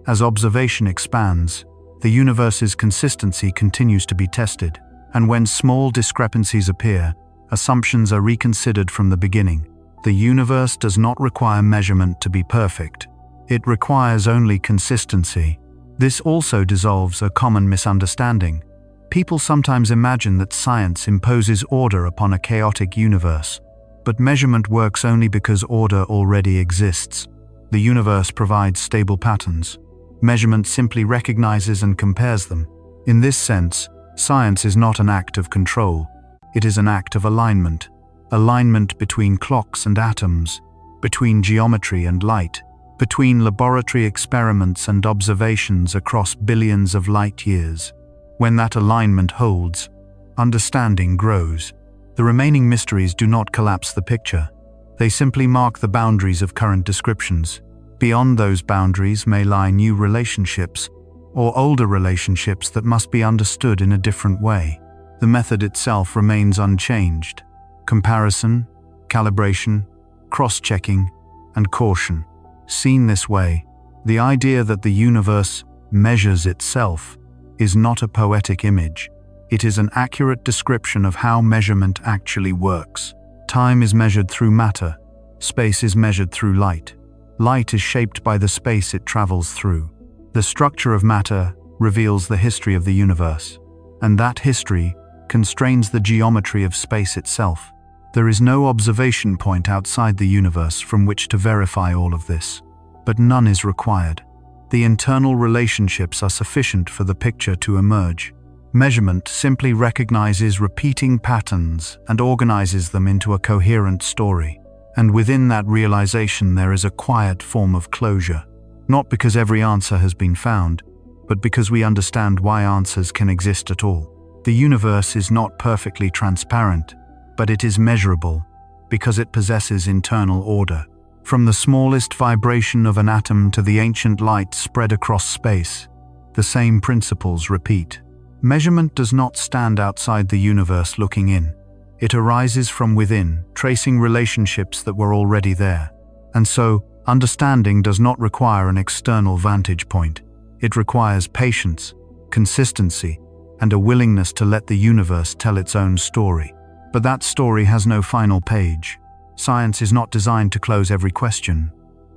As observation expands, the universe's consistency continues to be tested. And when small discrepancies appear, assumptions are reconsidered from the beginning. The universe does not require measurement to be perfect. It requires only consistency. This also dissolves a common misunderstanding. People sometimes imagine that science imposes order upon a chaotic universe. But measurement works only because order already exists. The universe provides stable patterns. Measurement simply recognizes and compares them. In this sense, science is not an act of control. It is an act of alignment. Alignment between clocks and atoms, between geometry and light, between laboratory experiments and observations across billions of light years. When that alignment holds, understanding grows. The remaining mysteries do not collapse the picture. They simply mark the boundaries of current descriptions. Beyond those boundaries may lie new relationships, or older relationships that must be understood in a different way. The method itself remains unchanged. Comparison, calibration, cross-checking, and caution. Seen this way, the idea that the universe measures itself is not a poetic image. It is an accurate description of how measurement actually works. Time is measured through matter. Space is measured through light. Light is shaped by the space it travels through. The structure of matter reveals the history of the universe, and that history constrains the geometry of space itself. There is no observation point outside the universe from which to verify all of this, but none is required. The internal relationships are sufficient for the picture to emerge. Measurement simply recognizes repeating patterns and organizes them into a coherent story. And within that realization there is a quiet form of closure. Not because every answer has been found, but because we understand why answers can exist at all. The universe is not perfectly transparent, but it is measurable because it possesses internal order. From the smallest vibration of an atom to the ancient light spread across space, the same principles repeat. Measurement does not stand outside the universe looking in. It arises from within, tracing relationships that were already there. And so, understanding does not require an external vantage point. It requires patience, consistency, and a willingness to let the universe tell its own story. But that story has no final page. Science is not designed to close every question.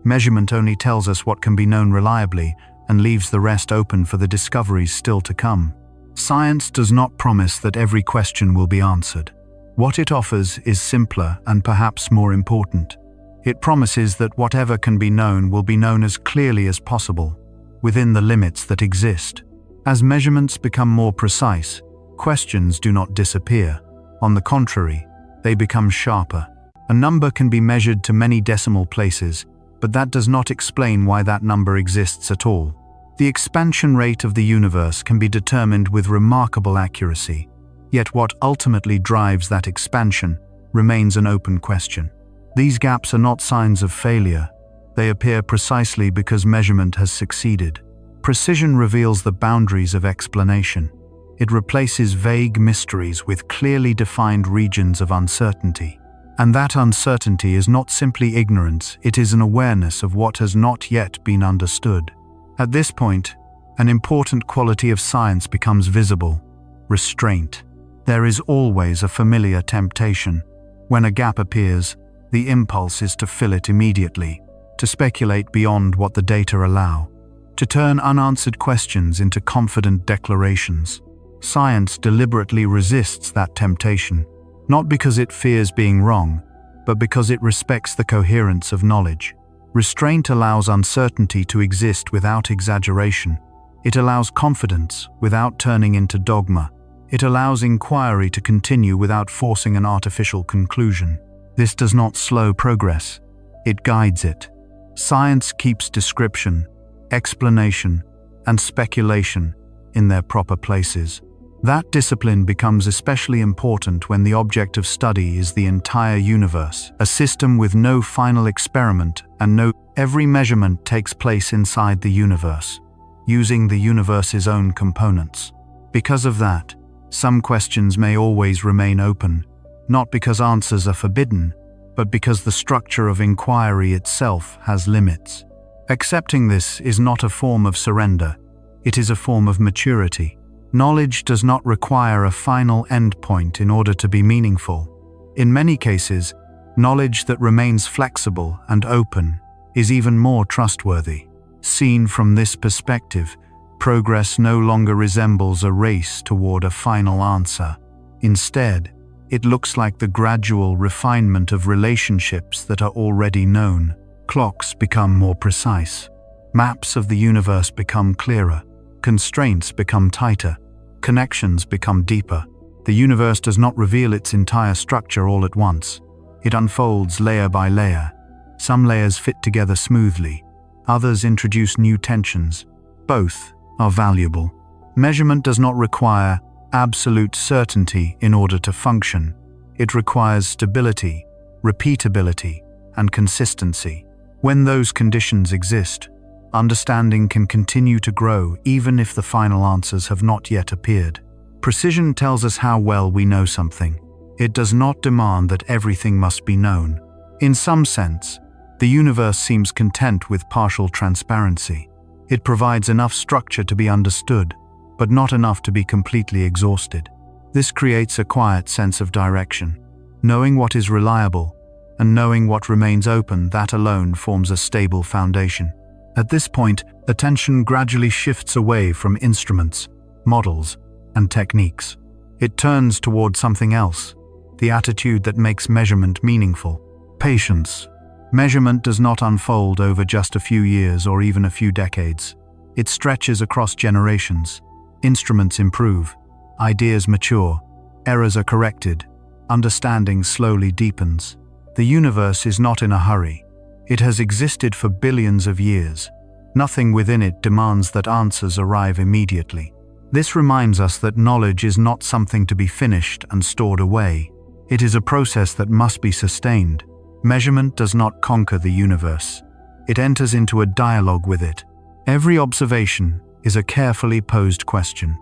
Measurement only tells us what can be known reliably and leaves the rest open for the discoveries still to come. Science does not promise that every question will be answered. What it offers is simpler and perhaps more important. It promises that whatever can be known will be known as clearly as possible, within the limits that exist. As measurements become more precise, questions do not disappear. On the contrary, they become sharper. A number can be measured to many decimal places, but that does not explain why that number exists at all. The expansion rate of the universe can be determined with remarkable accuracy. Yet what ultimately drives that expansion remains an open question. These gaps are not signs of failure. They appear precisely because measurement has succeeded. Precision reveals the boundaries of explanation. It replaces vague mysteries with clearly defined regions of uncertainty. And that uncertainty is not simply ignorance, it is an awareness of what has not yet been understood. At this point, an important quality of science becomes visible: restraint. There is always a familiar temptation. When a gap appears, the impulse is to fill it immediately, to speculate beyond what the data allow, to turn unanswered questions into confident declarations. Science deliberately resists that temptation, not because it fears being wrong, but because it respects the coherence of knowledge. Restraint allows uncertainty to exist without exaggeration. It allows confidence without turning into dogma. It allows inquiry to continue without forcing an artificial conclusion. This does not slow progress, it guides it. Science keeps description, explanation, and speculation in their proper places. That discipline becomes especially important when the object of study is the entire universe, a system with no final experiment and every measurement takes place inside the universe, using the universe's own components. Because of that, some questions may always remain open, not because answers are forbidden, but because the structure of inquiry itself has limits. Accepting this is not a form of surrender, it is a form of maturity. Knowledge does not require a final endpoint in order to be meaningful. In many cases, knowledge that remains flexible and open is even more trustworthy. Seen from this perspective, progress no longer resembles a race toward a final answer. Instead, it looks like the gradual refinement of relationships that are already known. Clocks become more precise. Maps of the universe become clearer. Constraints become tighter. Connections become deeper. The universe does not reveal its entire structure all at once. It unfolds layer by layer. Some layers fit together smoothly. Others introduce new tensions. Both are valuable. Measurement does not require absolute certainty in order to function. It requires stability, repeatability, and consistency. When those conditions exist, understanding can continue to grow even if the final answers have not yet appeared. Precision tells us how well we know something. It does not demand that everything must be known. In some sense, the universe seems content with partial transparency. It provides enough structure to be understood, but not enough to be completely exhausted. This creates a quiet sense of direction. Knowing what is reliable and knowing what remains open, that alone forms a stable foundation. At this point, attention gradually shifts away from instruments, models, and techniques. It turns toward something else, the attitude that makes measurement meaningful: patience. Measurement does not unfold over just a few years or even a few decades. It stretches across generations. Instruments improve, ideas mature, errors are corrected, understanding slowly deepens. The universe is not in a hurry. It has existed for billions of years. Nothing within it demands that answers arrive immediately. This reminds us that knowledge is not something to be finished and stored away. It is a process that must be sustained. Measurement does not conquer the universe. It enters into a dialogue with it. Every observation is a carefully posed question.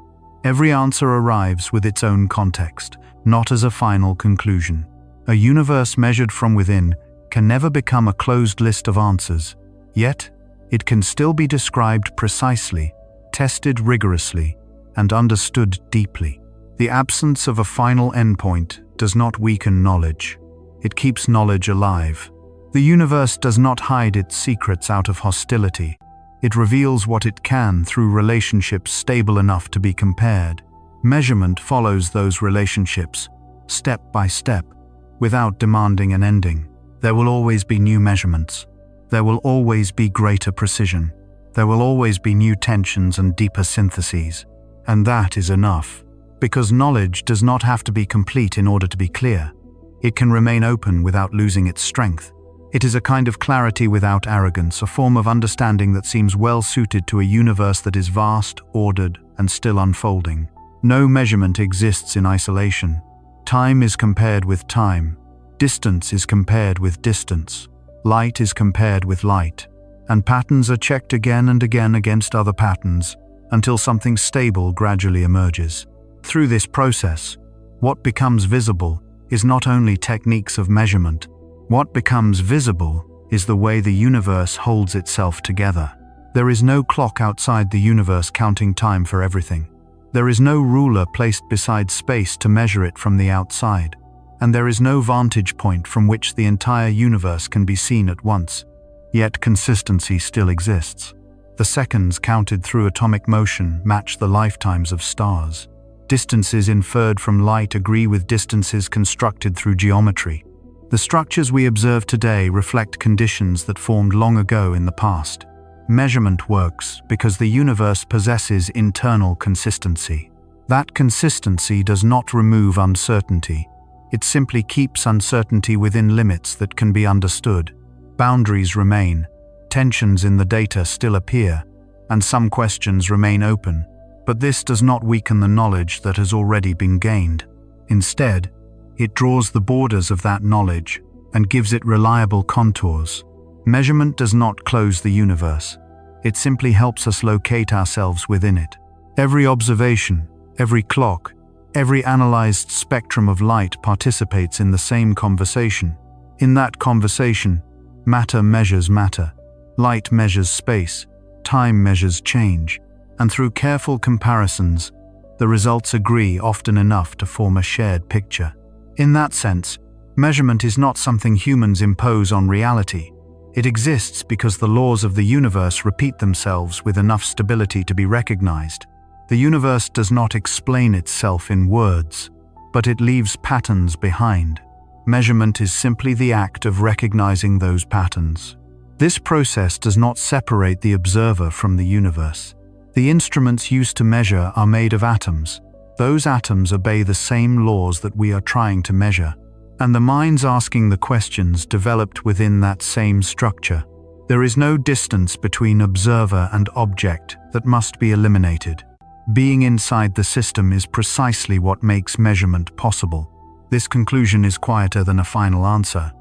Every answer arrives with its own context, not as a final conclusion. A universe measured from within can never become a closed list of answers. Yet, it can still be described precisely, tested rigorously, and understood deeply. The absence of a final endpoint does not weaken knowledge. It keeps knowledge alive. The universe does not hide its secrets out of hostility. It reveals what it can through relationships stable enough to be compared. Measurement follows those relationships, step by step, without demanding an ending. There will always be new measurements. There will always be greater precision. There will always be new tensions and deeper syntheses. And that is enough, because knowledge does not have to be complete in order to be clear. It can remain open without losing its strength. It is a kind of clarity without arrogance, a form of understanding that seems well suited to a universe that is vast, ordered, and still unfolding. No measurement exists in isolation. Time is compared with time. Distance is compared with distance. Light is compared with light. And patterns are checked again and again against other patterns until something stable gradually emerges. Through this process, what becomes visible is not only techniques of measurement. What becomes visible is the way the universe holds itself together. There is no clock outside the universe counting time for everything. There is no ruler placed beside space to measure it from the outside. And there is no vantage point from which the entire universe can be seen at once. Yet consistency still exists. The seconds counted through atomic motion match the lifetimes of stars. Distances inferred from light agree with distances constructed through geometry. The structures we observe today reflect conditions that formed long ago in the past. Measurement works because the universe possesses internal consistency. That consistency does not remove uncertainty. It simply keeps uncertainty within limits that can be understood. Boundaries remain, tensions in the data still appear, and some questions remain open. But this does not weaken the knowledge that has already been gained. Instead, it draws the borders of that knowledge and gives it reliable contours. Measurement does not close the universe. It simply helps us locate ourselves within it. Every observation, every clock, every analyzed spectrum of light participates in the same conversation. In that conversation, matter measures matter, light measures space, time measures change, and through careful comparisons, the results agree often enough to form a shared picture. In that sense, measurement is not something humans impose on reality. It exists because the laws of the universe repeat themselves with enough stability to be recognized. The universe does not explain itself in words, but it leaves patterns behind. Measurement is simply the act of recognizing those patterns. This process does not separate the observer from the universe. The instruments used to measure are made of atoms. Those atoms obey the same laws that we are trying to measure, and the minds asking the questions developed within that same structure. There is no distance between observer and object that must be eliminated. Being inside the system is precisely what makes measurement possible. This conclusion is quieter than a final answer,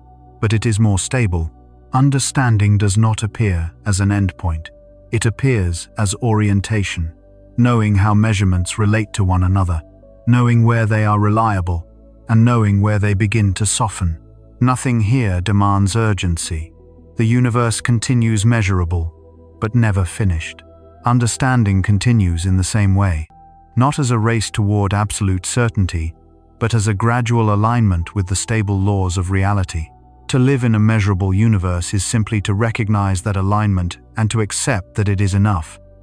but it is more stable. Understanding does not appear as an endpoint. It appears as orientation, knowing how measurements relate to one another, knowing where they are reliable, and knowing where they begin to soften. Nothing here demands urgency. The universe continues measurable, but never finished. Understanding continues in the same way, not as a race toward absolute certainty, but as a gradual alignment with the stable laws of reality. To live in a measurable universe is simply to recognize that alignment and to accept that it is enough.